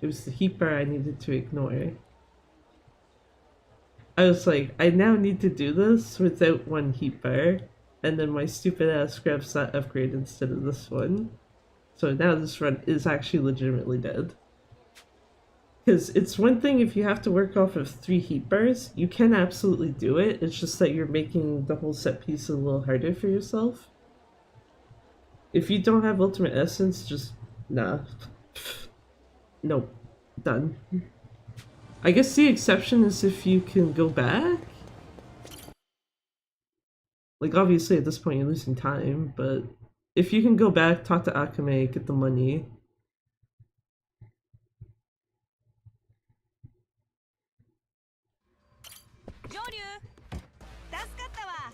It was the heat bar I needed to ignore. I was like, I now need to do this without one heat bar, and then my stupid ass grabs that upgrade instead of this one. So now this run is actually legitimately dead. Because it's one thing if you have to work off of 3 heat bars, you can absolutely do it, it's just that you're making the whole set piece a little harder for yourself. If you don't have ultimate essence, just nah. Nope. Done. I guess the exception is if you can go back? Like, obviously at this point you're losing time, but if you can go back, talk to Akame, get the money.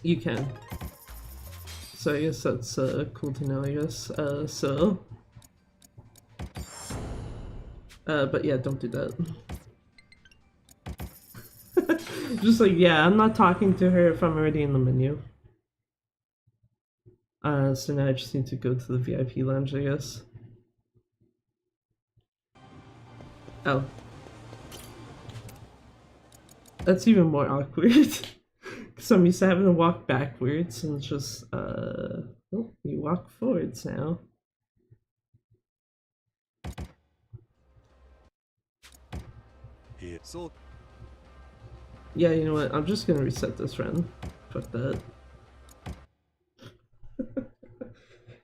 You can. So I guess that's cool to know, I guess. But yeah, don't do that. Just like, yeah, I'm not talking to her if I'm already in the menu. So now I just need to go to the VIP lounge, I guess. Oh. That's even more awkward. Because I'm used to having to walk backwards and just, oh, you walk forwards now. Yeah, you know what? I'm just gonna reset this run. Fuck that.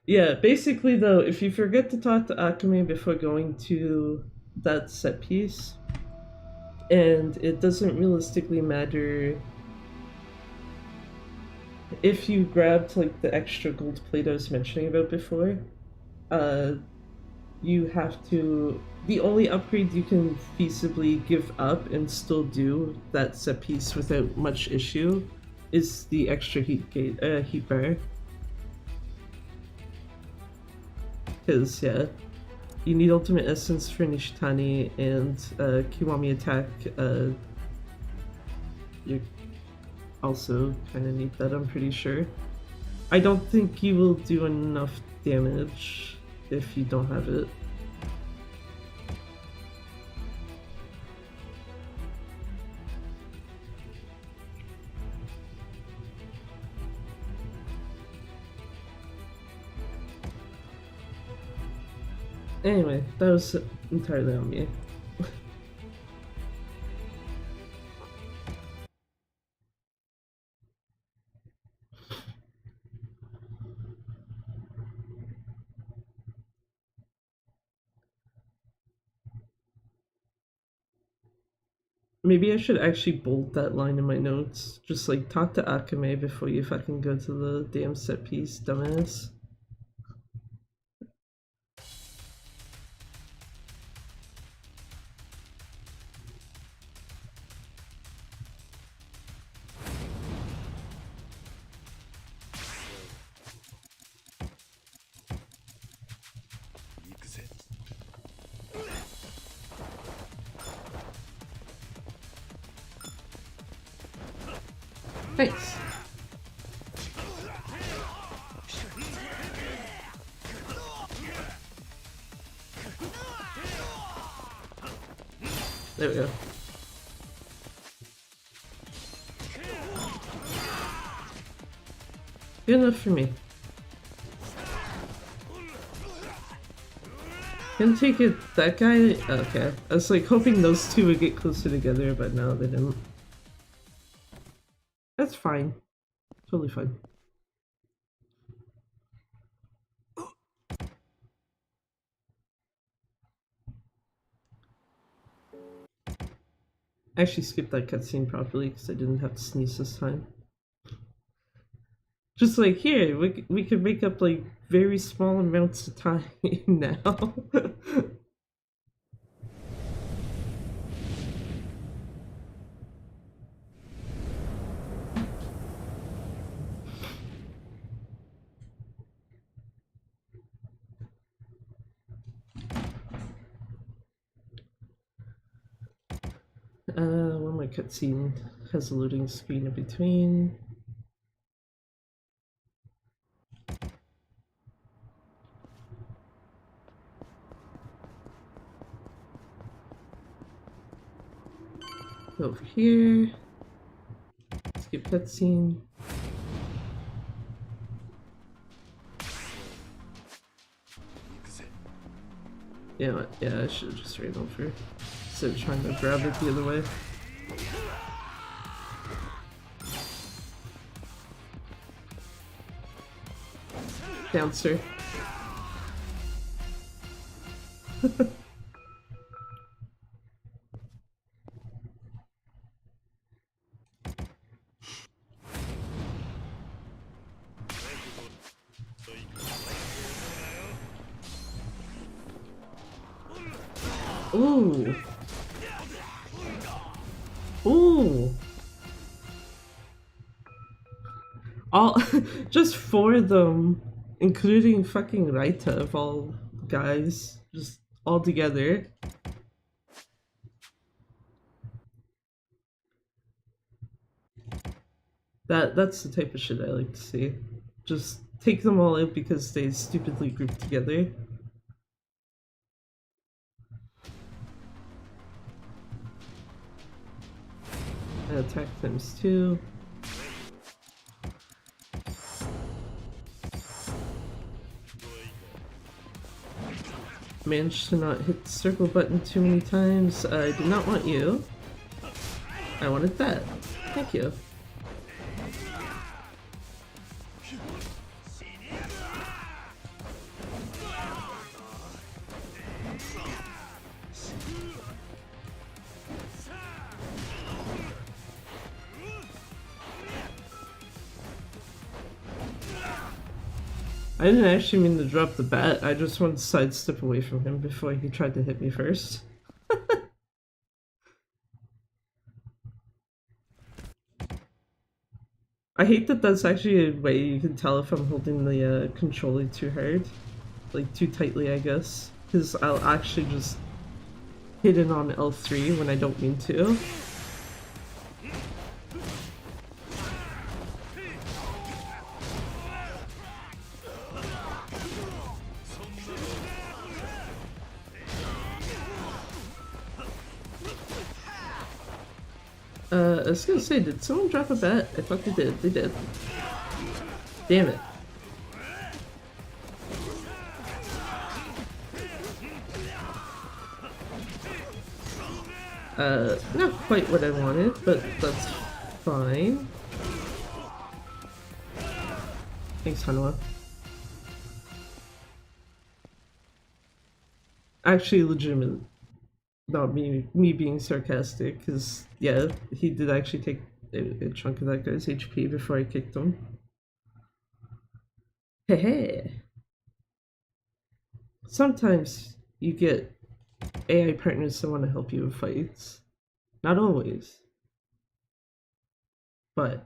Yeah, basically though, if you forget to talk to Akame before going to that set piece, and it doesn't realistically matter if you grabbed like the extra gold plate I was mentioning about before. You have to. The only upgrade you can feasibly give up and still do that set piece without much issue is the extra heat bar. Because yeah, you need ultimate essence for Nishitani and Kiwami attack. You also kind of need that. I'm pretty sure. I don't think you will do enough damage if you don't have it. Anyway, that was entirely on me. Maybe I should actually bold that line in my notes. Just like, talk to Akame before you fucking go to the damn set piece, dumbass. Thanks. There we go. Good enough for me. Gonna take it. That guy. Okay. I was like hoping those two would get closer together, but no, they didn't. That's fine. Totally fine. I actually skipped that cutscene properly because I didn't have to sneeze this time. Just like, here, we could make up like very small amounts of time now. When my cutscene has a loading screen in between. Over here. Skip cutscene. Yeah, I should have just ran over instead of trying to grab it the other way. Bouncer. Ooh. Ooh. All just four of them, including fucking Raita of all guys, just all together. That's the type of shit I like to see. Just take them all out because they stupidly grouped together. Attack ×2. Managed to not hit the circle button too many times. I did not want you. I wanted that. Thank you. I didn't actually mean to drop the bat, I just wanted to sidestep away from him before he tried to hit me first. I hate that that's actually a way you can tell if I'm holding the controller too hard. Like, too tightly, I guess. Because I'll actually just hit it on L3 when I don't mean to. I was gonna say, did someone drop a bat? I thought they did. They did. Damn it. Not quite what I wanted, but that's fine. Thanks, Hanwa. Actually, legitimate. Not me being sarcastic, because, yeah, he did actually take a chunk of that guy's HP before I kicked him. Hey, hey. Sometimes you get AI partners that want to help you in fights. Not always. But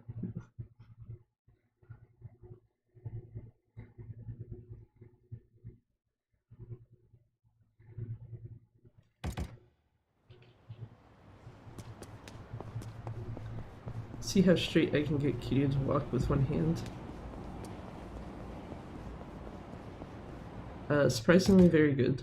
see how straight I can get Kiryu to walk with one hand. Surprisingly very good.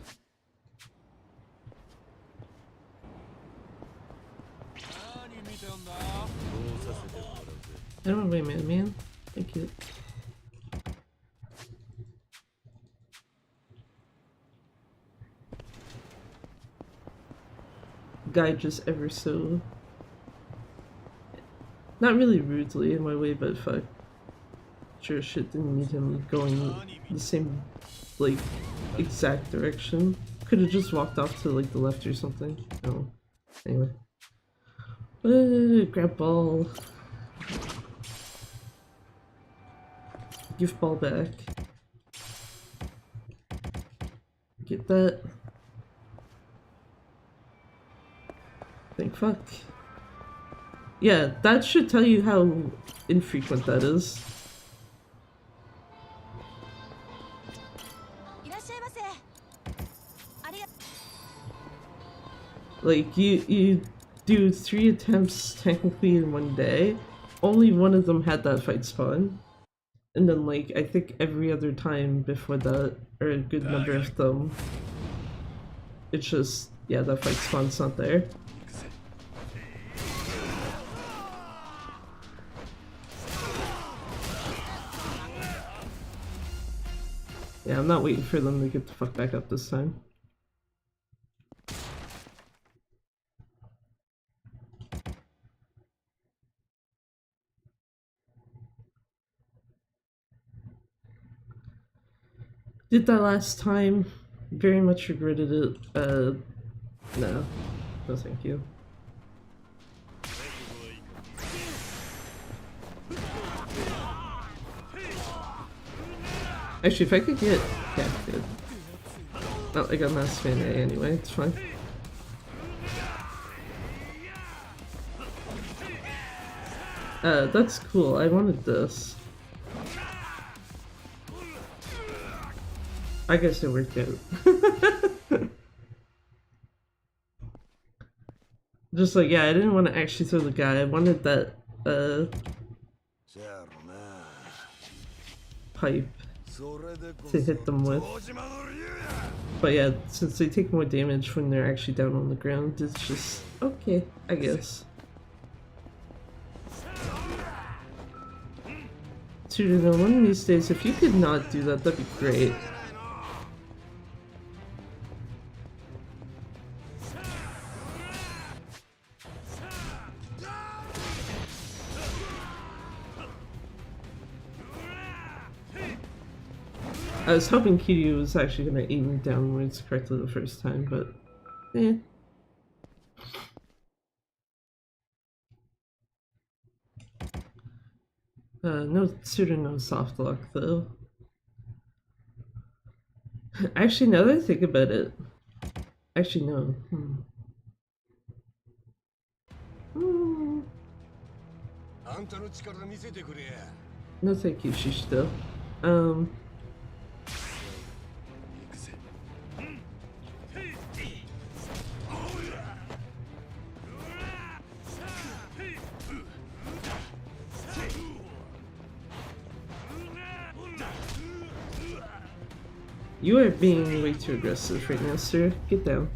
I don't know, wait a minute, man. Thank you. Guy just ever so... Not really rudely in my way, but fuck. Sure shit didn't need him going the same, like, exact direction. Could've just walked off to, like, the left or something. Oh. Anyway. Grab ball. Give ball back. Get that. Thank fuck. Yeah, that should tell you how infrequent that is. Like, you do 3 attempts technically in one day. Only one of them had that fight spawn. And then, like, I think every other time before that, or a good number of them, it's just, yeah, that fight spawn's not there. Yeah, I'm not waiting for them to get the fuck back up this time. Did that last time. Very much regretted it. No. No thank you. Actually, if I could get... Yeah, good. Not like a mass fan A anyway, it's fine. That's cool. I wanted this. I guess it worked out. Just like, yeah, I didn't want to actually throw the guy. I wanted that, pipe to hit them with. But yeah, since they take more damage when they're actually down on the ground, it's just, okay, I guess. Dude, one of these days, if you could not do that, that'd be great. I was hoping Kiryu was actually gonna aim me downwards correctly the first time, but eh. No Tsuda, no soft lock though. Actually, now that I think about it, actually no. No, thank you, Shishito. You are being way too aggressive right now, sir. Get down.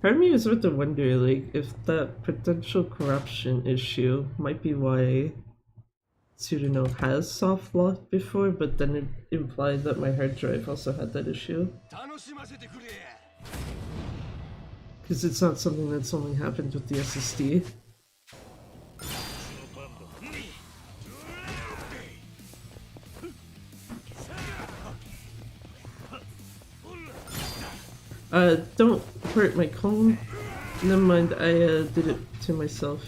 Part of me was about to wonder, like, if that potential corruption issue might be why Tsuruno has soft locked before, but then it implied that my hard drive also had that issue. Because it's not something that's only happened with the SSD. Don't hurt my cone. Never mind, I did it to myself.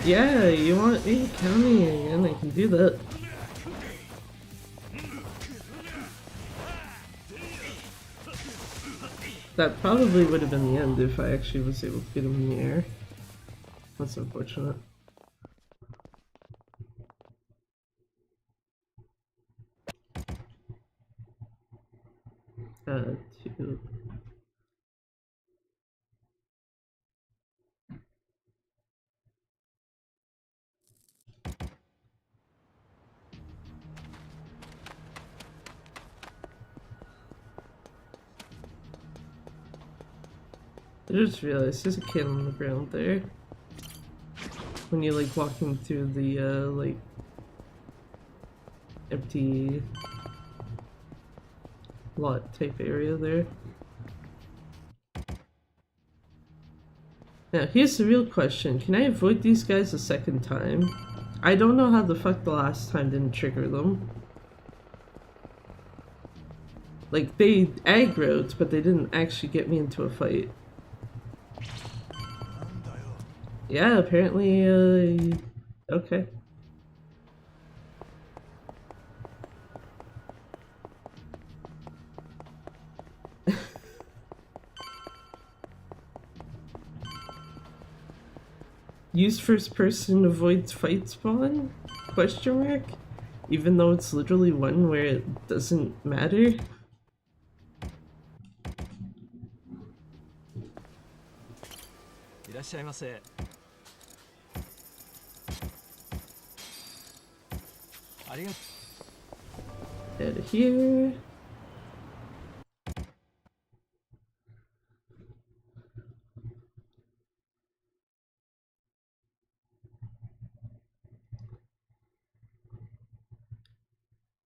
Yeah, you want me counting again? I can do that. That probably would have been the end if I actually was able to get him in the air. That's unfortunate. Two. I just realized there's a kid on the ground there. When you're like walking through the like empty lot type area there. Now here's the real question, can I avoid these guys a second time? I don't know how the fuck the last time didn't trigger them. Like they aggroed, but they didn't actually get me into a fight. Yeah, apparently, okay. Use first person avoids fight spawn? Question mark? Even though it's literally one where it doesn't matter? Out of here.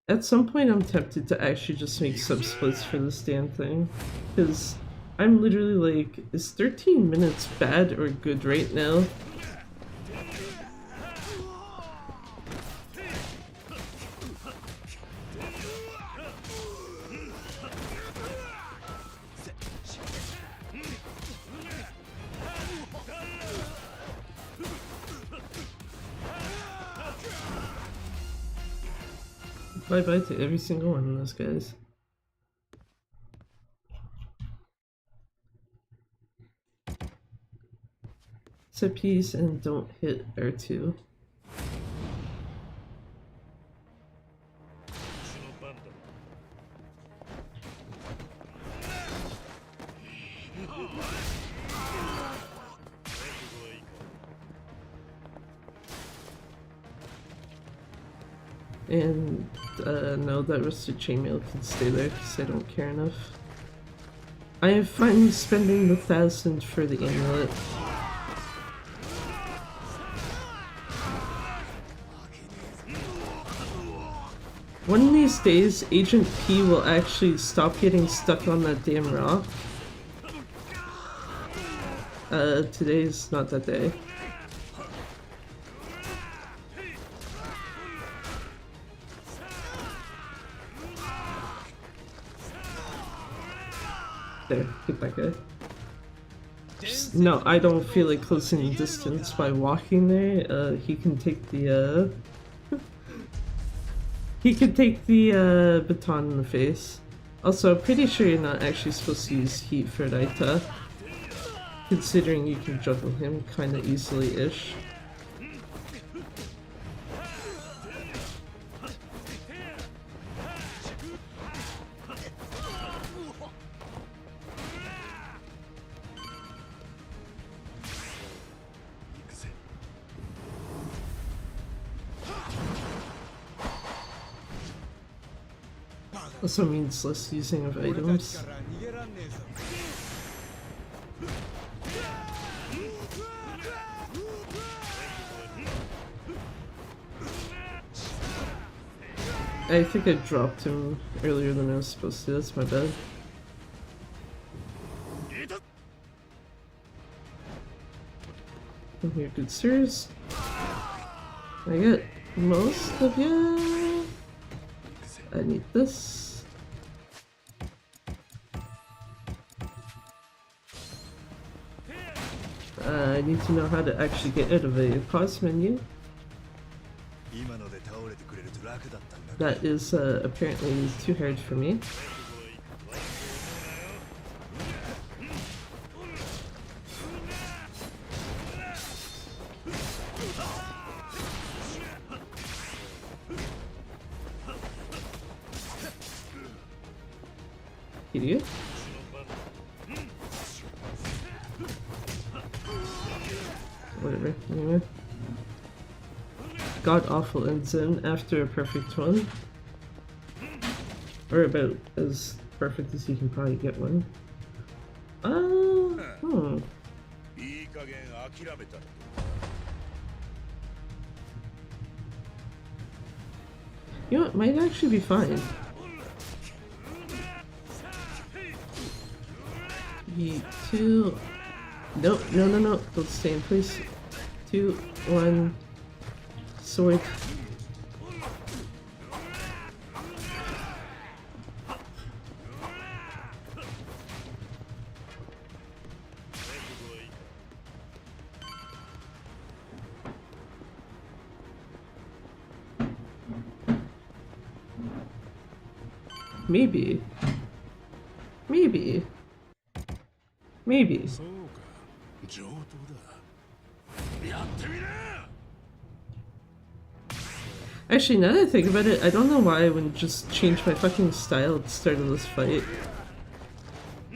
At some point I'm tempted to actually just make sub-splits for this damn thing. Because I'm literally like, is 13 minutes bad or good right now? Bye-bye to every single one of those guys. Set piece and don't hit R2. And no, that rusted chainmail can stay there because I don't care enough. I am fine spending the 1,000 for the amulet. these days, Agent P will actually stop getting stuck on that damn rock. Today's not that day. There, get that guy. No, I don't feel like closing distance by walking there. He can take the, he can take the, baton in the face. Also, I'm pretty sure you're not actually supposed to use heat for Raita, considering you can juggle him kinda easily-ish. Also means less using of items. I think I dropped him earlier than I was supposed to, that's my bad. Come here, good sirs. I get most of ya. I need this. I need to know how to actually get out of a pause menu. That is apparently too hard for me. Idiot. Whatever, anyway. God awful ends in after a perfect one. Or about as perfect as you can probably get one. You know, it might actually be fine. Two. Nope, no. Don't stay in place. 2, 1. Sword. Maybe. Actually, now that I think about it, I don't know why I wouldn't just change my fucking style at the start of this fight.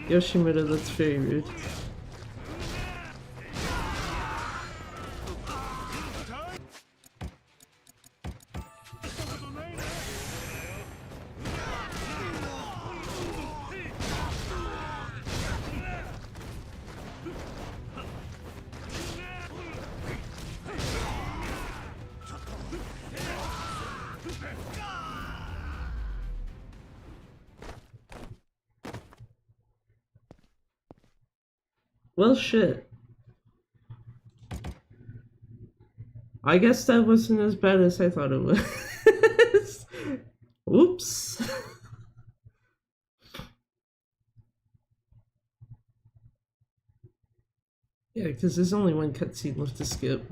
Yoshimura, that's very rude. Well, shit. I guess that wasn't as bad as I thought it was. Oops. Yeah, because there's only one cutscene left to skip.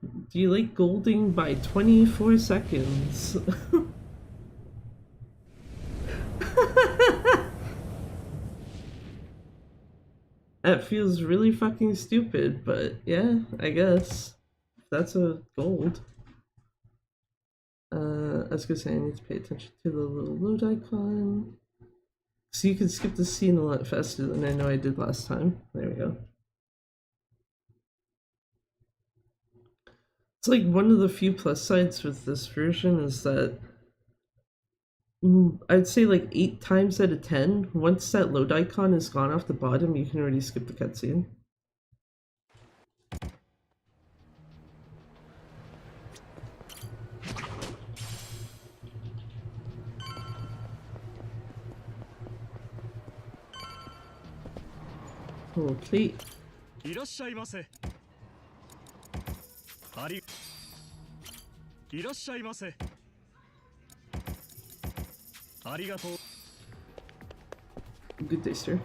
Do you like golding by 24 seconds? That feels really fucking stupid, but yeah, I guess. That's a gold. I was gonna say I need to pay attention to the little load icon. So you can skip the scene a lot faster than I know I did last time. There we go. It's like one of the few plus sides with this version is that I'd say like 8 times out of 10, once that load icon is gone off the bottom, you can already skip the cutscene. Okay. いらっしゃいませ。いらっしゃいませ。ありがとう。Good day, sir.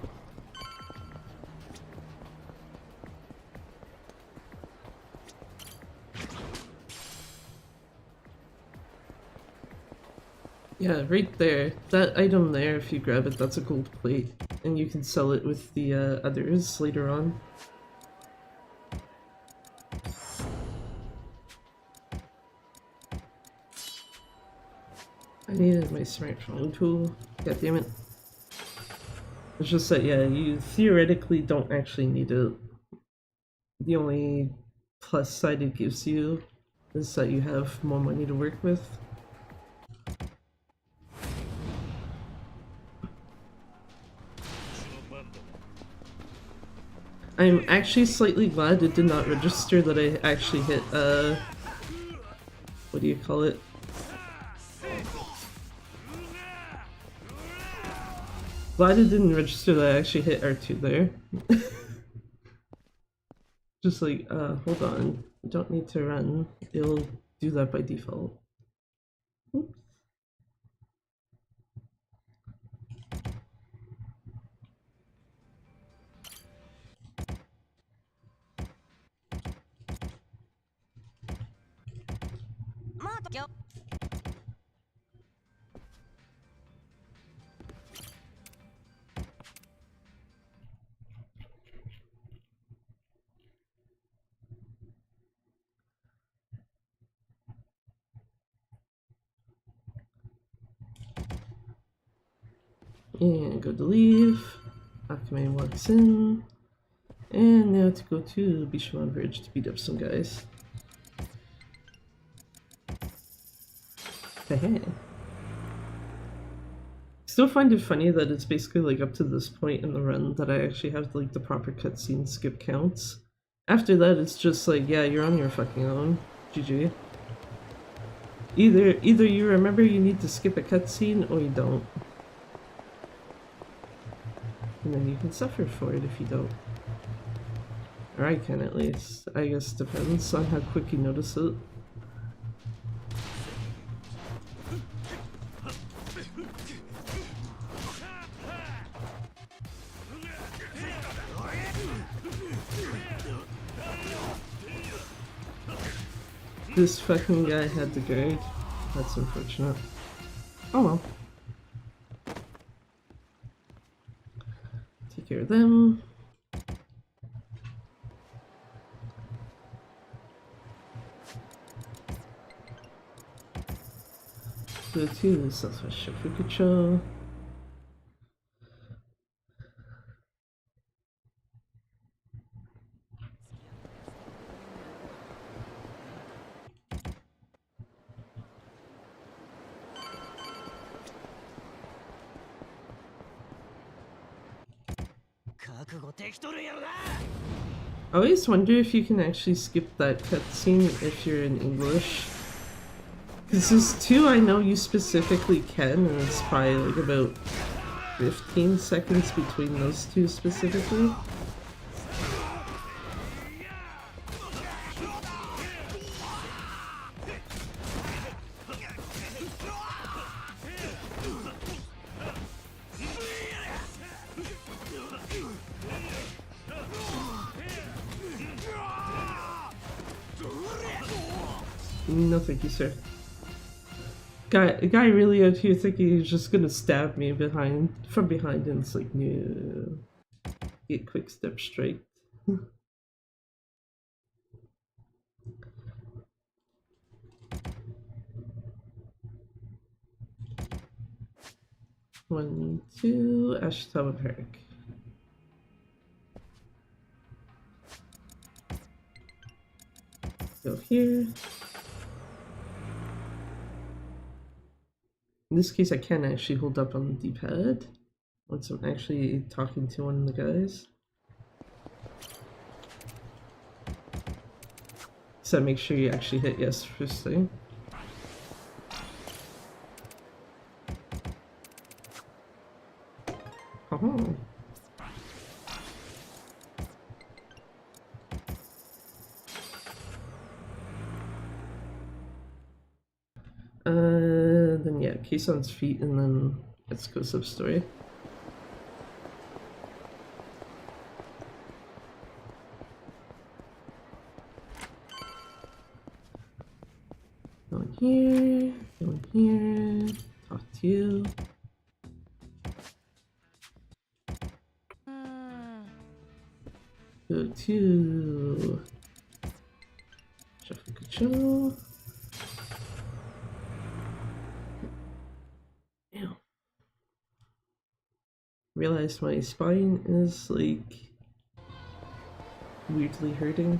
Yeah, right there. That item there, if you grab it, that's a gold plate. And you can sell it with the others later on. I needed my smartphone tool. God damn it. It's just that, yeah, you theoretically don't actually need it. The only plus side it gives you is that you have more money to work with. I'm actually slightly glad it did not register that I actually hit, what do you call it? Glad it didn't register that I actually hit R2 there. Just like, hold on. Don't need to run. It'll do that by default. Oops. And go to leave. Akame walks in. And now to go to Bishamon Bridge to beat up some guys. Hey. Still find it funny that it's basically like up to this point in the run that I actually have like the proper cutscene skip counts. After that, it's just like, yeah, you're on your fucking own. GG. Either you remember you need to skip a cutscene or you don't. And then you can suffer for it if you don't. Or I can at least. I guess depends on how quick you notice it. This fucking guy had the guard. That's unfortunate. Oh well. Take care of them. Go to Southwest Shofukucho. I always wonder if you can actually skip that cutscene if you're in English. Because there's two I know you specifically can, and it's probably like about 15 seconds between those two specifically. No thank you, sir. Guy really out here thinking he's just gonna stab me from behind, and it's like, no. Get quick step straight. One, two, Ashitama Park. Go here. In this case, I can actually hold up on the D-pad once I'm actually talking to one of the guys. So make sure you actually hit yes first thing. Oh. Then yeah, Kaison's feet, and then Etsuko sub-story. Going here, going here, talk to you. Go to Shafukucho. Ew. Realize my spine is like weirdly hurting.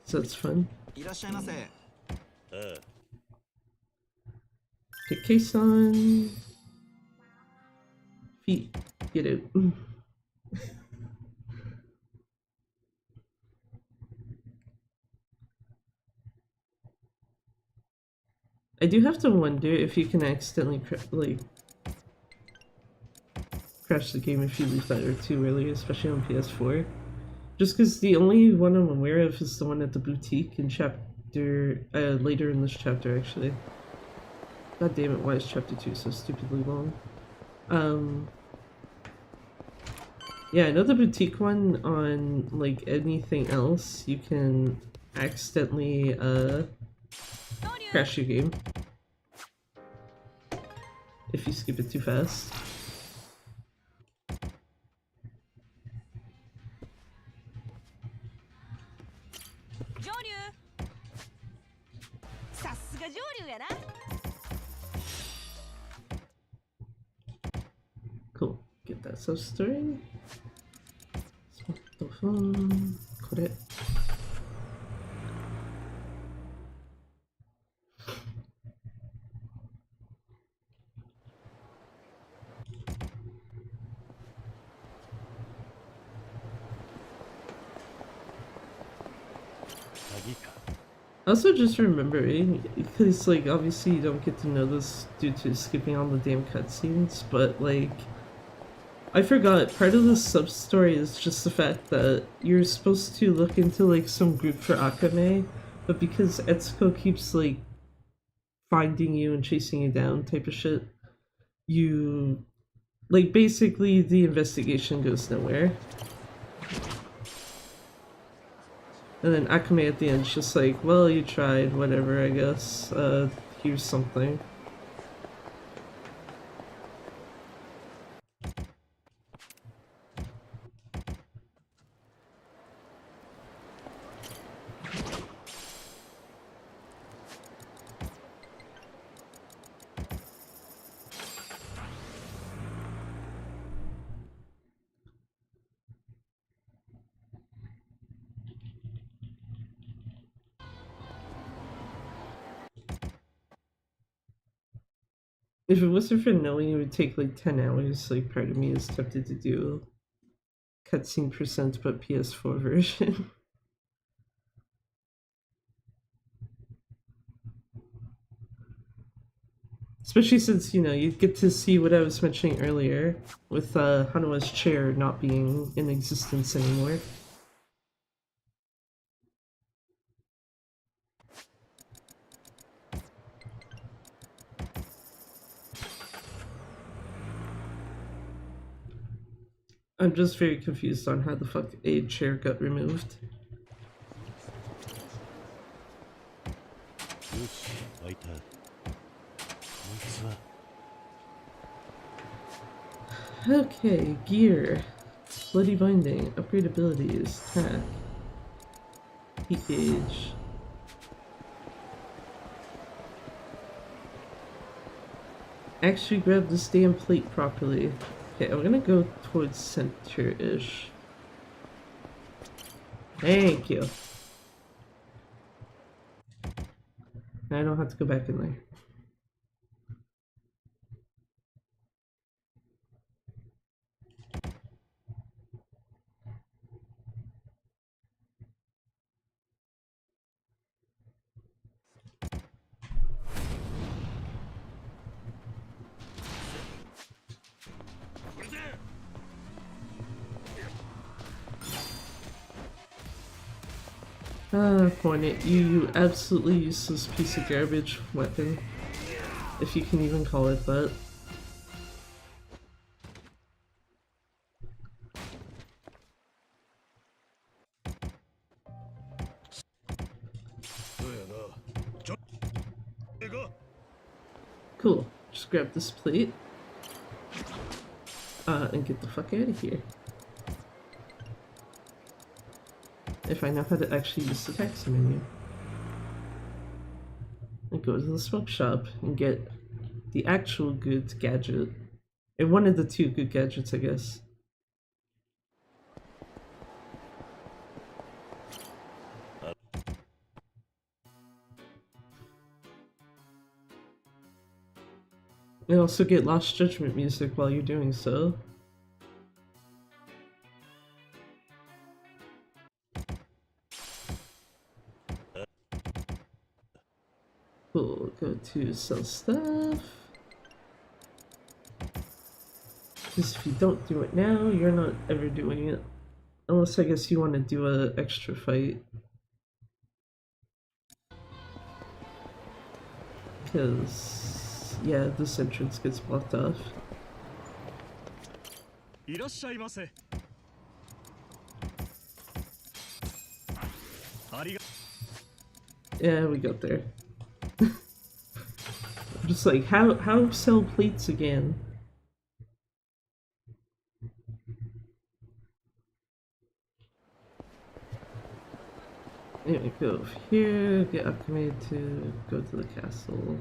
So it's fun. Pick Kason. Feet. Get out. I do have to wonder if you can accidentally crash the game if you leave that or too early, especially on PS4. Just because the only one I'm aware of is the one at the boutique in chapter later in this chapter, actually. God damn it! Why is chapter 2 so stupidly long? Yeah, I know the boutique one on like anything else you can accidentally crash your game if you skip it too fast. Cool. Get that sub-story. Smartphone. これ。Also just remembering, because like obviously you don't get to know this due to skipping all the damn cutscenes, but like I forgot part of the sub-story is just the fact that you're supposed to look into like some group for Akame, but because Etsuko keeps like finding you and chasing you down type of shit, you like basically the investigation goes nowhere. And then Akame at the end is just like, well, you tried, whatever, I guess. Here's something. If it wasn't for knowing it would take like 10 hours, like part of me is tempted to do cutscene percent but PS4 version. Especially since, you know, you get to see what I was mentioning earlier with Hanawa's chair not being in existence anymore. I'm just very confused on how the fuck a chair got removed. Okay, gear. Bloody binding, upgrade abilities, attack, heat gauge. Actually grab this damn plate properly. Okay, I'm gonna go towards center-ish. Thank you. I don't have to go back in there. Ah, Hornet, you absolutely useless piece of garbage weapon. If you can even call it that. Cool. Just grab this plate. And get the fuck out of here. If I know how to actually use the text menu. And go to the smoke shop and get the actual good gadget. And one of the two good gadgets, I guess. And also get Lost Judgment music while you're doing so. Cool, go to sell stuff. Because if you don't do it now, you're not ever doing it. Unless I guess you want to do an extra fight. Because, yeah, this entrance gets blocked off. Yeah, we got there. I'm just like, how sell plates again? Anyway, go over here, get Akame to go to the castle.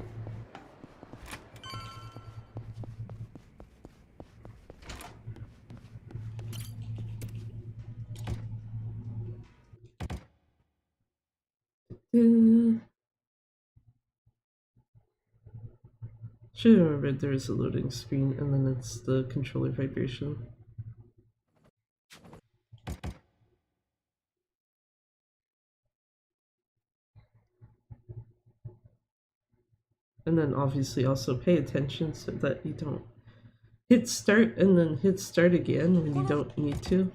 Should have remembered there is a loading screen and then it's the controller vibration. And then obviously also pay attention so that you don't hit start and then hit start again when you don't need to.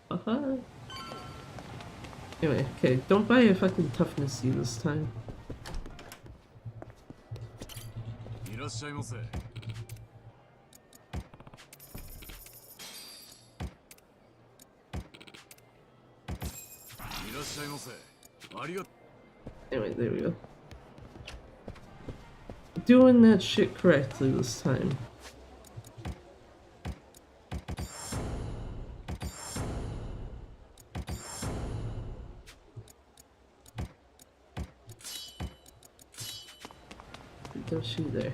Haha. Anyway, okay, don't buy a fucking toughness C this time. Anyway, there we go. Doing that shit correctly this time. Don't shoot there.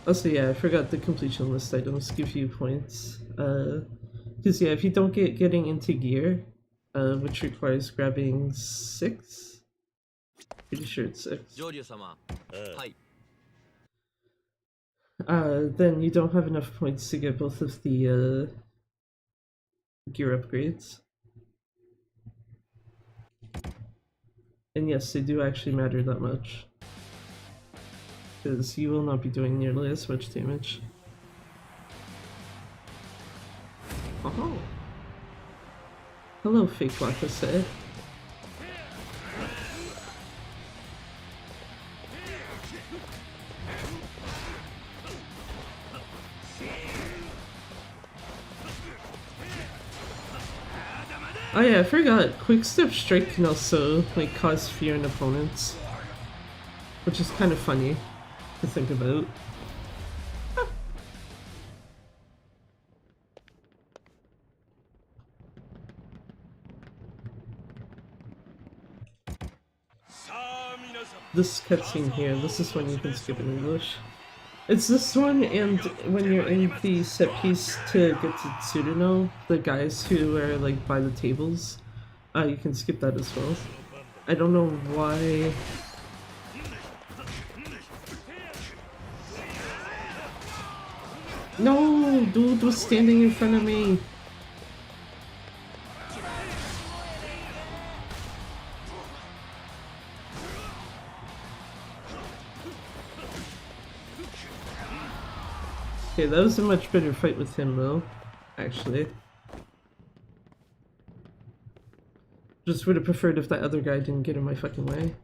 Also, yeah, I forgot the completion list items give you points. Because yeah, if you don't get getting into gear, which requires grabbing 6. Pretty sure it's 6. Then you don't have enough points to get both of the gear upgrades. And yes, they do actually matter that much. Because you will not be doing nearly as much damage. Oh. Hello, fake Wakase. Oh yeah, I forgot. Quick Step Strike can also like cause fear in opponents, which is kind of funny to think about. This cutscene here, this is when you can skip in English. It's this one, and when you're in the set piece to get to Tsuruno, the guys who are like by the tables, you can skip that as well. I don't know why. No, dude was standing in front of me. Okay, that was a much better fight with him though. actually. Just would have preferred if that other guy didn't get in my fucking way.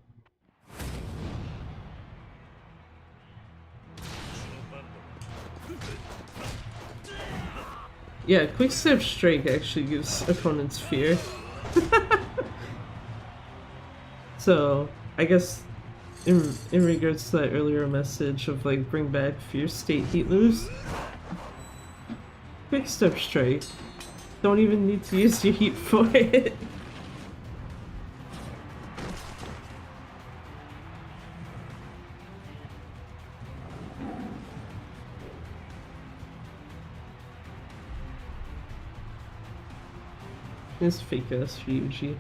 Yeah, quick step strike actually gives opponents fear. So, I guess in regards to that earlier message of like bring back fear state healers, quick step strike. Don't even need to use your heat for it. This fake ass Ryuji.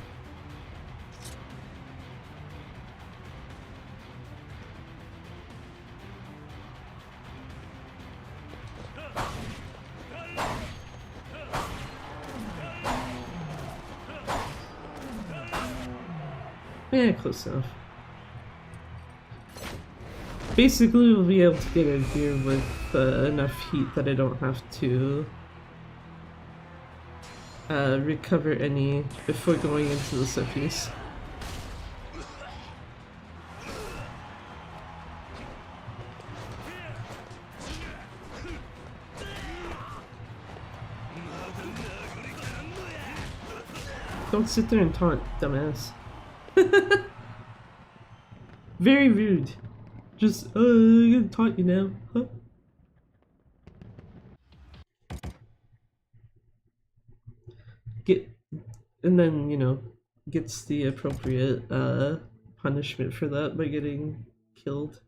Yeah, close enough. Basically, we'll be able to get in here with enough heat that I don't have to recover any before going into the set piece. Don't sit there and taunt, dumbass. Very rude. Just, I'm gonna taunt you now. Huh? And then, you know, gets the appropriate punishment for that by getting killed.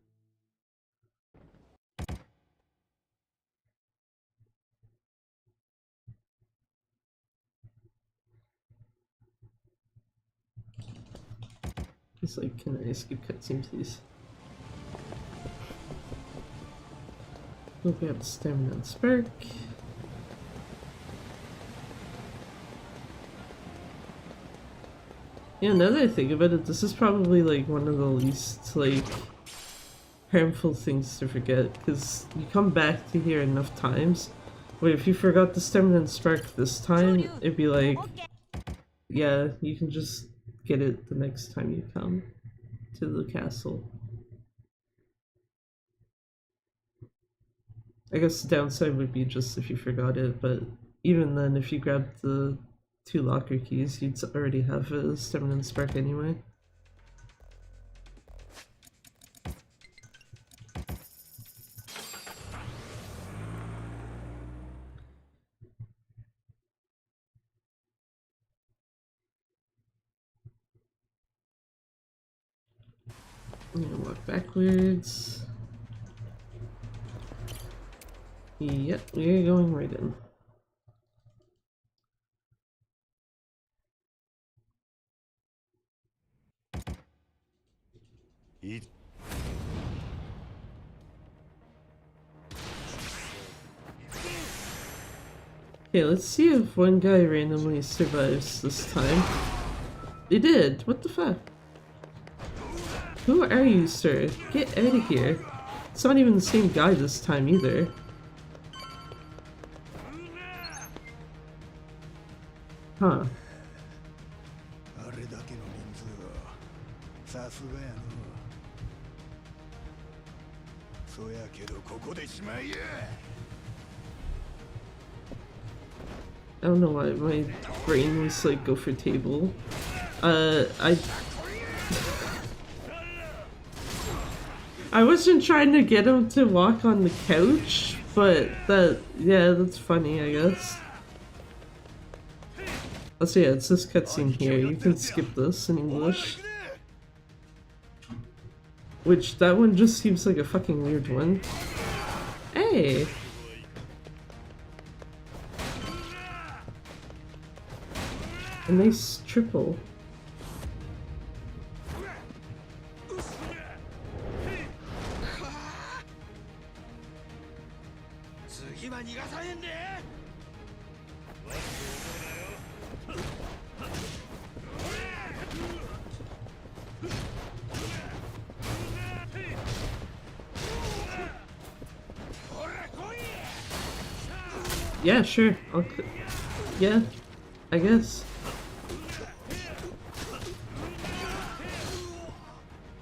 It's like, can I skip cutscene, please? We'll grab the stamina and spark. Yeah, now that I think about it, this is probably like one of the least like harmful things to forget, because you come back to here enough times. But if you forgot the stamina and spark this time, it'd be like, yeah, you can just get it the next time you come to the castle. I guess the downside would be just if you forgot it, but even then, if you grabbed the 2 locker keys, you'd already have a stamina and spark anyway. I'm gonna walk backwards. Yep, we're going right in. Okay, let's see if one guy randomly survives this time. They did! What the fuck? Who are you, sir? Get out of here. It's not even the same guy this time either. Huh. I don't know why my brain was like go for table. I wasn't trying to get him to walk on the couch, but yeah, that's funny, I guess. Let's see, yeah, it's this cutscene here. You can skip this in English. Which, that one just seems like a fucking weird one. Hey! A nice triple. Yeah, sure. Yeah, I guess.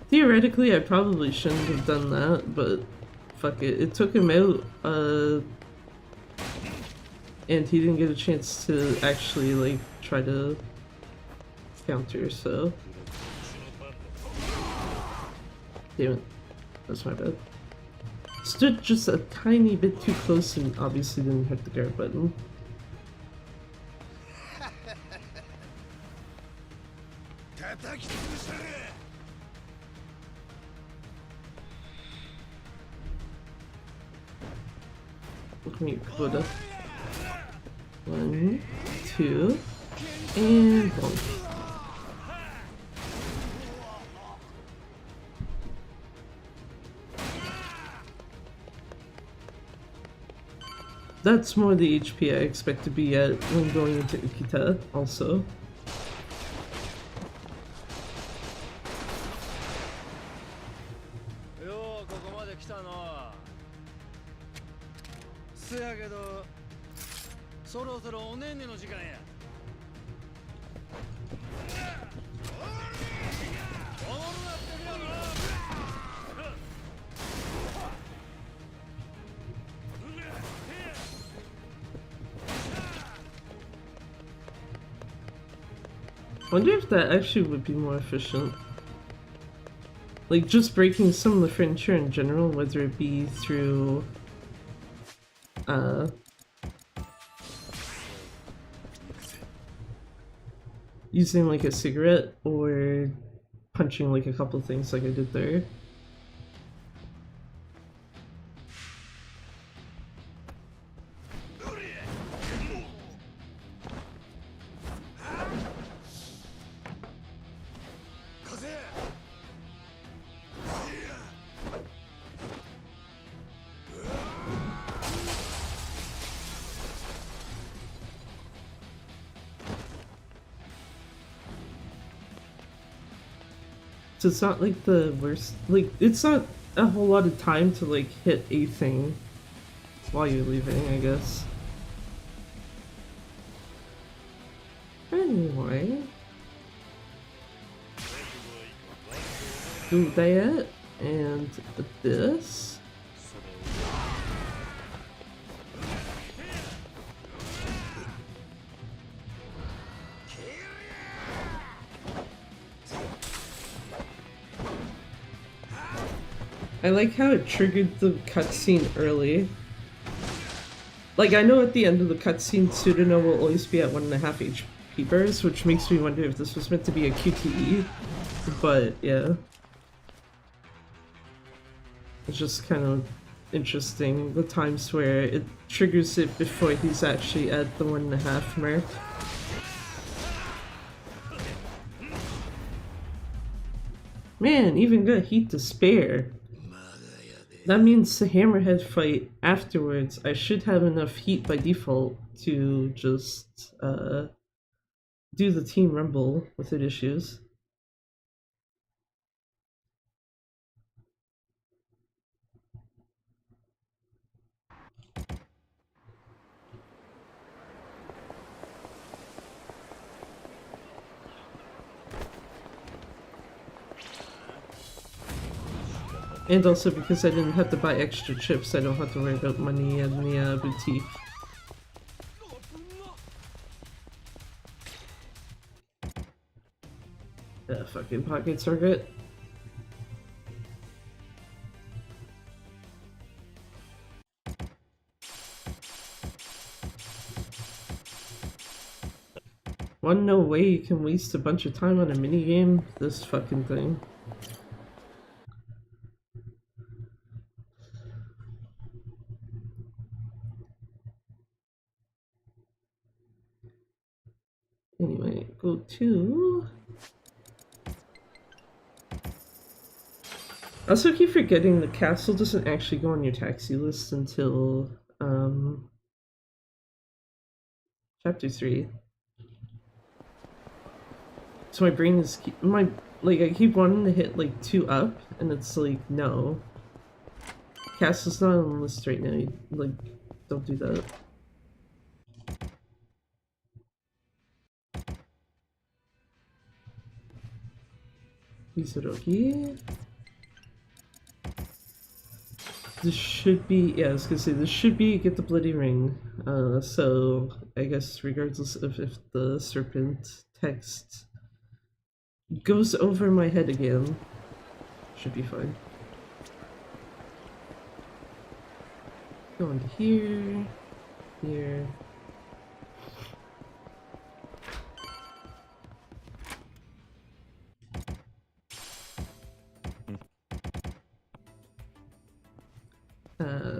Theoretically, I probably shouldn't have done that, but fuck it. It took him out, and he didn't get a chance to actually, like, try to counter, so... Damn it. That's my bad. Stood just a tiny bit too close and obviously didn't hit the guard button. Look me, Koda. 1, 2, and 1. That's more the HP I expect to be at when going into Ukita, also. I wonder if that actually would be more efficient. Like, just breaking some of the furniture in general, whether it be through... using, like, a cigarette, or punching, like, a couple things like I did there. So it's not like the worst, like, it's not a whole lot of time to like hit a thing while you're leaving, I guess. Anyway. Do that, and this. I like how it triggered the cutscene early. Like, I know at the end of the cutscene, Sudano will always be at 1.5 HP burst, which makes me wonder if this was meant to be a QTE. But, yeah. It's just kind of interesting, the times where it triggers it before he's actually at the 1.5 mark. Man, even got heat to spare. That means the hammerhead fight afterwards, I should have enough heat by default to just do the team rumble without issues. And also because I didn't have to buy extra chips, I don't have to worry about money in the boutique. Fucking pocket target. No way you can waste a bunch of time on a minigame? This fucking thing. Anyway, go to... I also keep forgetting the castle doesn't actually go on your taxi list until, Chapter 3. So my brain is I keep wanting to hit like 2 up, and it's like, no. Castle's not on the list right now, like, don't do that. Izurogi. This should be, yeah, I was gonna say, this should be get the bloody ring. So I guess regardless of if the serpent text goes over my head again, should be fine. Go into here, here.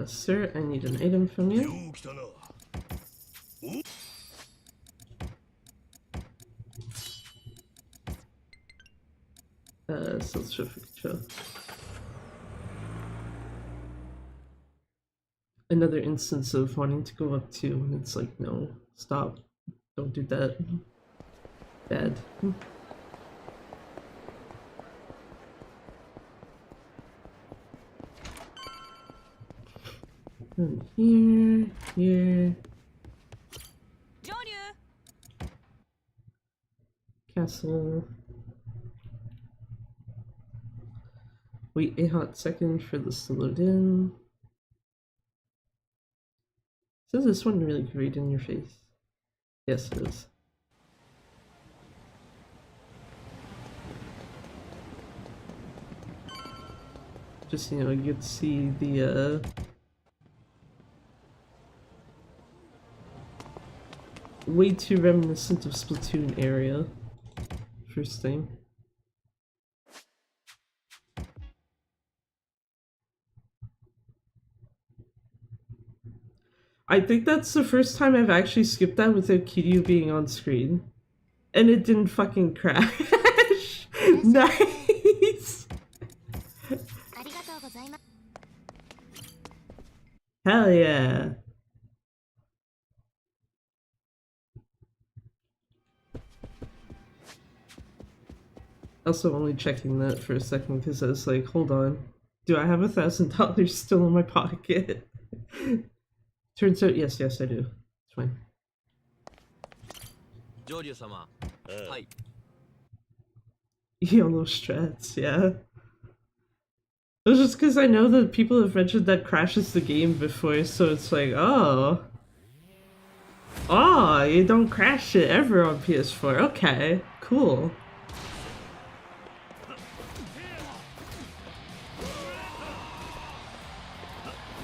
Sir, I need an item from you. Self-certificate. Another instance of wanting to go up to, and it's like, no, stop, don't do that. Bad. And here, here. Castle. Wait a hot second for this to load in. Says this one really great in your face. Yes, it is. Just, you know, you get to see the, way too reminiscent of Splatoon area. First thing. I think that's the first time I've actually skipped that without Kiryu being on screen. And it didn't fucking crash. Nice! Hell yeah! Also only checking that for a second because I was like, hold on. Do I have $1,000 still in my pocket? Turns out, yes, I do. It's fine. YOLO strats, yeah. It was just because I know that people have mentioned that crashes the game before, so it's like, oh. Oh, you don't crash it ever on PS4. Okay, cool.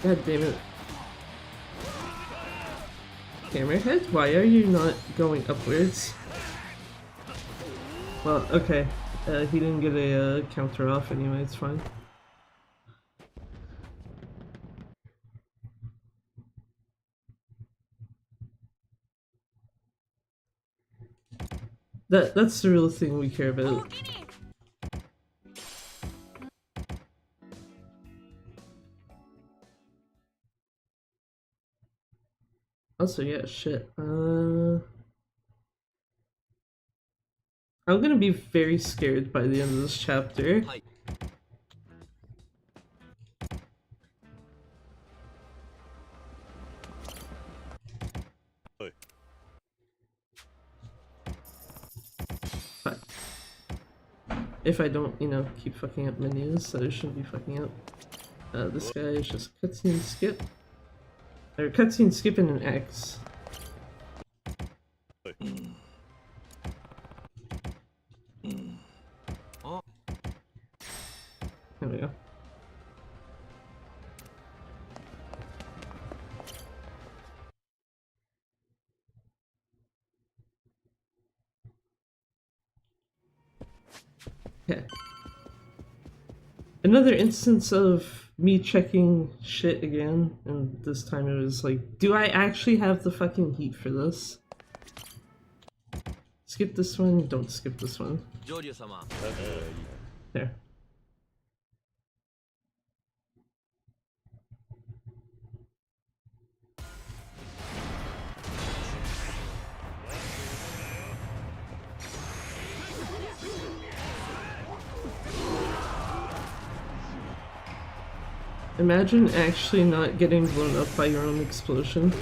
God damn it. Hammerhead, why are you not going upwards? Well, okay. He didn't get a counter off anyway, it's fine. That's the real thing we care about. Also, yeah, shit. I'm gonna be very scared by the end of this chapter. But if I don't, you know, keep fucking up menus that I shouldn't be fucking up. This guy is just cutscene skip. Or cutscene skip and an X. There we go. Okay. Another instance of me checking shit again, and this time it was like, do I actually have the fucking heat for this? Skip this one, don't skip this one. There. Imagine actually not getting blown up by your own explosion.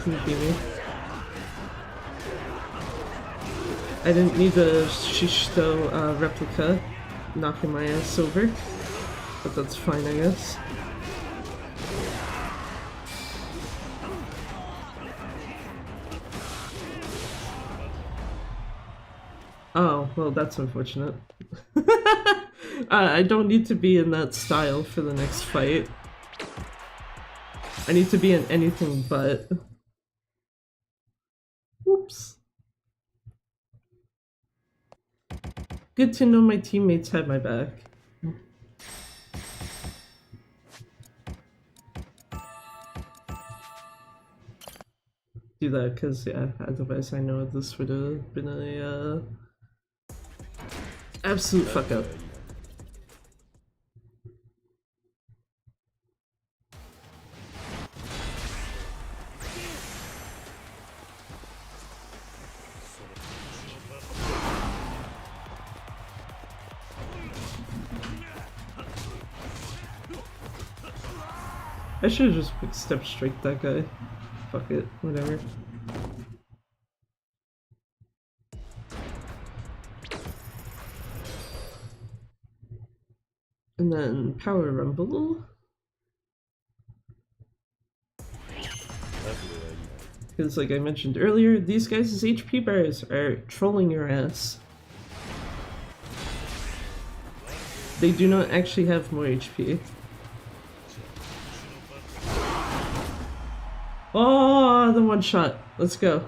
Creepy me. I didn't need a Shishito replica knocking my ass over, but that's fine, I guess. Oh, well, that's unfortunate. I don't need to be in that style for the next fight. I need to be in anything but. Whoops. Good to know my teammates had my back. Do that, because, yeah, otherwise I know this would have been a, absolute fuck up. I should have just quick step straight that guy. Fuck it, whatever. And then Power Rumble. Because like I mentioned earlier, these guys' HP bars are trolling your ass. They do not actually have more HP. Oh, the one shot. Let's go.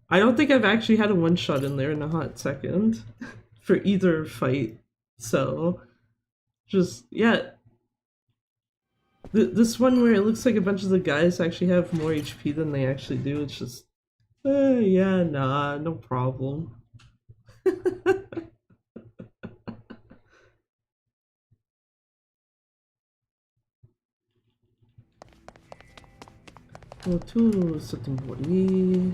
I don't think I've actually had a one shot in there in a hot second for either fight. So, just, yeah. This one where it looks like a bunch of the guys actually have more HP than they actually do, it's just, yeah, nah, no problem. Go to Satomori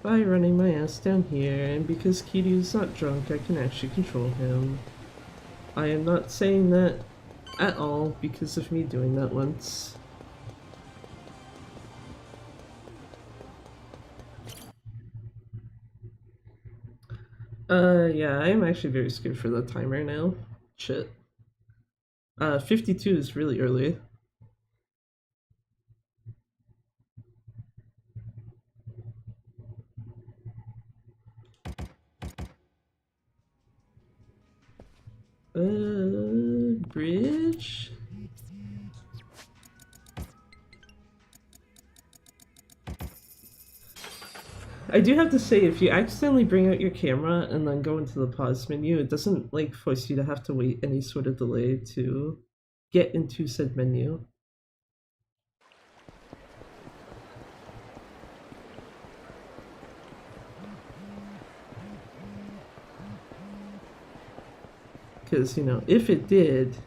by running my ass down here, and because Kiryu's not drunk, I can actually control him. I am not saying that at all because of me doing that once. Yeah, I am actually very scared for the timer now. Shit. 52 is really early. Bridge? I do have to say, if you accidentally bring out your camera and then go into the pause menu, it doesn't like force you to have to wait any sort of delay to get into said menu. Because, you know, if it did,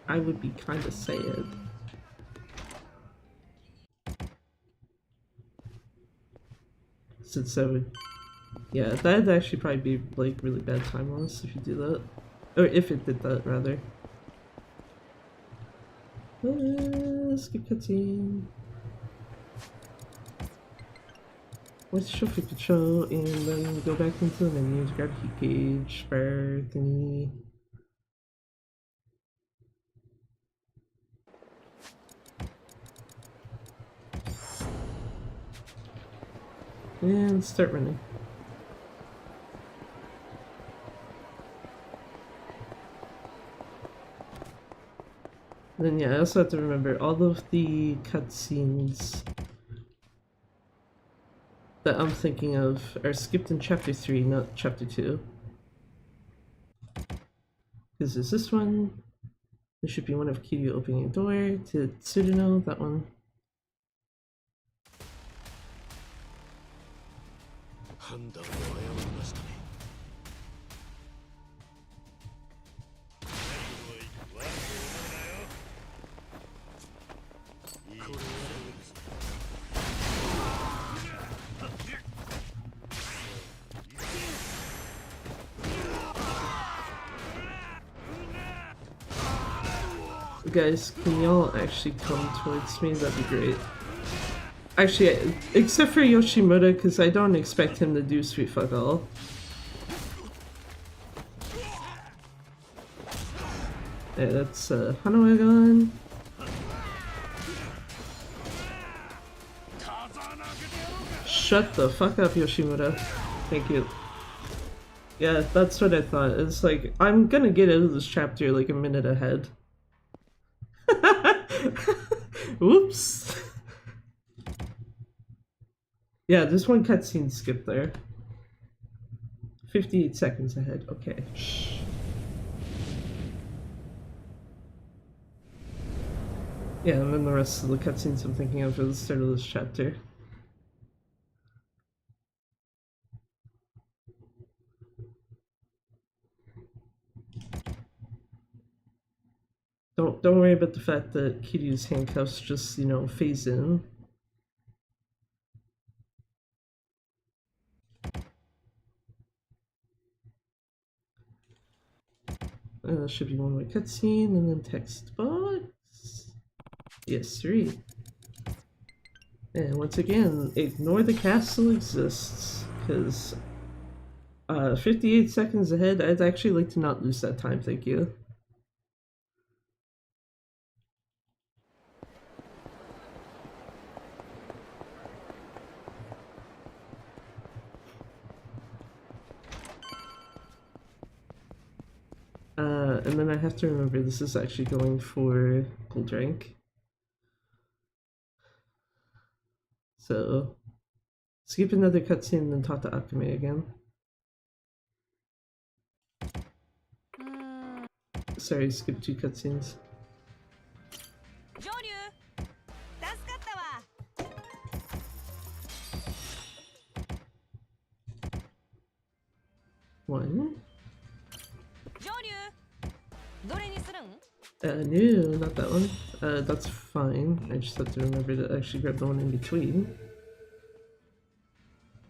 I would be kind of sad. Since that would, yeah, that'd actually probably be like really bad time loss if you do that. Or if it did that, rather. Skip cutscene. Let's shuffle control and then go back into the menu to grab heat gauge, spare thingy. And start running. Then yeah, I also have to remember all of the cutscenes that I'm thinking of are skipped in chapter 3, not chapter 2. Because there's this one. There should be one of Kiryu opening a door to Tsuruno, that one. guys, can y'all actually come towards me? That'd be great. Actually, except for Yoshimoto, because I don't expect him to do sweet fuck all. Yeah, that's Hanawagon. Shut the fuck up, Yoshimoto. Thank you. Yeah, that's what I thought. It's like, I'm gonna get out of this chapter like a minute ahead. Whoops. Yeah, there's one cutscene skip there. 58 seconds ahead. Okay. Shh. Yeah, and then the rest of the cutscenes I'm thinking of at the start of this chapter. Don't worry about the fact that Kiryu's handcuffs just, you know, phase in. Should be one more cutscene and then text box. Yes, 3. And once again, ignore the castle exists, because 58 seconds ahead, I'd actually like to not lose that time, thank you. And then I have to remember this is actually going for gold rank. So, skip another cutscene and then talk to Akame again. Sorry, skip 2 cutscenes. One. No, not that one. That's fine. I just have to remember to actually grab the one in between.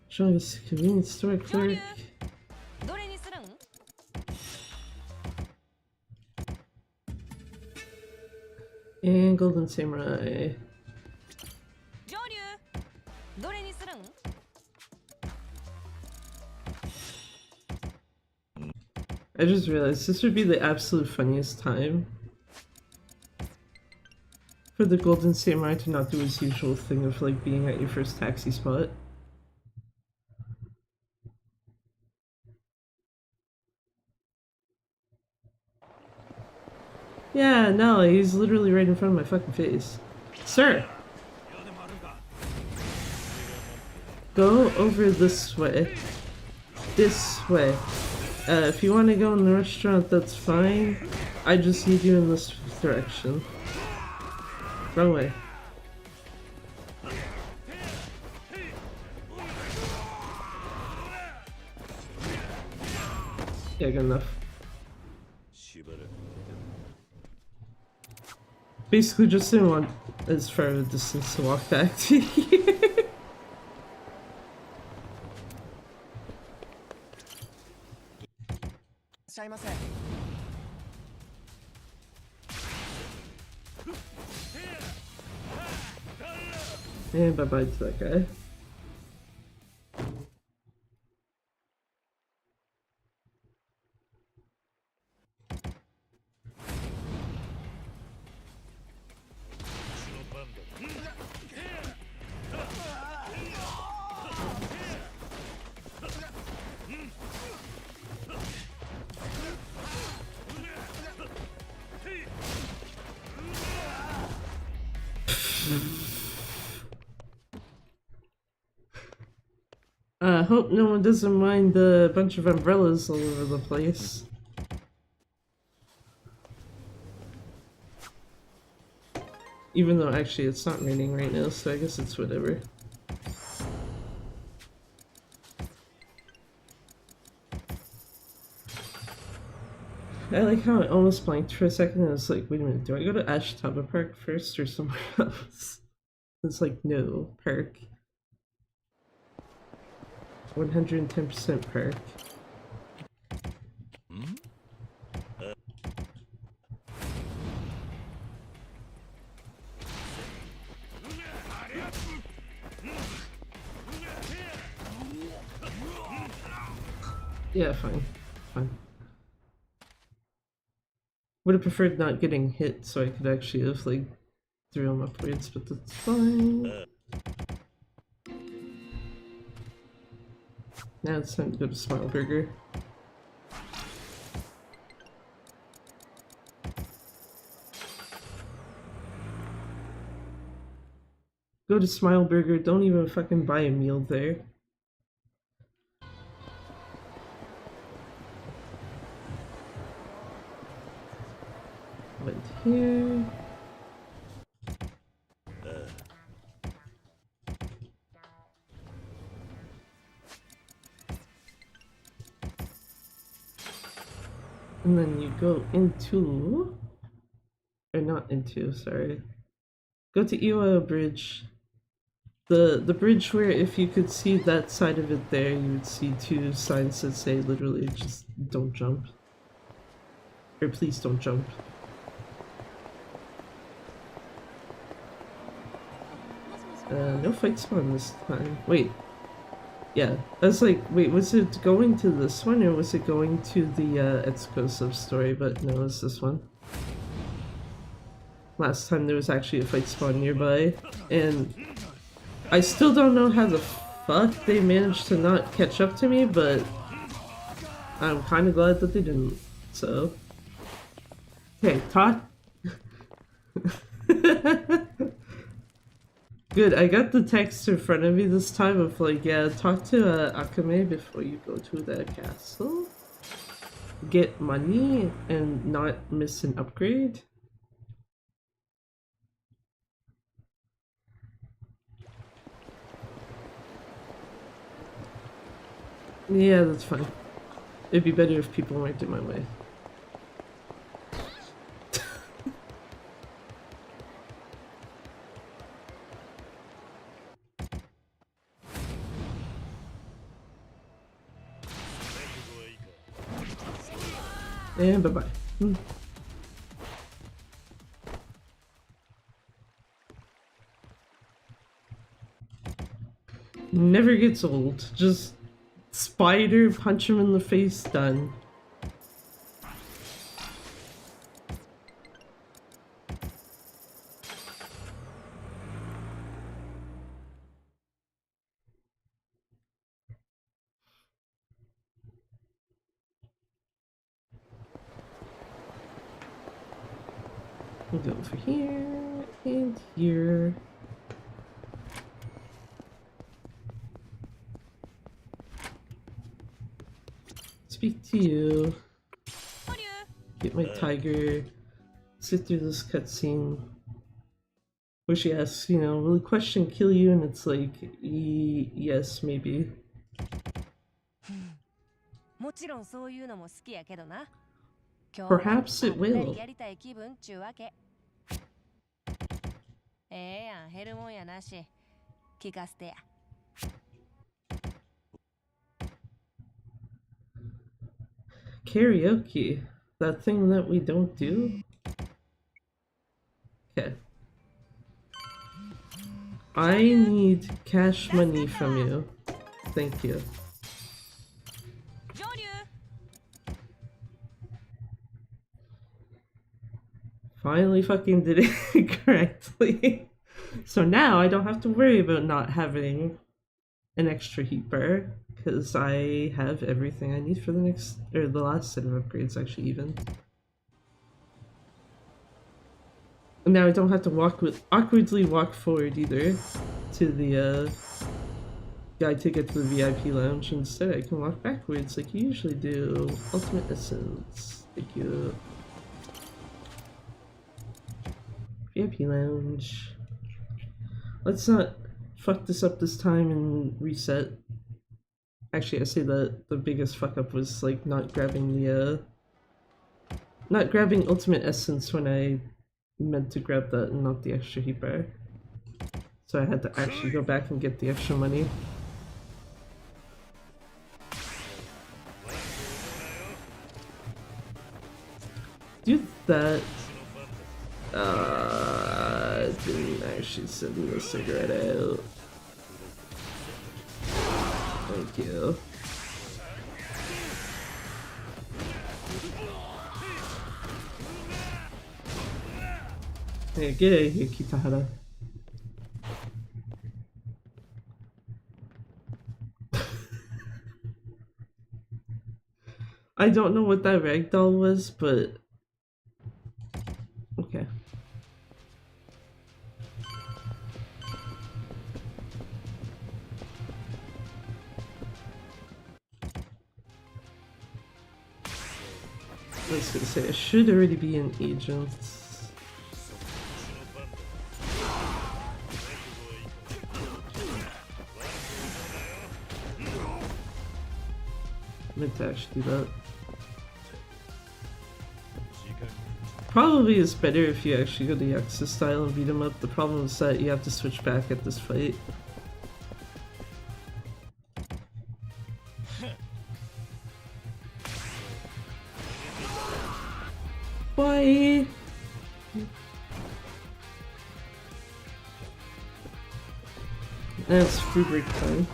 Showing us convenience store clerk. And Golden Samurai. I just realized this would be the absolute funniest time for the Golden Samurai to not do his usual thing of like being at your first taxi spot. Yeah, no, he's literally right in front of my fucking face. Sir! Go over this way. This way. If you want to go in the restaurant, that's fine. I just need you in this direction. Wrong way. Yeah, good enough. Basically just didn't want as far of a distance to walk back to here. And bye-bye to that guy. Hope no one doesn't mind the bunch of umbrellas all over the place. Even though actually it's not raining right now, so I guess it's whatever. I like how I almost blanked for a second and I was like, wait a minute, do I go to Ashitaba Park first or somewhere else? It's like, no, Park. 110% Park. Yeah, fine. Fine. Would have preferred not getting hit so I could actually have, like, threw him upwards, but that's fine. Now it's time to go to Smile Burger. Go to Smile Burger, don't even fucking buy a meal there. Went here. And then you go into, or not into, sorry. Go to Iwa Bridge. The bridge where if you could see that side of it there, you would see two signs that say literally just don't jump. Or please don't jump. No fight spawn this time. Wait. Yeah, I was like, wait, was it going to this one or was it going to the Etsuko sub-story? But no, it's this one. Last time there was actually a fight spawn nearby, and I still don't know how the fuck they managed to not catch up to me, but I'm kind of glad that they didn't, so. Okay, talk. Good, I got the text in front of me this time of like, yeah, talk to Akame before you go to the castle. Get money and not miss an upgrade. Yeah, that's fine. It'd be better if people weren't in my way. And bye-bye. Never gets old. Just spider, punch him in the face, done. We'll go over here and here. Speak to you. Get my tiger. Sit through this cutscene. Where she asks, you know, will the question kill you? And it's like, yes, maybe. Perhaps it will. Karaoke. That thing that we don't do? Okay. I need cash money from you. Thank you. Finally fucking did it correctly. So now I don't have to worry about not having an extra heat bar, because I have everything I need for the next, or the last set of upgrades actually even. And now I don't have to awkwardly walk forward either to the guy to get to the VIP lounge. Instead I can walk backwards like you usually do. Ultimate Essence. Thank you. VIP lounge. Let's not fuck this up this time and reset. Actually, I say that the biggest fuck up was like not grabbing the not grabbing Ultimate Essence when I meant to grab that and not the extra heat bar. So I had to actually go back and get the extra money. Do that. Didn't actually send the cigarette out. Thank you. Hey, get out of here, Kitahara. I don't know what that ragdoll was, but okay. I was gonna say, I should already be an agent. I meant to actually do that. Probably is better if you actually go the Yakuza style and beat him up. The problem is that you have to switch back at this fight. Why? That's free break time.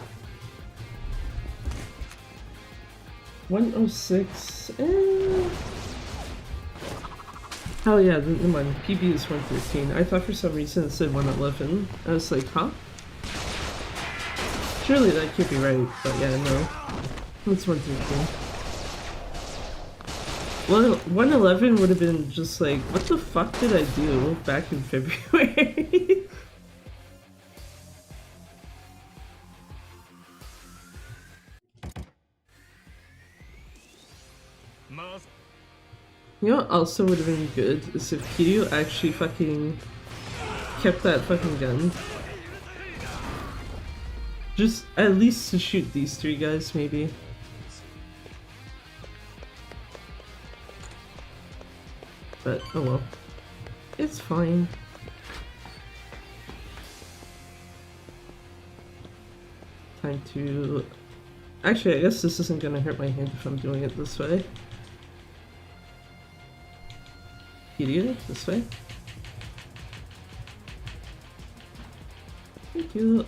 106. Oh yeah, never mind. PB is 113. I thought for some reason it said 111. I was like, huh? Surely that can't be right, but yeah, no. It's 113. Well, 111 would have been just like, what the fuck did I do back in February? You know what also would have been good is if Kiryu actually fucking kept that fucking gun. Just at least to shoot these three guys, maybe. But oh well. It's fine. Time to... Actually, I guess this isn't gonna hurt my hand if I'm doing it this way. Kiryu, this way. Thank you.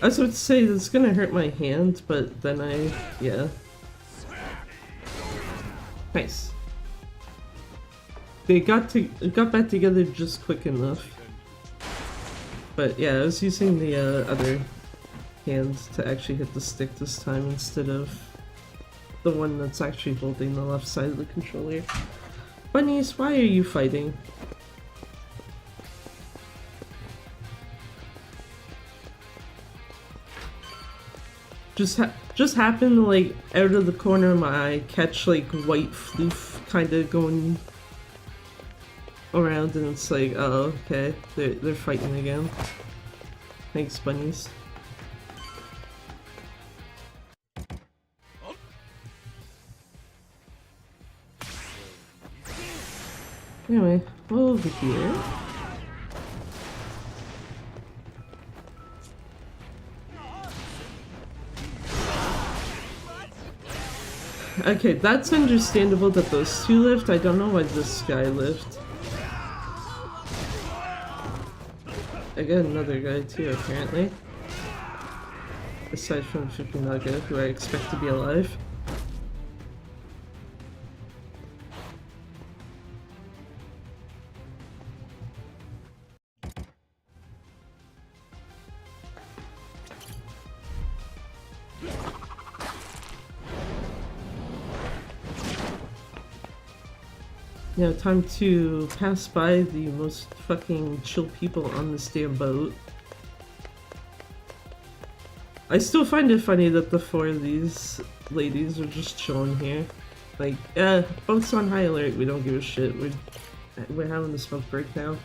I was about to say it's gonna hurt my hand, but then yeah. Nice. They got back together just quick enough. But yeah, I was using the other hand to actually hit the stick this time instead of the one that's actually holding the left side of the controller. Bunnies, why are you fighting? Just happened to, like, out of the corner of my eye, catch, like, white floof kinda going around, and it's like, oh, okay, they're fighting again. Thanks, bunnies. Anyway, over here. Okay, that's understandable that those two lived. I don't know why this guy lived. I got another guy too, apparently. Aside from Fukunaga, who I expect to be alive. Now, time to pass by the most fucking chill people on this damn boat. I still find it funny that the four of these ladies are just chilling here. Like, yeah, boat's on high alert, we don't give a shit. We're having a smoke break now.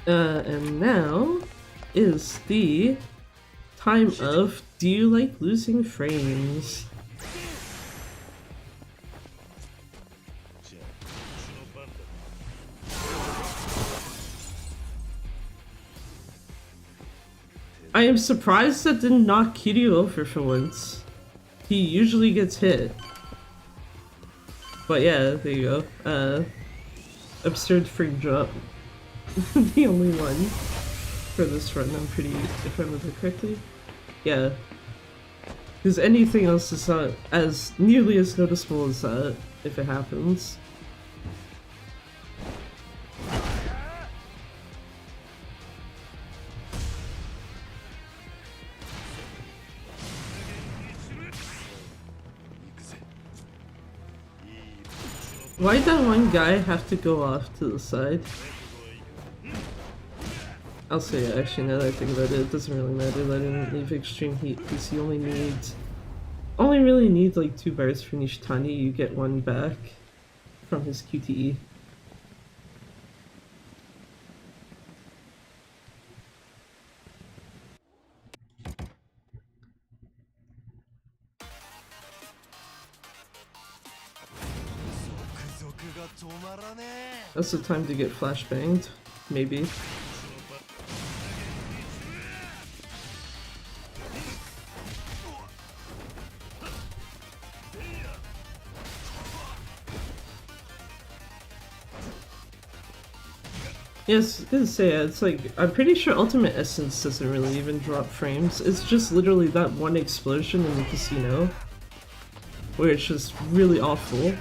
And now is the time of Do You Like Losing Frames? I am surprised that didn't knock Kiryu over for once. He usually gets hit. But yeah, there you go. absurd frame drop. The only one for this run, I'm pretty, if I remember correctly. Yeah. Because anything else is not as nearly as noticeable as that, if it happens. Why'd that one guy have to go off to the side? I'll say actually, now that I think about it, it doesn't really matter that I didn't leave extreme heat because you only really need like 2 bars for Nishitani, you get 1 back from his QTE. That's the time to get flashbanged, maybe. Yes, I was gonna say, it's like, I'm pretty sure Ultimate Essence doesn't really even drop frames. It's just literally that one explosion in the casino, where it's just really awful.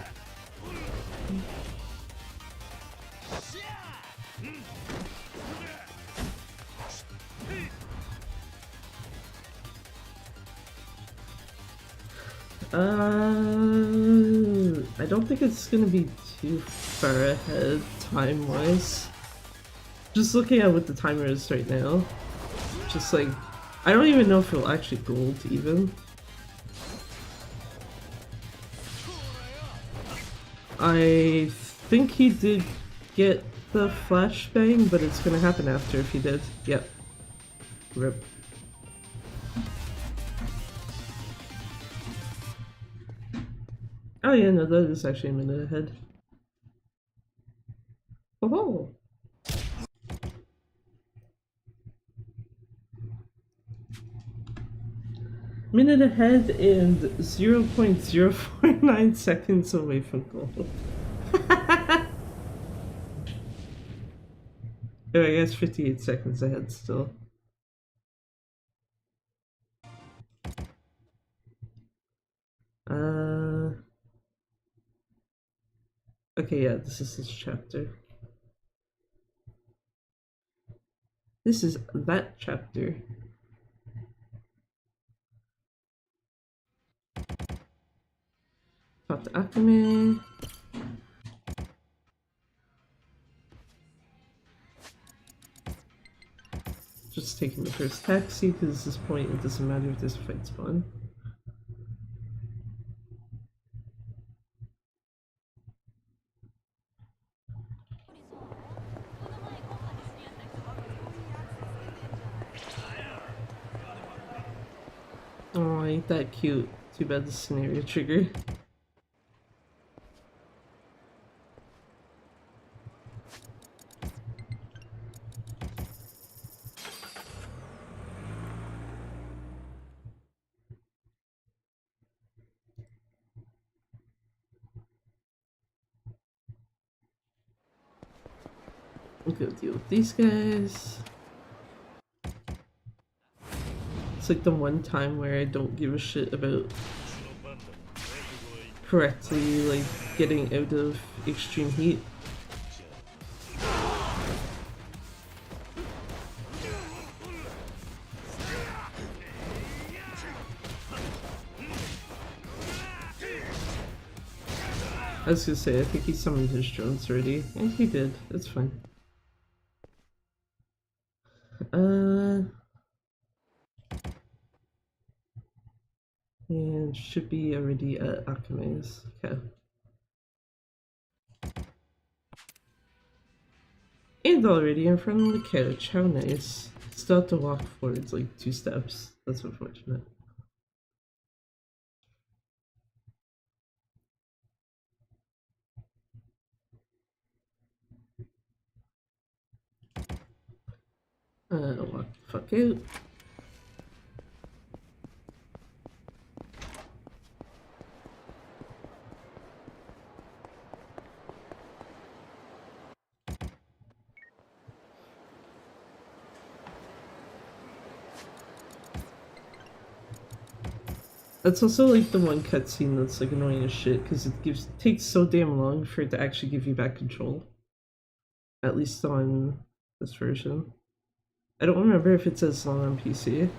I don't think it's gonna be too far ahead time-wise. Just looking at what the timer is right now, just like, I don't even know if it'll actually gold even. I think he did get the flashbang, but it's gonna happen after if he did. Yep. Rip. Oh yeah, no, that is actually a minute ahead. Oh! Minute ahead and 0.049 seconds away from gold. Oh, I guess 58 seconds ahead still. Okay, yeah, this is this chapter. This is that chapter. Talk to Akame. Just taking the first taxi, because at this point it doesn't matter if this fight's fun. Oh, ain't that cute. Too bad the scenario trigger. I'll go deal with these guys. It's like the one time where I don't give a shit about correctly, like, getting out of extreme heat. I was gonna say, I think he summoned his drones already. And he did. It's fine. And should be already at Akame's. Okay. And already in front of the couch. How nice. Still have to walk forwards like 2 steps. That's unfortunate. Walk the fuck out. That's also like the one cutscene that's like annoying as shit because it takes so damn long for it to actually give you back control. At least on this version. I don't remember if it's as long on PC.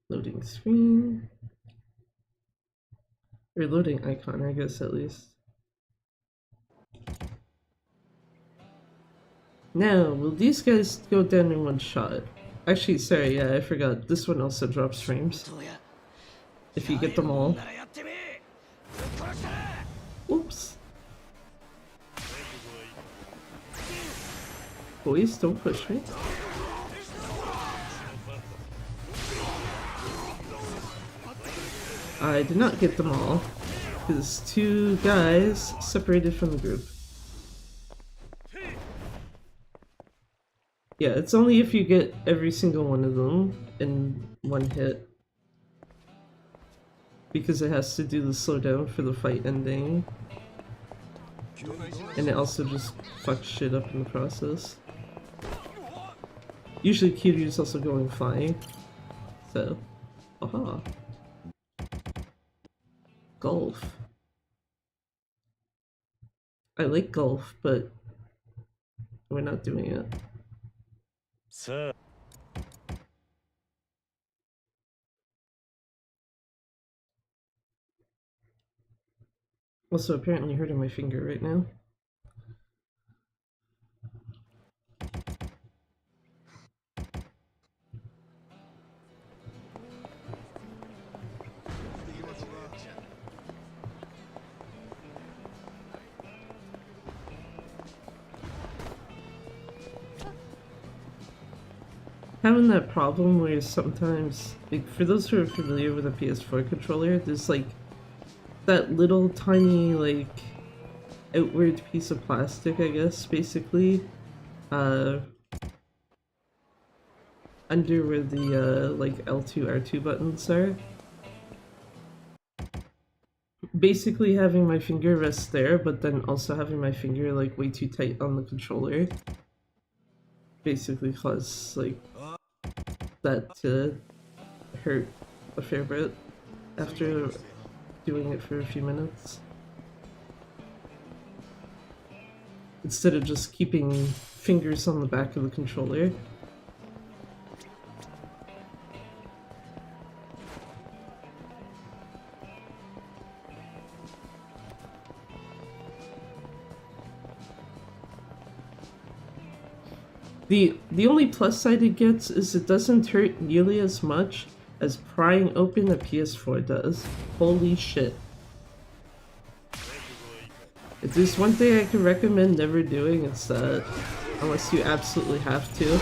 Loading screen. Or loading icon, I guess, at least. Now, will these guys go down in one shot? Actually, sorry, yeah, I forgot. This one also drops frames. If you get them all. Oops. Boys, don't push me. I did not get them all, because 2 guys separated from the group. Yeah, it's only if you get every single one of them in one hit. Because it has to do the slowdown for the fight ending. And it also just fucks shit up in the process. Usually Kiryu's also going flying. So, aha. Golf. I like golf, but we're not doing it. Sir. Also, apparently hurting my finger right now. Having that problem where sometimes, like, for those who are familiar with a PS4 controller, there's like that little tiny like outward piece of plastic, I guess, basically, under where the like L2, R2 buttons are. Basically having my finger rest there, but then also having my finger like way too tight on the controller basically cause like that to hurt a fair bit after doing it for a few minutes. Instead of just keeping fingers on the back of the controller. The only plus side it gets is it doesn't hurt nearly as much as prying open a PS4 does. Holy shit. If there's one thing I can recommend never doing, it's that. Unless you absolutely have to.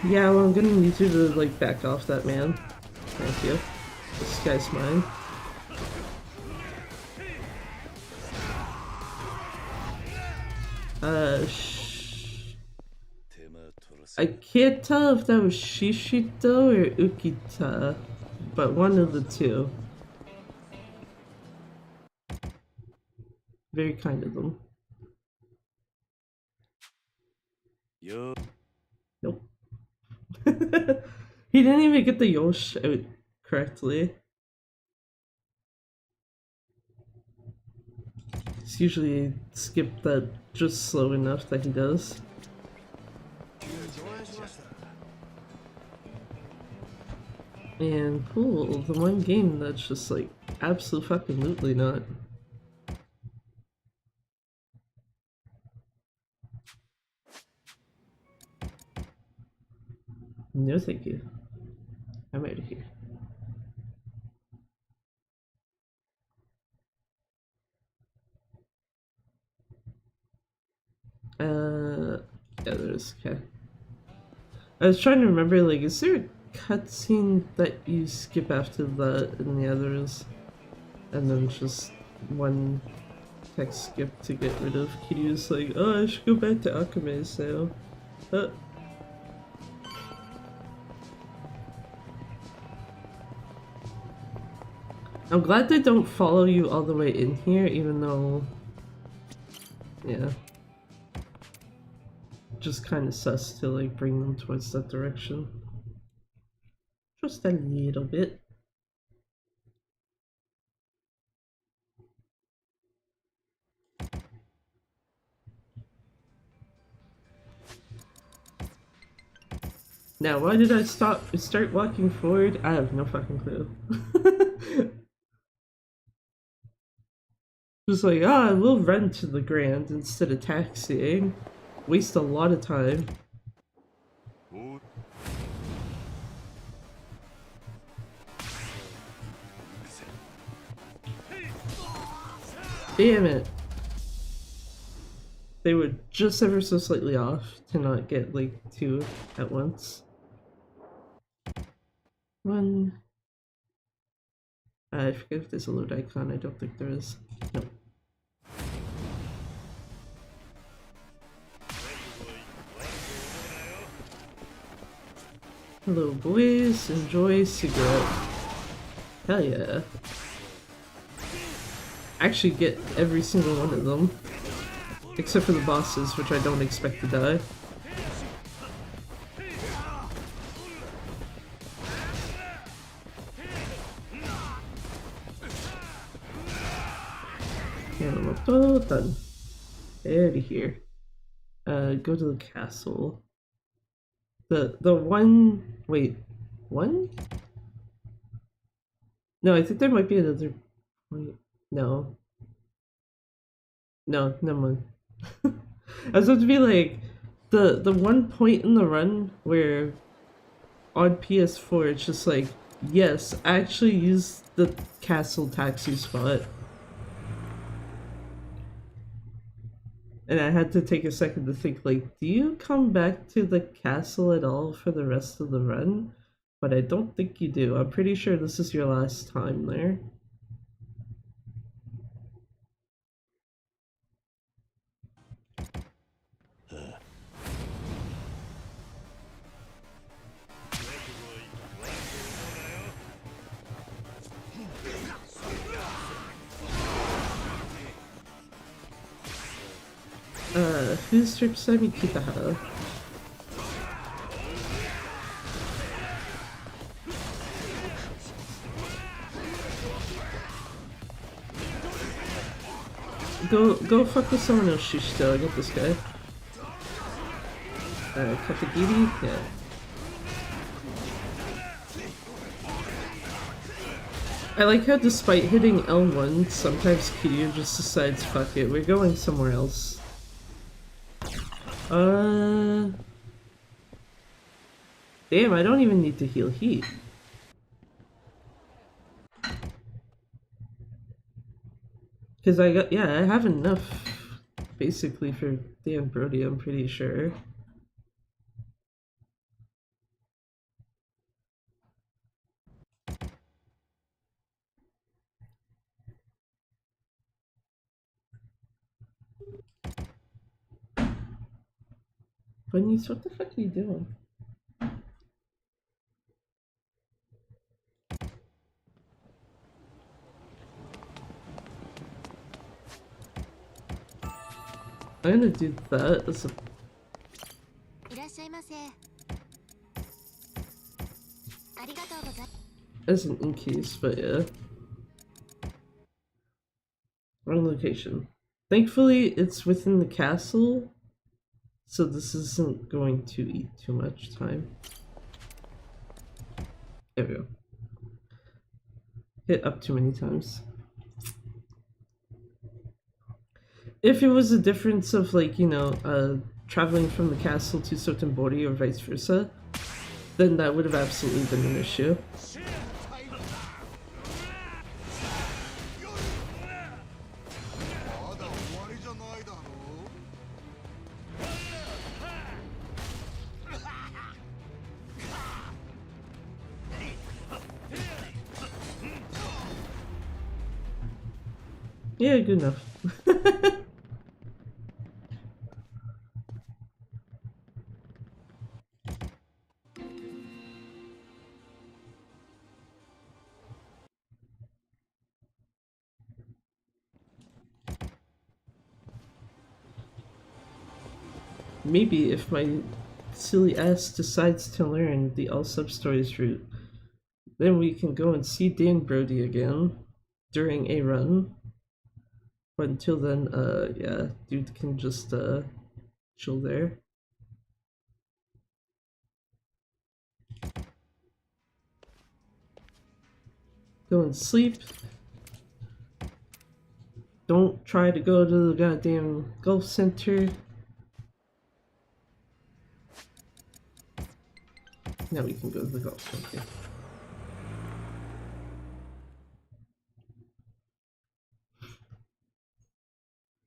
Yeah, well, I'm gonna need you to, like, back off that man. Thank you. This guy's mine. I can't tell if that was Shishito or Ukita, but one of the two. Very kind of them. Yo. Nope. He didn't even get the Yosh out correctly. It's usually skip that just slow enough that he does. And cool, the one game that's just like absolutely not. No thank you. I'm out of here. Yeah, there's okay. I was trying to remember, like, is there a cutscene that you skip after that in the others? And then just one text skip to get rid of Kiryu's like, oh, I should go back to Akame's now. I'm glad they don't follow you all the way in here, even though... Yeah. Just kind of sus to like bring them towards that direction. Just a little bit. Now, why did I start walking forward? I have no fucking clue. Just like, I will run to the Grand instead of taxiing. Waste a lot of time. Damn it. They were just ever so slightly off to not get like two at once. One. I forget if there's a load icon. I don't think there is. No. Hello boys, enjoy cigarette. Hell yeah. Actually get every single one of them. Except for the bosses, which I don't expect to die. Done. Out of here. Go to the castle. The one... Wait. One? No, I think there might be another... Wait, no. No, never mind. I was about to be like... The one point in the run where... On PS4 it's just like... Yes, actually use the castle taxi spot. And I had to take a second to think, like, do you come back to the castle at all for the rest of the run? But I don't think you do. I'm pretty sure this is your last time there. Who's Tripsami Kitaha? Go fuck with someone else, Shishito. I got this guy. Katagiri? Yeah. I like how despite hitting L1, sometimes Kiryu just decides, fuck it, we're going somewhere else. Damn, I don't even need to heal heat. Cause I have enough, basically, for damn Brody, I'm pretty sure. Bunnies, what the fuck are you doing? I'm gonna do that as an in case, but yeah. Wrong location. Thankfully, it's within the castle, so this isn't going to eat too much time. There we go. Hit up too many times. If it was a difference of, like, you know, traveling from the castle to Sotenbori or vice versa, then that would have absolutely been an issue. Yeah, good enough. maybe if my silly ass decides to learn the all sub-stories route, then we can go and see Dan Brody again during a run. But until then, yeah, dude can just, chill there. Go and sleep. Don't try to go to the goddamn golf center. Now we can go to the golf center.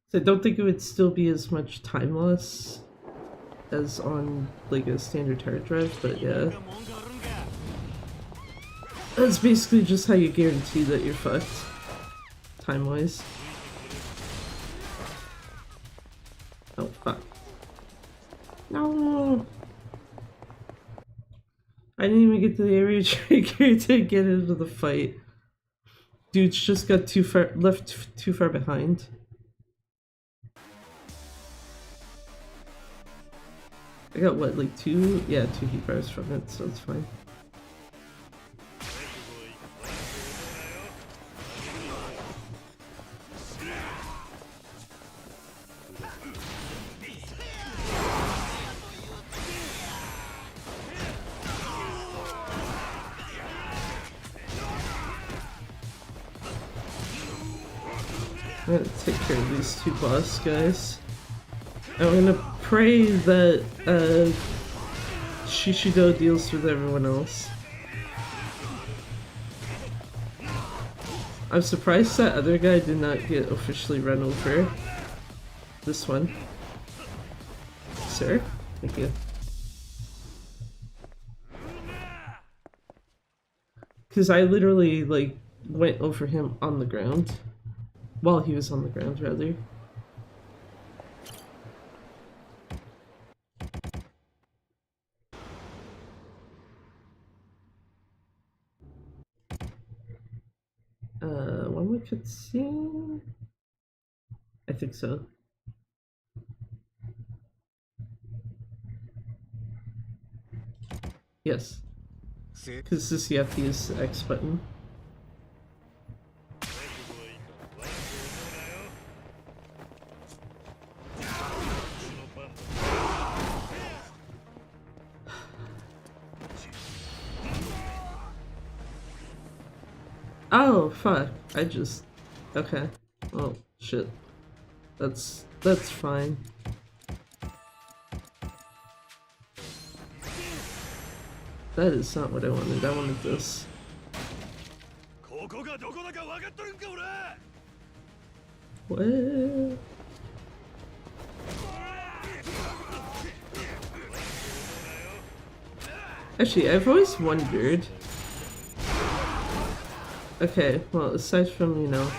So I don't think it would still be as much time loss as on like a standard hard drive, but yeah. That's basically just how you guarantee that you're fucked, time-wise. Oh, fuck. No! I didn't even get to the area trigger to get into the fight. Dude's just got left too far behind. I got what, like 2 heat bars from it, so it's fine. I'm gonna take care of these 2 boss guys. I'm gonna pray that Shishido deals with everyone else. I'm surprised that other guy did not get officially run over. This one. Sir? Thank you. Because I literally, like, went over him on the ground. While he was on the ground, rather. One we could see? I think so. Yes. Because this you have to use the X button. Oh, fuck. I just... Okay. Oh, shit. That's fine. That is not what I wanted. I wanted this. What? Actually, I've always wondered... Okay, well, aside from, you know,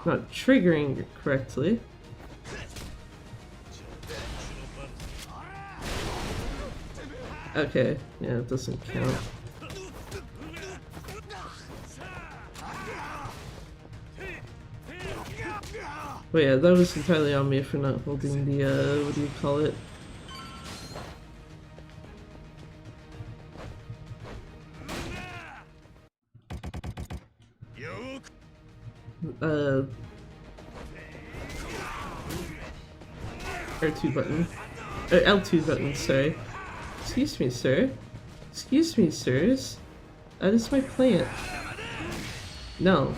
not triggering it correctly... Okay, yeah, it doesn't count. But yeah, that was entirely on me for not holding the, what do you call it? R2 button. L2 button, sorry. Excuse me, sir. Excuse me, sirs. That is my plant. No.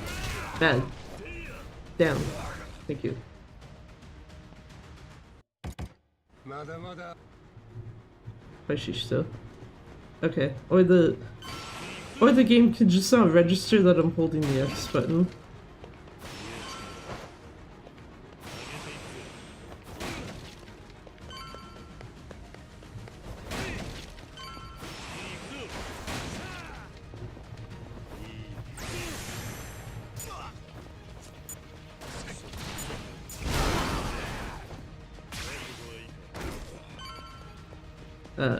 Bad. Down. Thank you. Still. Okay. Or the game can just not register that I'm holding the X button.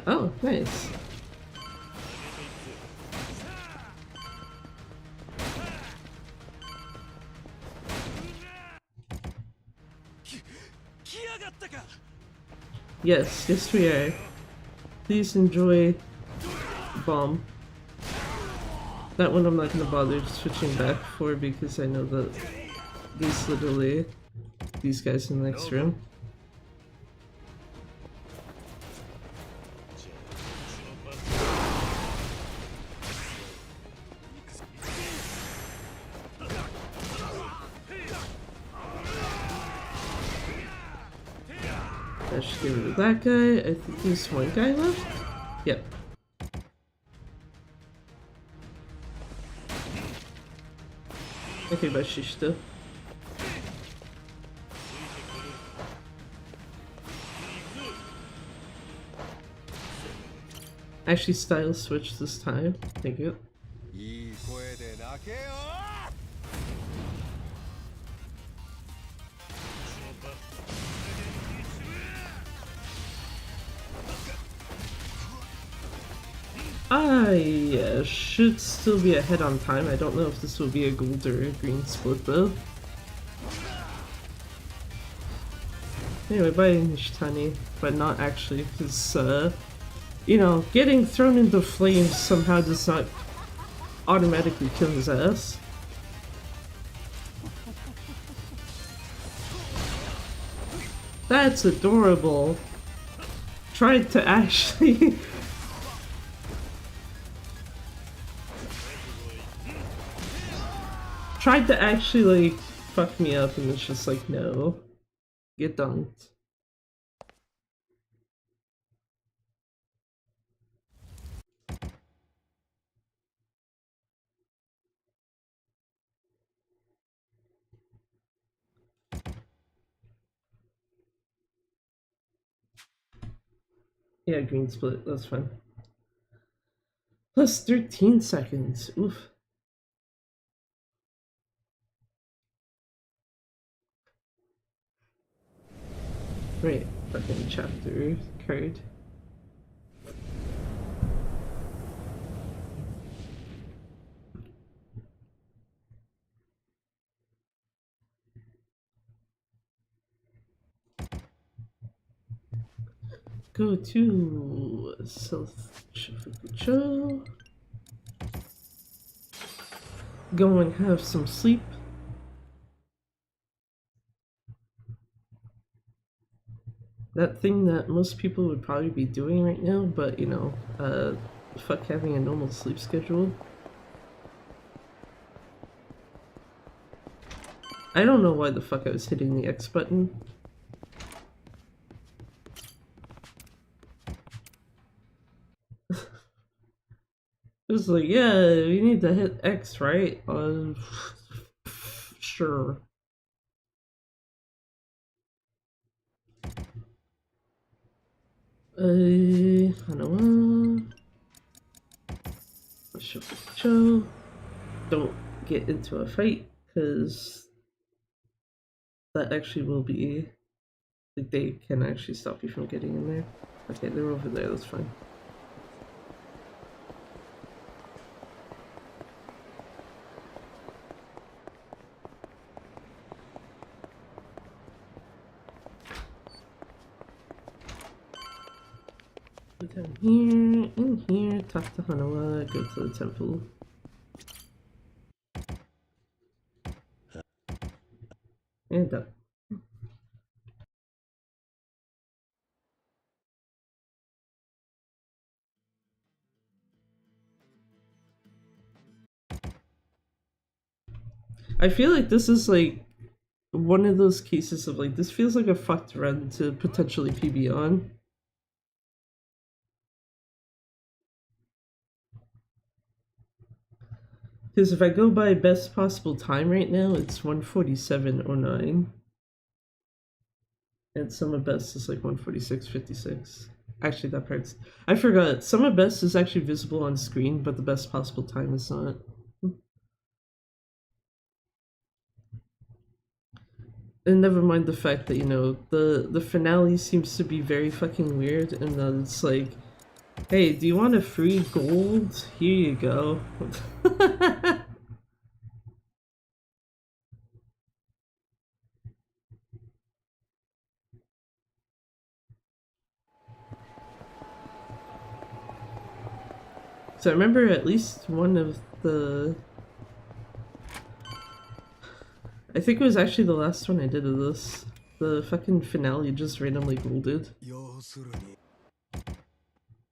Oh, nice. Yes, yes we are. Please enjoy Bomb. That one I'm not gonna bother switching back for because I know that there's literally these guys in the next room. I should get rid of that guy. I think there's one guy left. Yep. Okay, but she's still. Actually, style switch this time. Thank you. I should still be ahead on time. I don't know if this will be a gold or a green split though. Anyway, bye Nishtani, but not actually, because, you know, getting thrown into flames somehow does not automatically kill his ass. That's adorable. Tried to actually... tried to actually, like, fuck me up and it's just like, no. Get dunked. Yeah, green split, that's fine. Plus 13 seconds, oof. Right, fucking chapter card. Go to South Shifukucho. Go and have some sleep. That thing that most people would probably be doing right now, but you know, fuck having a normal sleep schedule. I don't know why the fuck I was hitting the X button. It was like, yeah, you need to hit X, right? Sure. Hanawa. Show. Don't get into a fight, because that actually will be, like, they can actually stop you from getting in there. Okay, they're over there, that's fine. Go down here, in here, talk to Hanawa, go to the temple. And done. I feel like this is like one of those cases of like, this feels like a fucked run to potentially PB on. Because if I go by best possible time right now, it's 1:47:09. And Summer Best is like 1:46:56. Actually, that part's... I forgot. Summer Best is actually visible on screen, but the best possible time is not. And never mind the fact that, you know, the finale seems to be very fucking weird, and then it's like, hey, do you want a free gold? Here you go. So I remember at least one of the... I think it was actually the last one I did of this. The fucking finale just randomly golded.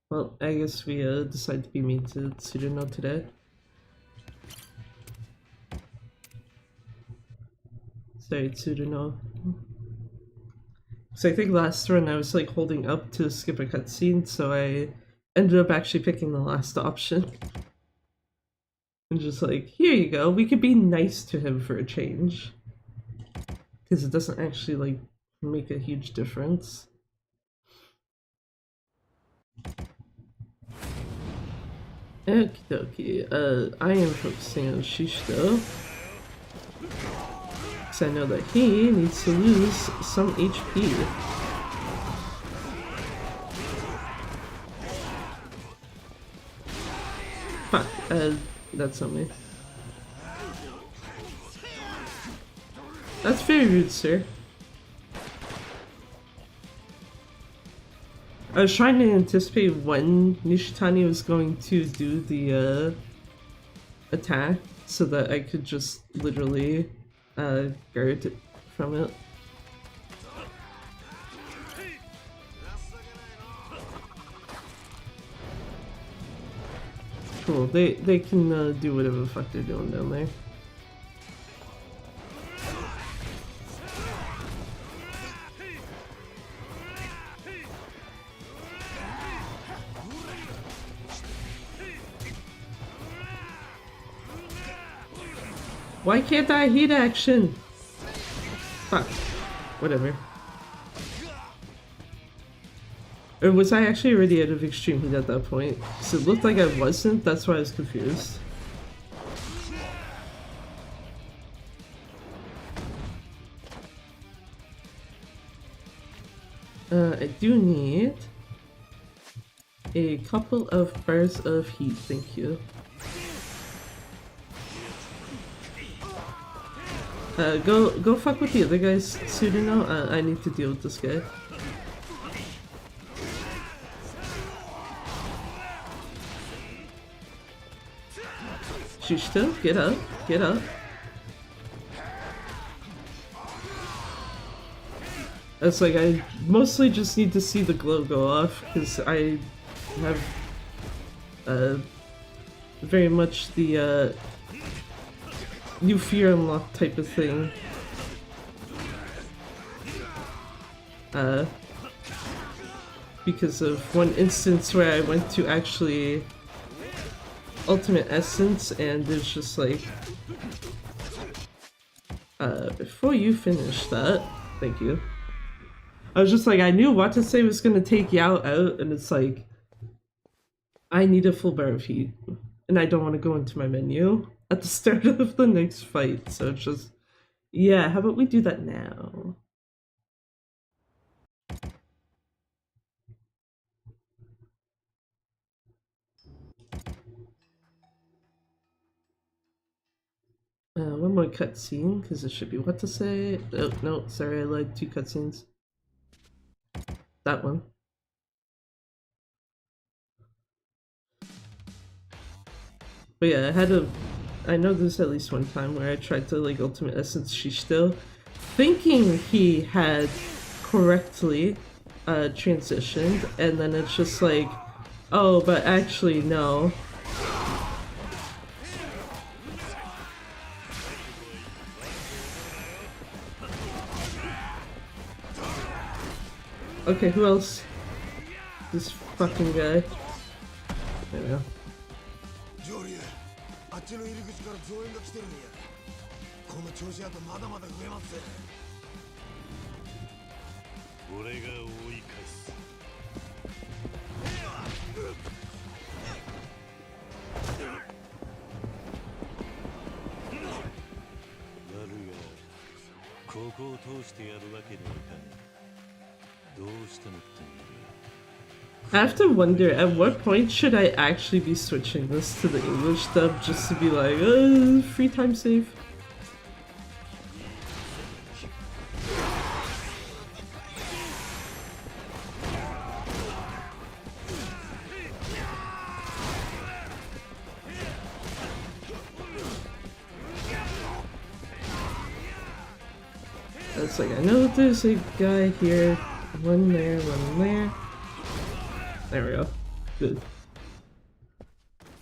Well, I guess we decide to be mean to Tsuruno today. Sorry, Tsuruno. So I think last run I was like holding up to skip a cutscene, so I ended up actually picking the last option. And just like, here you go, we could be nice to him for a change. Because it doesn't actually like make a huge difference. Okie dokie, I am focusing on Shishito. Because I know that he needs to lose some HP. Fuck, that's on me. That's very rude, sir. I was trying to anticipate when Nishitani was going to do the attack so that I could just literally guard it from it. Cool, they can do whatever the fuck they're doing down there. Why can't I heat action? Fuck. Whatever. Or was I actually already out of extreme heat at that point? Because it looked like I wasn't, that's why I was confused. I do need a couple of bars of heat, thank you. Go fuck with the other guys, Tsuruno. I need to deal with this guy. Shishito, get up, get up. It's like I mostly just need to see the glow go off because I have very much the new fear unlock type of thing. Because of one instance where I went to actually Ultimate Essence and it's just like before you finish that, thank you. I was just like, I knew Watase was gonna take Yao out and it's like I need a full bar of heat and I don't want to go into my menu at the start of the next fight, so it's just, yeah, how about we do that now? One more cutscene, because it should be what to say. Oh, no, sorry, I lied, 2 cutscenes. That one. But yeah, I know there's at least one time where I tried to like Ultimate Essence Shishito, thinking he had correctly transitioned, and then it's just like, oh, but actually no. Okay, who else? This fucking guy. There we go. I have to wonder, at what point should I actually be switching this to the English dub just to be like, free time save? like, I know there's a guy here. One there, one there. There we go. Good.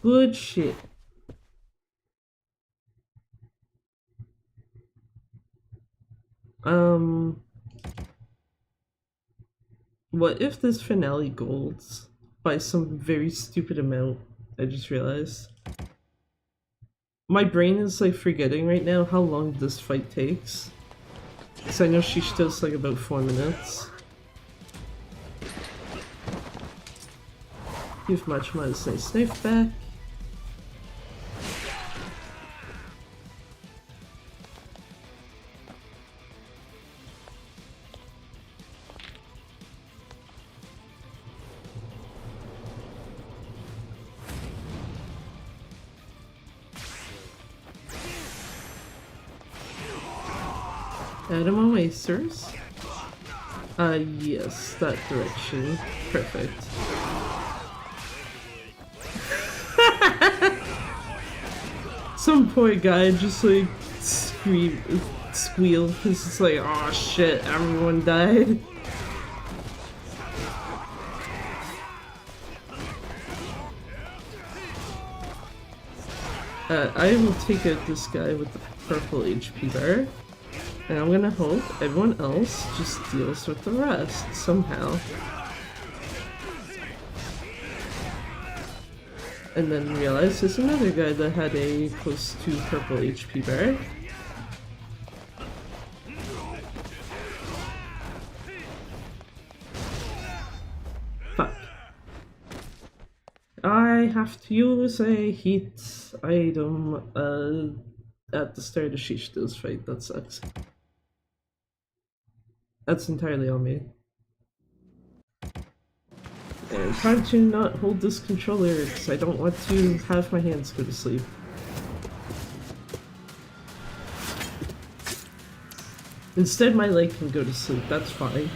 Good shit. What if this finale golds by some very stupid amount? I just realized. My brain is like forgetting right now how long this fight takes. Because I know she does like about 4 minutes. Give Machima's nice knife back. Add him on wasters. Yes, that direction. Perfect. Some poor guy just like squealed because it's like, oh shit, everyone died. I will take out this guy with the purple HP bar. And I'm gonna hope everyone else just deals with the rest somehow. And then realize there's another guy that had a close to purple HP bar. Fuck. I have to use a heat item at the start of Shishito's fight. That sucks. That's entirely on me. And trying to not hold this controller because I don't want to have my hands go to sleep. Instead my leg can go to sleep, that's fine.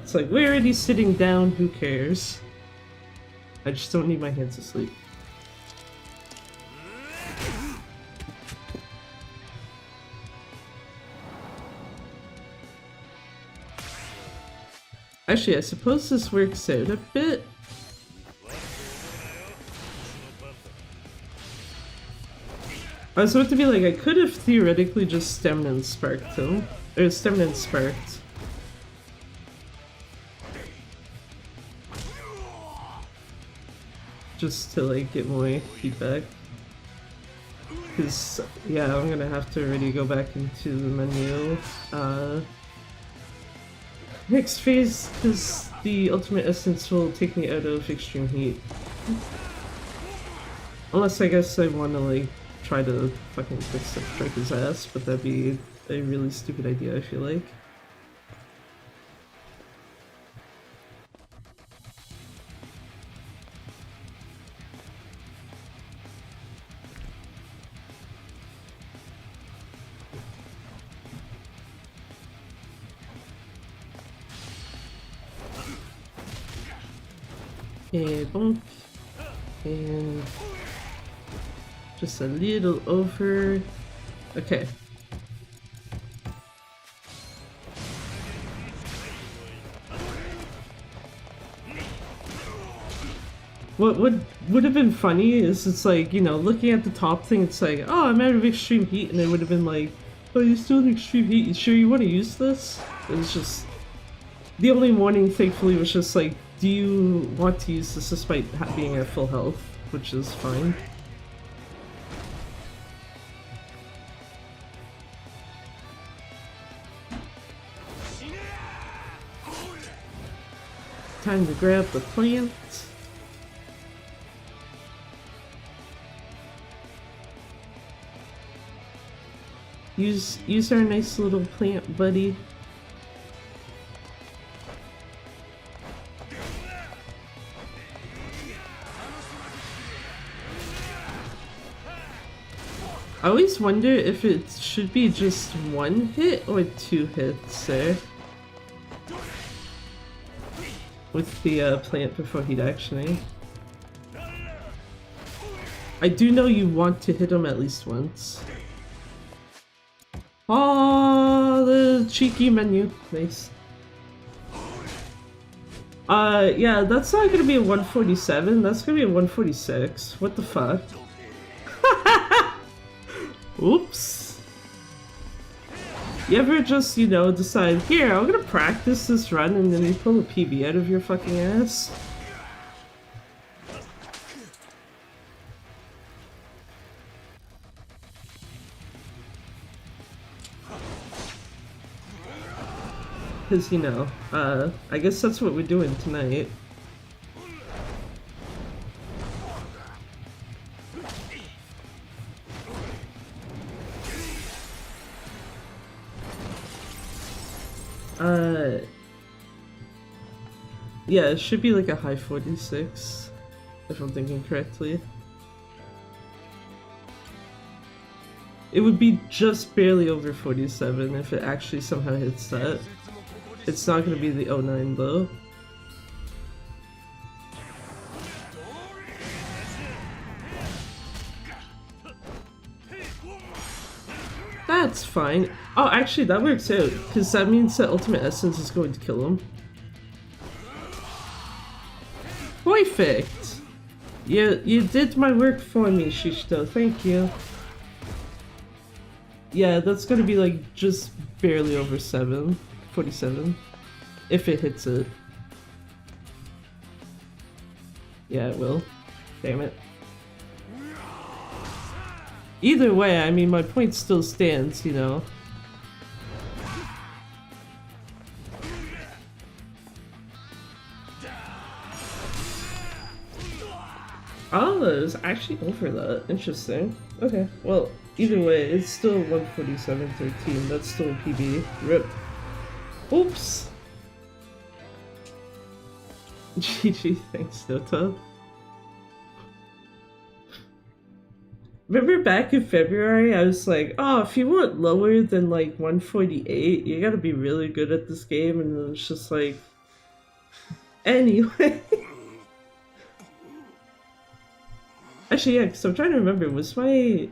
It's like, we're already sitting down, who cares? I just don't need my hands to sleep. Actually, I suppose this works out a bit. I was about to be like, I could have theoretically just stemmed and sparked him. Or stemmed and sparked. Just to like get more feedback. Because, yeah, I'm gonna have to already go back into the menu. Next phase, because the ultimate essence will take me out of extreme heat. Unless I guess I want to like try to fucking strike his ass, but that'd be a really stupid idea, I feel like. And bonk. And just a little over. Okay. What would have been funny is it's like, you know, looking at the top thing, it's like, oh, I'm out of extreme heat, and it would have been like, oh, you're still in extreme heat, you sure you want to use this? It was just, the only warning thankfully was just like, do you want to use this despite being at full health, which is fine. Time to grab the plant. Use our nice little plant buddy. I always wonder if it should be just 1 hit or 2 hits there. With the plant before heat actioning. I do know you want to hit him at least once. Ah, Oh, the cheeky menu. Nice. Yeah, that's not gonna be a 147, that's gonna be a 146. What the fuck? Oops. You ever just, you know, decide, here, I'm gonna practice this run, and then you pull a PB out of your fucking ass? Because, you know, I guess that's what we're doing tonight. Yeah, it should be like a high 46, if I'm thinking correctly. It would be just barely over 47 if it actually somehow hits that. It's not gonna be the 09 though. That's fine. Oh, actually that works out, because that means that Ultimate Essence is going to kill him. Perfect! You did my work for me, Shishito, thank you. Yeah, that's gonna be like just barely over 47. If it hits it. Yeah, it will. Damn it. Either way, I mean, my point still stands, you know. Oh, it was actually over that. Interesting. Okay, well, either way, it's still 147.13. That's still a PB. RIP. Oops! GG, thanks, Dota. Remember back in February, I was like, oh, if you want lower than like 148, you gotta be really good at this game, and it was just like... Anyway... Actually, yeah, because I'm trying to remember, was my...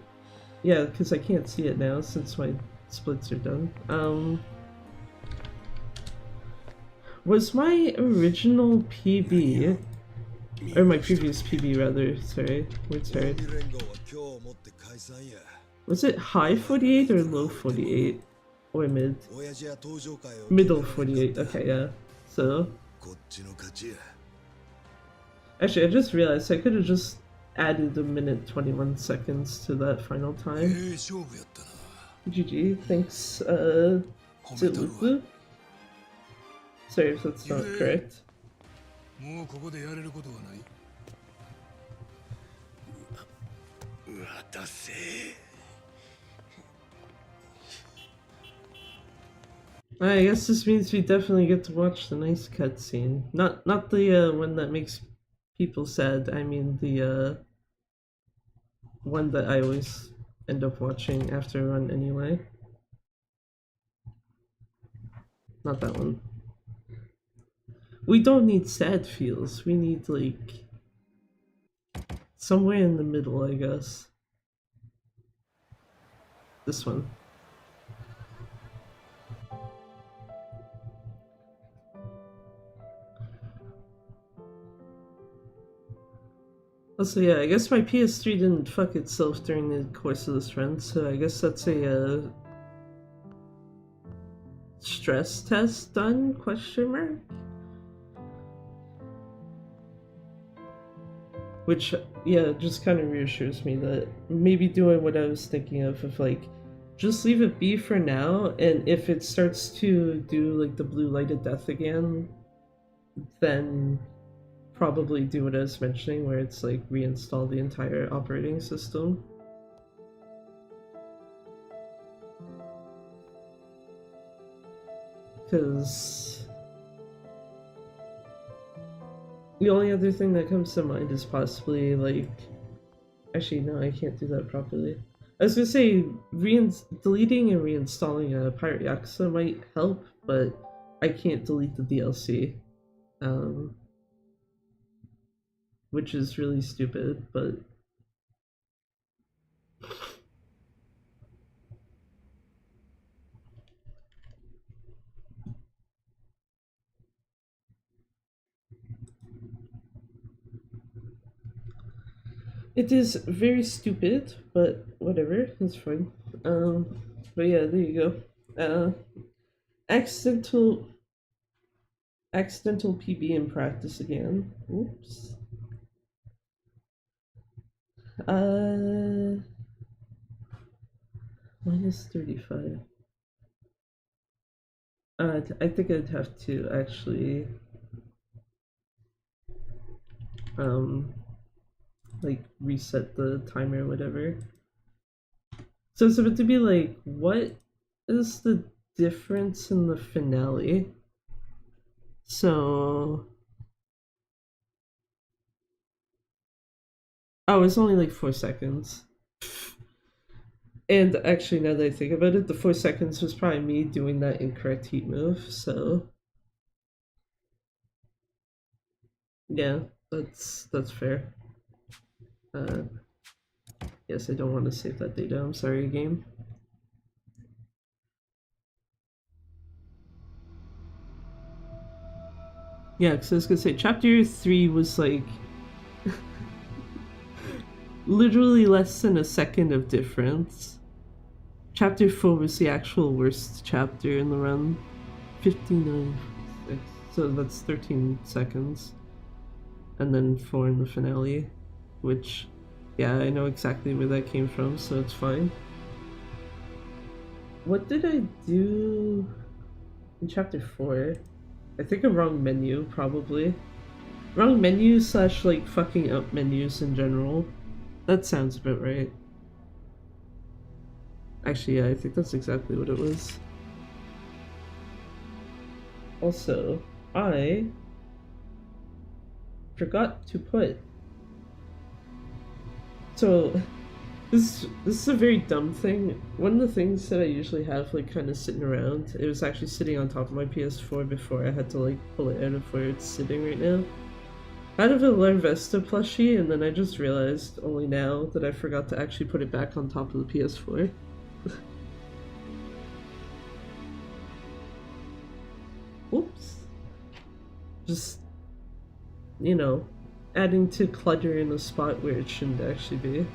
Yeah, because I can't see it now since my splits are done. Was my original PB... Or my previous PB, rather, sorry. Word's hard. Was it high 48 or low 48? Or mid? Middle 48, okay, yeah. So... Actually, I just realized I could have just added a minute 21 seconds to that final time. GG, thanks, Zilulu. Sorry if that's not correct. I guess this means we definitely get to watch the nice cutscene. Not the one that makes people sad, I mean the one that I always end up watching after a run anyway. Not that one. We don't need sad feels, we need like somewhere in the middle, I guess. This one. Also, yeah, I guess my PS3 didn't fuck itself during the course of this run, so I guess that's a stress test done, question mark? Which, yeah, just kind of reassures me that maybe doing what I was thinking of like, just leave it be for now, and if it starts to do like the blue light of death again, then probably do what I was mentioning, where it's like reinstall the entire operating system. Because the only other thing that comes to mind is possibly like... Actually, no, I can't do that properly. I was gonna say deleting and reinstalling Pirate Yakuza might help, but I can't delete the DLC. Which is really stupid, but... It is very stupid, but whatever, it's fine. But yeah, there you go. Accidental PB in practice again. Oops. Minus 35. I think I'd have to actually like reset the timer or whatever. So it's about to be like, what is the difference in the finale? So oh, it's only like 4 seconds. And actually, now that I think about it, the 4 seconds was probably me doing that incorrect heat move, so yeah, that's fair. Yes, I don't want to save that data. I'm sorry, game. Yeah, because I was gonna say chapter 3 was like literally less than a second of difference. Chapter 4 was the actual worst chapter in the run. 59, so that's 13 seconds. And then 4 in the finale, which, yeah, I know exactly where that came from, so it's fine. What did I do in chapter 4? I think a wrong menu, probably. Wrong menu slash like fucking up menus in general. That sounds about right. Actually, yeah, I think that's exactly what it was. Also, I forgot to put. So, this is a very dumb thing. One of the things that I usually have like kind of sitting around, it was actually sitting on top of my PS4 before I had to like pull it out of where it's sitting right now. I had a Larvesta plushie, and then I just realized only now that I forgot to actually put it back on top of the PS4. Oops. Just, you know, adding to clutter in a spot where it shouldn't actually be.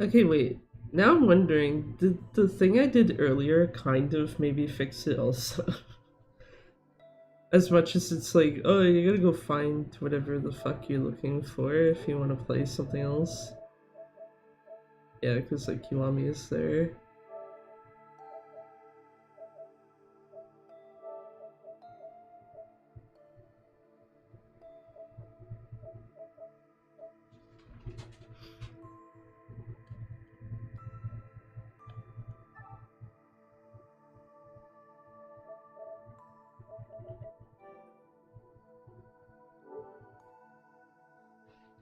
Okay, wait. Now I'm wondering, did the thing I did earlier kind of maybe fix it also? As much as it's like, oh, you gotta go find whatever the fuck you're looking for if you want to play something else. Yeah, because like Kiwami is there.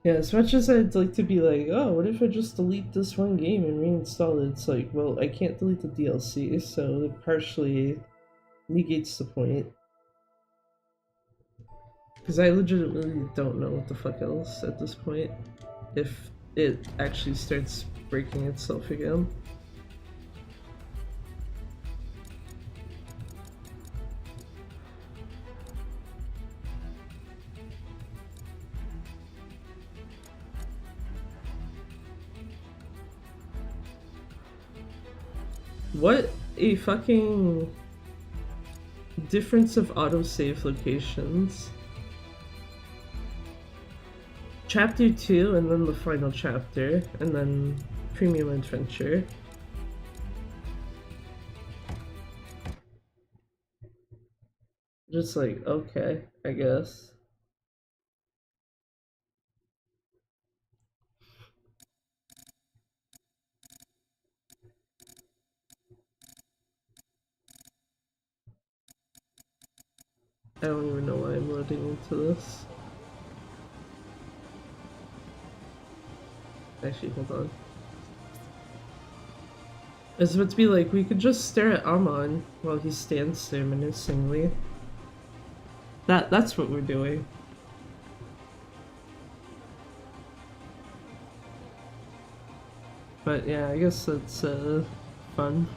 Yeah, as much as I'd like to be like, oh, what if I just delete this one game and reinstall it? It's like, well, I can't delete the DLC, so it partially negates the point. Because I legitimately don't know what the fuck else at this point, if it actually starts breaking itself again. What a fucking difference of autosave locations. Chapter 2 and then the final chapter, and then Premium Adventure. Just like, okay, I guess. I don't even know why I'm loading into this. Actually, hold on. It's about to be like, we could just stare at Amon while he stands there menacingly. That's what we're doing. But yeah, I guess that's fun.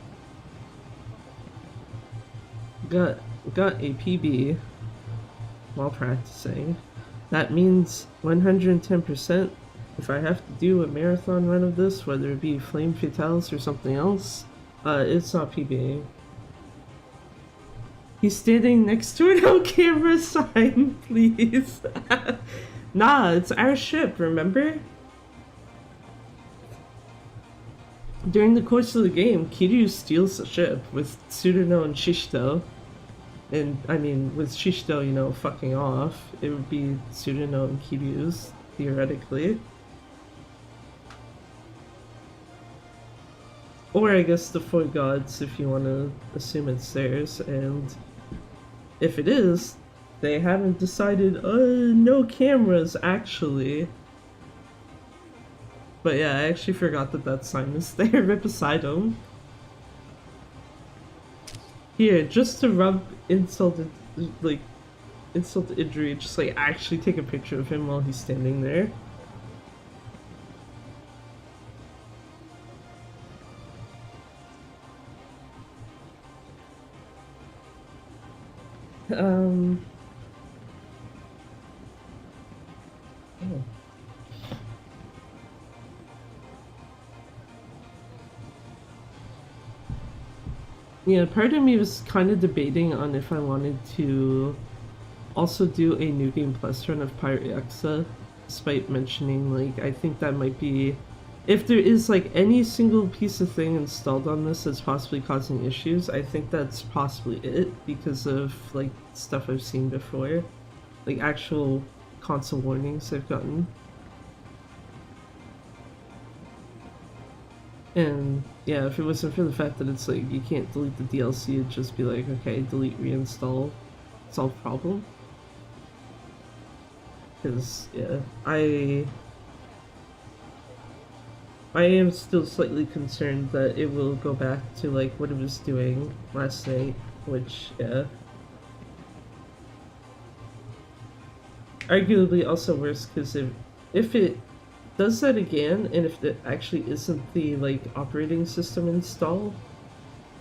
Got a PB while practicing. That means 110%. If I have to do a marathon run of this, whether it be Flame Fatales or something else, it's not PBing. He's standing next to an on-camera sign, please. Nah, it's our ship, remember? During the course of the game, Kiryu steals the ship with Tsuruno and Shishito. And, I mean, with Shishito, you know, fucking off, it would be Tsuruno and Kiryu's, theoretically. Or I guess the Four Gods, if you want to assume it's theirs, and if it is, they haven't decided, no cameras, actually. But yeah, I actually forgot that that sign is there right beside him. Here, just to rub insult to injury, just like actually take a picture of him while he's standing there. Oh. Yeah, part of me was kind of debating on if I wanted to also do a New Game Plus run of Pirate Yakuza, despite mentioning, like, I think that might be... If there is, like, any single piece of thing installed on this that's possibly causing issues, I think that's possibly it, because of, like, stuff I've seen before. Like, actual console warnings I've gotten. And yeah, if it wasn't for the fact that it's like you can't delete the DLC, it'd just be like, okay, delete, reinstall, solve problem. Because yeah, I am still slightly concerned that it will go back to like what it was doing last night, which yeah, arguably also worse because if it does that again, and if it actually isn't the like operating system install,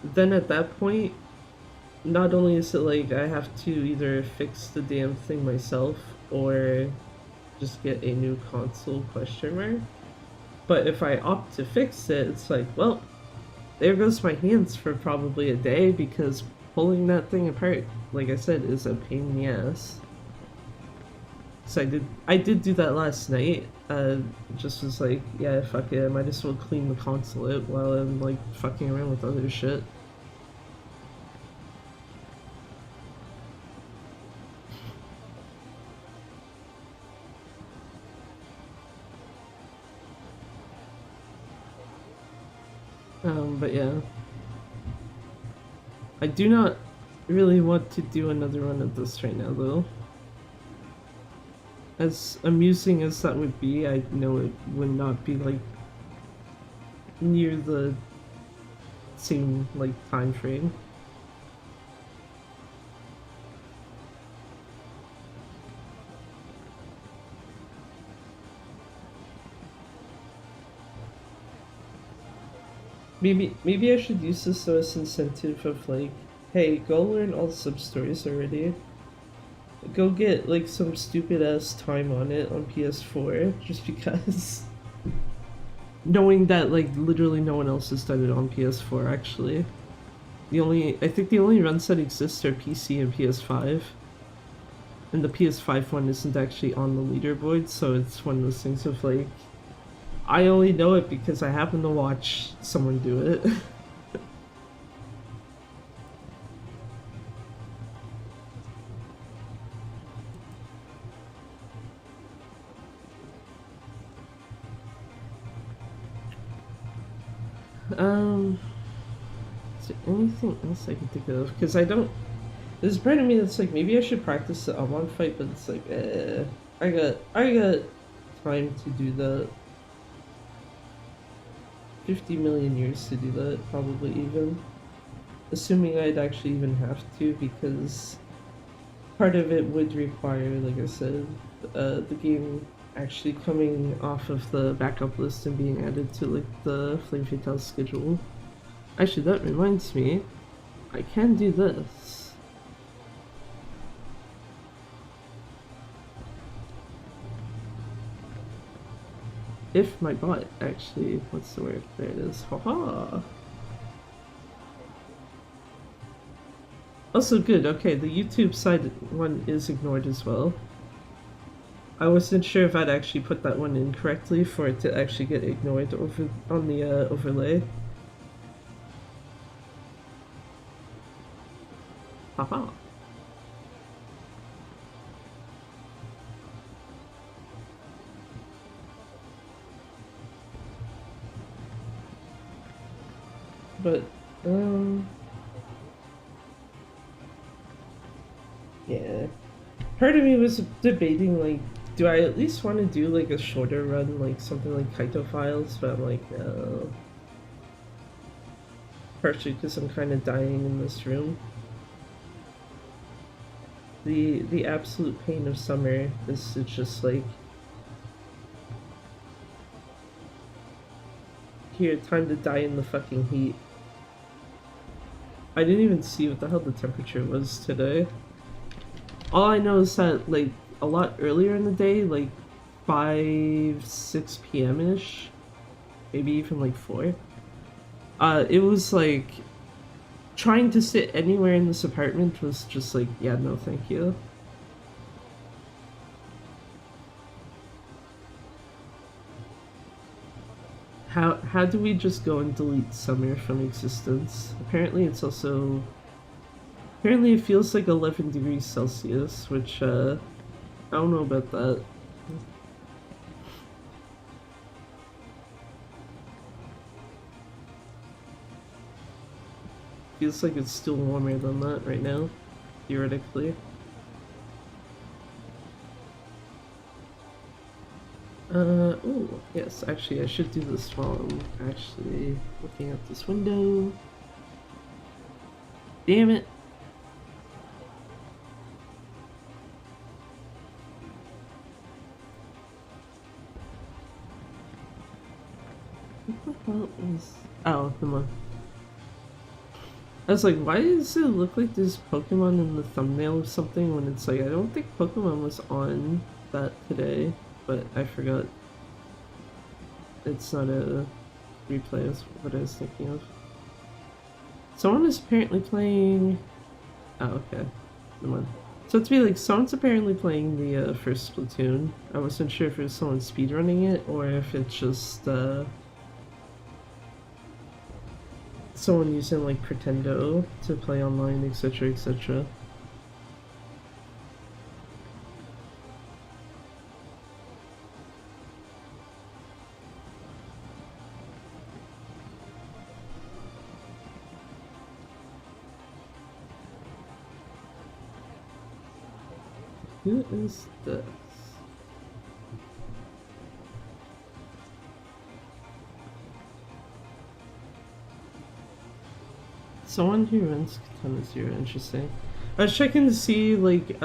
then at that point, not only is it like I have to either fix the damn thing myself or just get a new console question mark. But if I opt to fix it, it's like, well, there goes my hands for probably a day because pulling that thing apart, like I said, is a pain in the ass. So I did do that last night. Just was like, yeah, fuck it, I might as well clean the console out while I'm like fucking around with other shit. But yeah. I do not really want to do another run of this right now though. As amusing as that would be, I know it would not be like near the same like time frame. Maybe I should use this as incentive of like, hey, go learn all the sub-stories already. Go get like some stupid ass time on it on PS4 just because. Knowing that like literally no one else has done it on PS4 actually. I think the only runs that exist are PC and PS5. And the PS5 one isn't actually on the leaderboard, so it's one of those things of like, I only know it because I happen to watch someone do it. Is there anything else I can think of? Because I don't... There's a part of me that's like, maybe I should practice the Amon fight, but it's like, I got time to do that. 50 million years to do that, probably even. Assuming I'd actually even have to, because part of it would require, like I said, the game actually coming off of the backup list and being added to like the Flame Fatale schedule. Actually, that reminds me, I can do this. If my bot actually, what's the word? There it is. Haha. Also good, okay, the YouTube side one is ignored as well. I wasn't sure if I'd actually put that one in correctly for it to actually get ignored over on the overlay. Haha. But, yeah. Part of me was debating, like, do I at least want to do, like, a shorter run, like, something like Kaito Files, but I'm like, no. Partially because I'm kind of dying in this room. The absolute pain of summer is to just, like, here, time to die in the fucking heat. I didn't even see what the hell the temperature was today. All I know is that, like, a lot earlier in the day, like 5, 6 p.m.-ish, maybe even like 4, it was like, trying to sit anywhere in this apartment was just like, yeah, no thank you. How do we just go and delete summer from existence? Apparently it's also... Apparently it feels like 11 degrees Celsius, which, I don't know about that. Feels like it's still warmer than that right now, theoretically. Oh, yes, actually I should do this while I'm actually looking out this window. Damn it! What the hell is... Oh, come on. I was like, why does it look like there's Pokemon in the thumbnail or something when it's like, I don't think Pokemon was on that today, but I forgot. It's not a replay, is what I was thinking of. Someone is apparently playing... Oh, okay. Come on. So to be like, someone's apparently playing the first Splatoon. I wasn't sure if it was someone speedrunning it, or if it's just, someone using like Pretendo to play online, etc, etc. Who is this? Someone who runs Katana Zero, interesting. I was checking to see, like,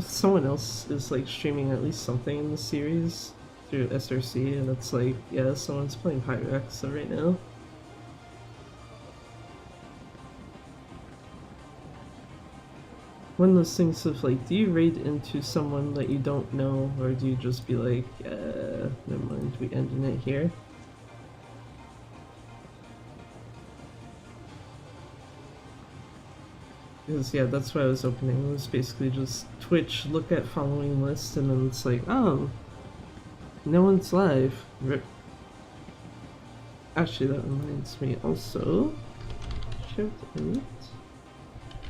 someone else is, like, streaming at least something in the series through SRC, and it's like, yeah, someone's playing Pyrex right now. One of those things of, like, do you raid into someone that you don't know, or do you just be like, never mind, we ending it here? Because, yeah, that's why I was opening. It was basically just Twitch, look at following list, and then it's like, oh, no one's live. Rip. Actually, that reminds me also. Shout out.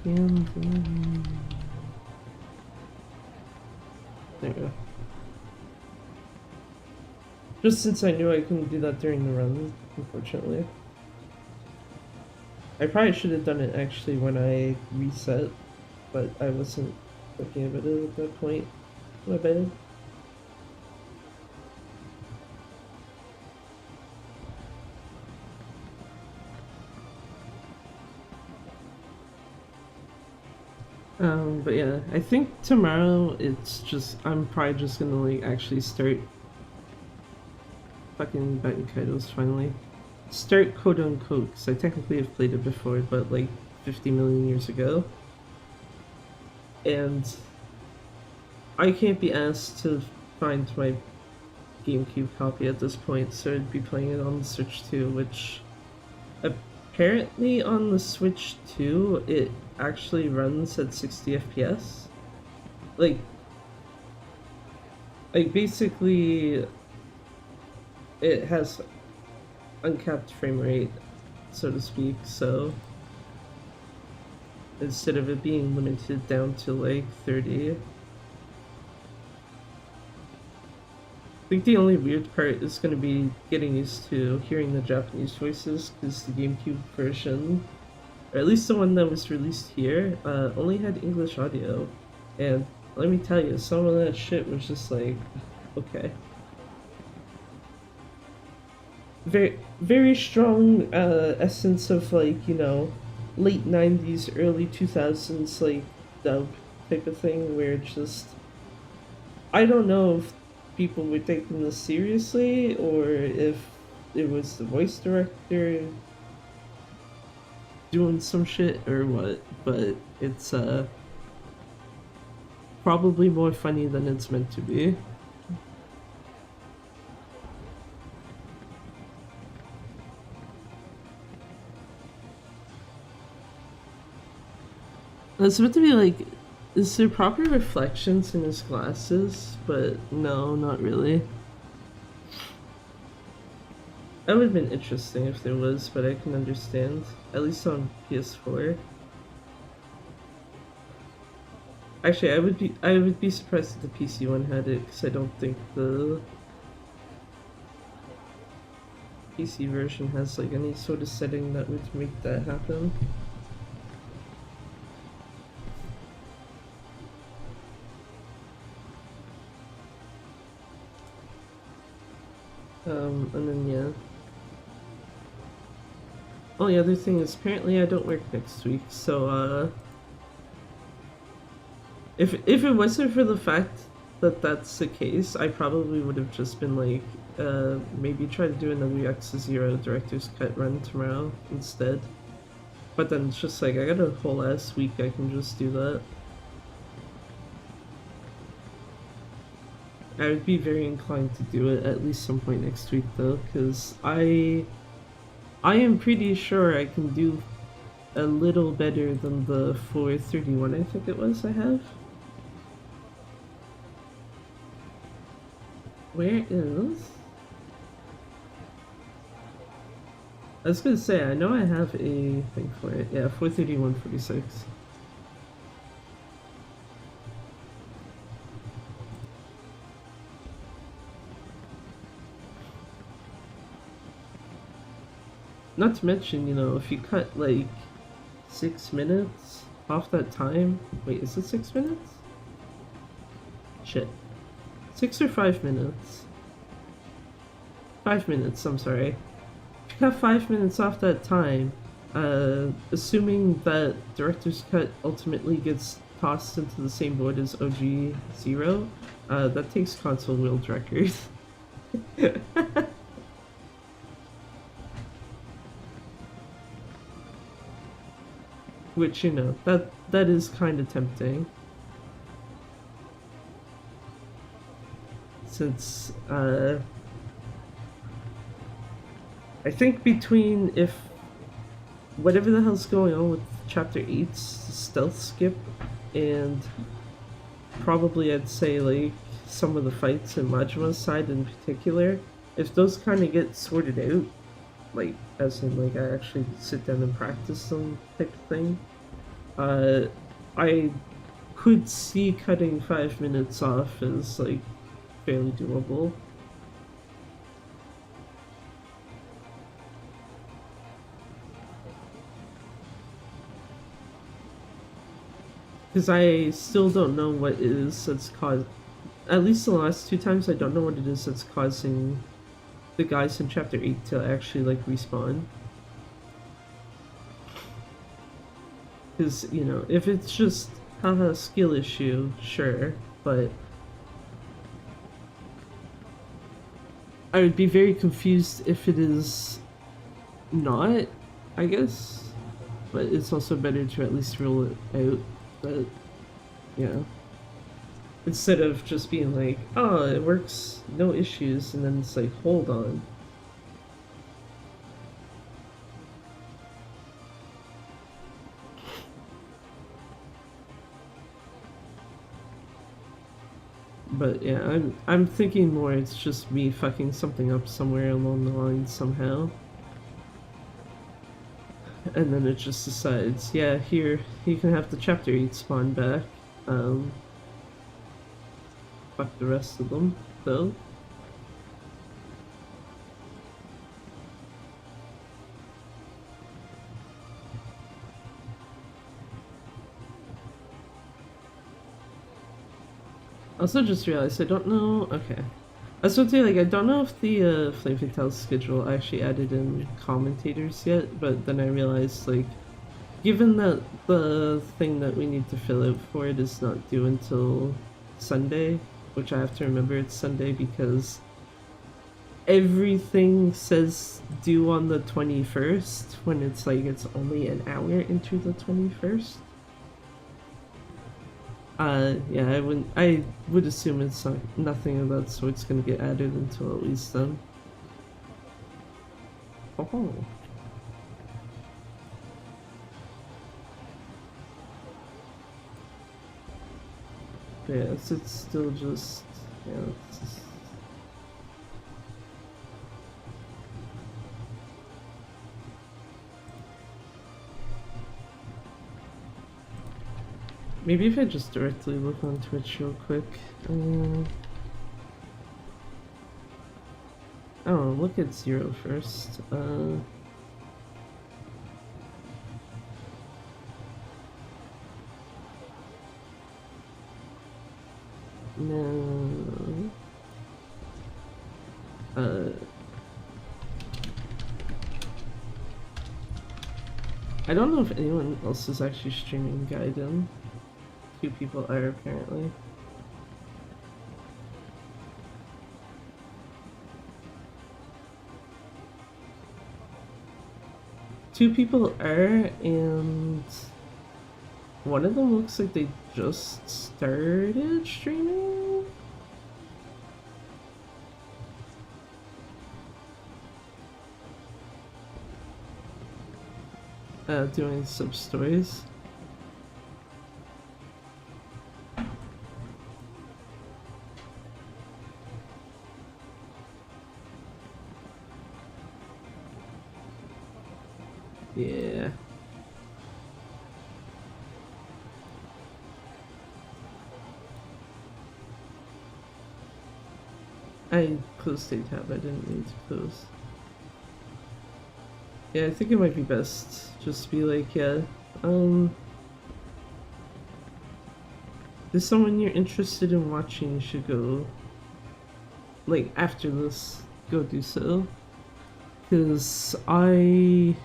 And there we go. Just since I knew I couldn't do that during the run, unfortunately. I probably should have done it actually when I reset, but I wasn't thinking about it at that point. My bad. But yeah, I think tomorrow it's just, I'm probably just gonna like actually start fucking Batten Kaidos finally. Start quote unquote, because I technically have played it before, but like 50 million years ago. And I can't be asked to find my GameCube copy at this point, so I'd be playing it on the Switch 2, which apparently on the Switch 2 it actually runs at 60 FPS. Like basically it has uncapped frame rate, so to speak, so instead of it being limited down to like 30. I think the only weird part is going to be getting used to hearing the Japanese voices, because the GameCube version, or at least the one that was released here, only had English audio. And let me tell you, some of that shit was just like, okay. Very, very strong essence of like, you know, late 90s, early 2000s, like, dub type of thing, where it's just, I don't know if people were taking this seriously or if it was the voice director doing some shit or what, but it's probably more funny than it's meant to be. It's meant to be like, is there proper reflections in his glasses? But no, not really. That would have been interesting if there was, but I can understand. At least on PS4. Actually, I would be surprised if the PC one had it, because I don't think the PC version has like any sort of setting that would make that happen. And then yeah. Oh, the other thing is apparently I don't work next week, so if it wasn't for the fact that that's the case, I probably would have just been like, maybe try to do another Yakuza Director's Cut run tomorrow instead. But then it's just like, I got a whole ass week, I can just do that. I would be very inclined to do it at least some point next week though, because I am pretty sure I can do a little better than the 431 I think it was I have. Where is... I was gonna say, I know I have a thing for it. Yeah, 431.46. Not to mention, you know, if you cut like 6 minutes off that time. Wait, is it 6 minutes? Shit. 6 or 5 minutes? 5 minutes, I'm sorry. If you cut 5 minutes off that time, assuming that Director's Cut ultimately gets tossed into the same board as OG 0, that takes console world record. Which, you know, that is kind of tempting. Since, I think between if whatever the hell's going on with Chapter 8's stealth skip and probably I'd say like some of the fights in Majima's side in particular, if those kind of get sorted out, like as in like I actually sit down and practice them type of thing, I could see cutting 5 minutes off as like fairly doable. Because I still don't know what it is that's caused, at least the last 2 times I don't know what it is that's causing the guys in Chapter 8 to actually like respawn. Because, you know, if it's just haha skill issue, sure, but I would be very confused if it is not, I guess. But it's also better to at least rule it out. But, yeah. Instead of just being like, oh, it works, no issues, and then it's like, hold on. But yeah, I'm thinking more it's just me fucking something up somewhere along the line somehow. And then it just decides, yeah, here, you can have the chapter 8 spawn back. Fuck the rest of them, though. Also just realized I don't know, okay. I was going to say, like, I don't know if the Flame Fatale schedule actually added in commentators yet, but then I realized, like, given that the thing that we need to fill out for it is not due until Sunday, which I have to remember it's Sunday because everything says due on the 21st when it's like it's only an hour into the 21st. Yeah, I would assume it's nothing of that sort's gonna get added until at least then. Oh. Yeah, so it's still just, yeah, it's just... Maybe if I just directly look on Twitch real quick. Oh, look at 0 first. No. I don't know if anyone else is actually streaming Gaiden. 2 people are apparently. Two people are, and one of them looks like they just started streaming. Doing sub stories. Yeah. I closed a tab I didn't need to close. Yeah, I think it might be best just to be like, yeah, there's someone you're interested in watching, you should go, like, after this, go do so. Because I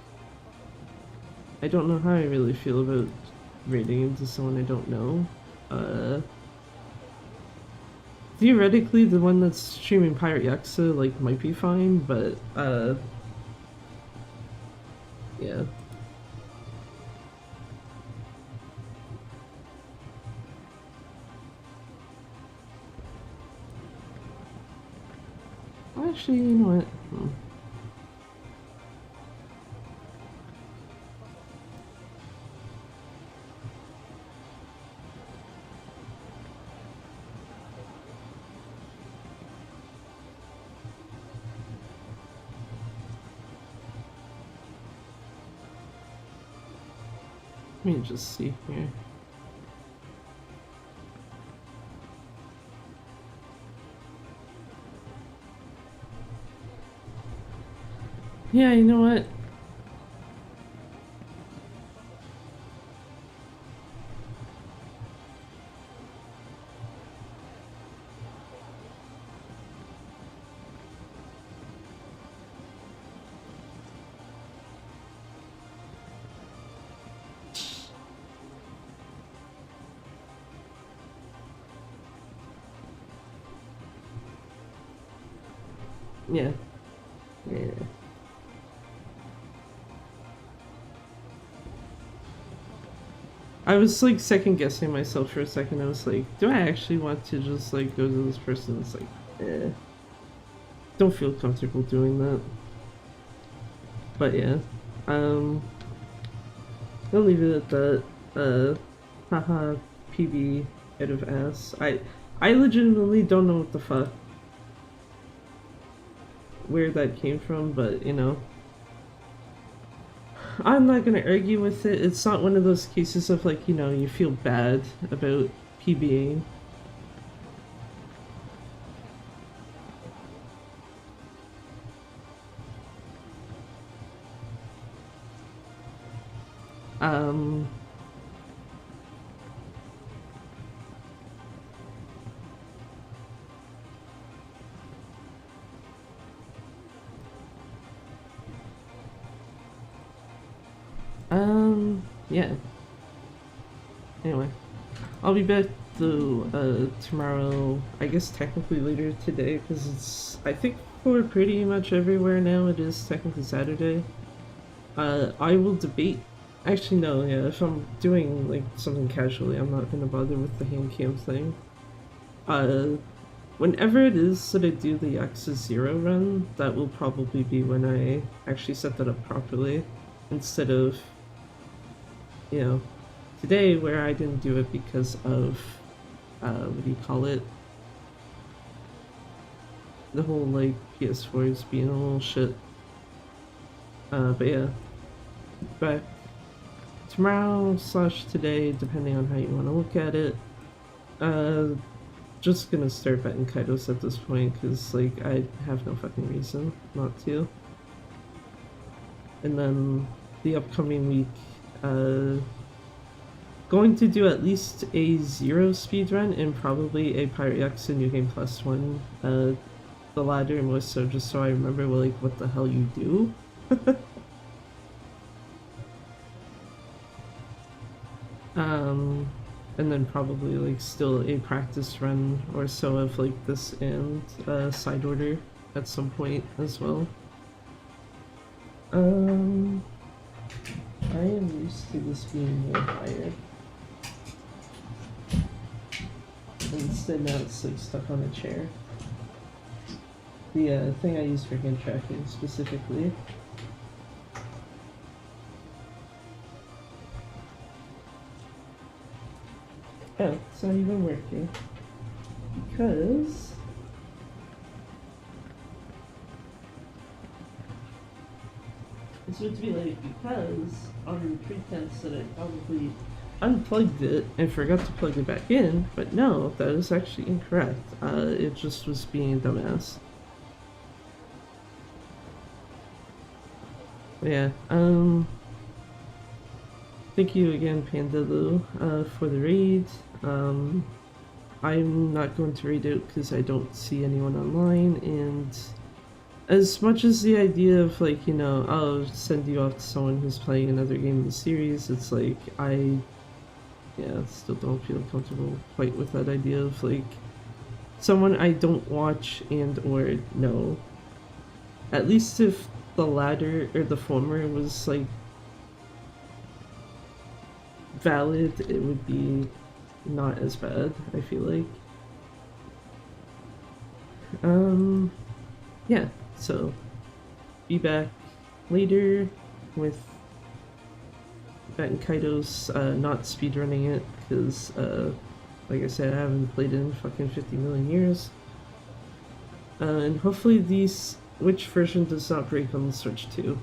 don't know how I really feel about raiding into someone I don't know. Theoretically, the one that's streaming Pirate Yakuza, like, might be fine, but, yeah. Actually, you know what? Let me just see here. Yeah, you know what? Yeah. Yeah. I was like second guessing myself for a second. I was like, do I actually want to just like go to this person? It's like, don't feel comfortable doing that. But yeah, I'll leave it at that. Haha, PB out of ass. I legitimately don't know what the fuck, where that came from, but you know, I'm not gonna argue with it. It's not one of those cases of like, you know, you feel bad about PBing. Yeah. Anyway, I'll be back though tomorrow. I guess technically later today, because it's, I think for pretty much everywhere now it is technically Saturday. I will debate. Actually, no. Yeah, if I'm doing like something casually, I'm not gonna bother with the hand cam thing. Whenever it is that I do the Yakuza 0 run, that will probably be when I actually set that up properly, instead of, you know, today where I didn't do it because of, what do you call it? The whole, like, PS4s being a little shit. But yeah, back tomorrow / today, depending on how you want to look at it. Just gonna start betting Kaidos at this point, because, like, I have no fucking reason not to. And then the upcoming week, going to do at least a 0 speedrun and probably a Pirate Yakuza New Game Plus one. The latter more so just so I remember, well, like, what the hell you do. And then probably like still a practice run or so of like this and side order at some point as well. I am used to this being more higher. Instead now it's like stuck on a chair. The thing I use for hand tracking specifically. Oh, it's not even working. Because it's supposed to be like, because on the pretense that I probably unplugged it and forgot to plug it back in, but no, that is actually incorrect. It just was being a dumbass. But yeah, thank you again, Panda Lou, for the raid. I'm not going to raid out because I don't see anyone online, and as much as the idea of like, you know, I'll send you off to someone who's playing another game in the series, it's like, still don't feel comfortable quite with that idea of like, someone I don't watch and or know. At least if the latter, or the former, was like, valid, it would be not as bad, I feel like. Yeah, so be back later with Bat and Kaidos, not speedrunning it, because, like I said, I haven't played it in fucking 50 million years. And hopefully these, which version does not break on the Switch too,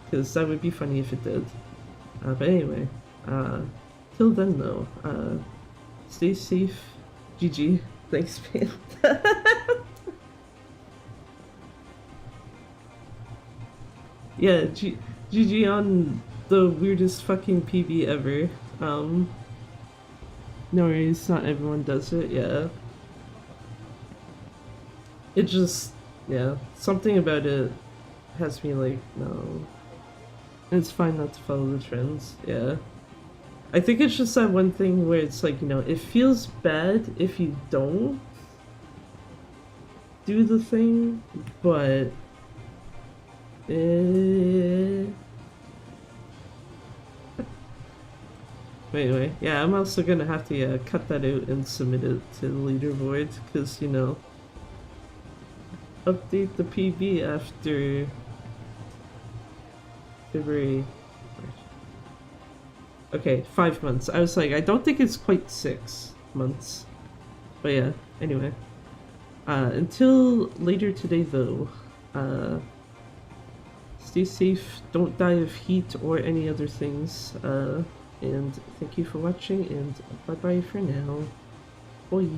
because that would be funny if it did. But anyway, till then though, stay safe. GG. Thanks, man. Yeah, GG on the weirdest fucking PB ever. No worries, not everyone does it, yeah. It just, yeah, something about it has me like, no. It's fine not to follow the trends, yeah. I think it's just that one thing where it's like, you know, it feels bad if you don't. do the thing, but anyway, yeah, I'm also gonna have to cut that out and submit it to the leaderboard, because, you know, update the PB after February. Okay, 5 months. I was like, I don't think it's quite 6 months. But yeah, anyway. Until later today, though, stay safe, don't die of heat or any other things, and thank you for watching, and bye-bye for now. Bye!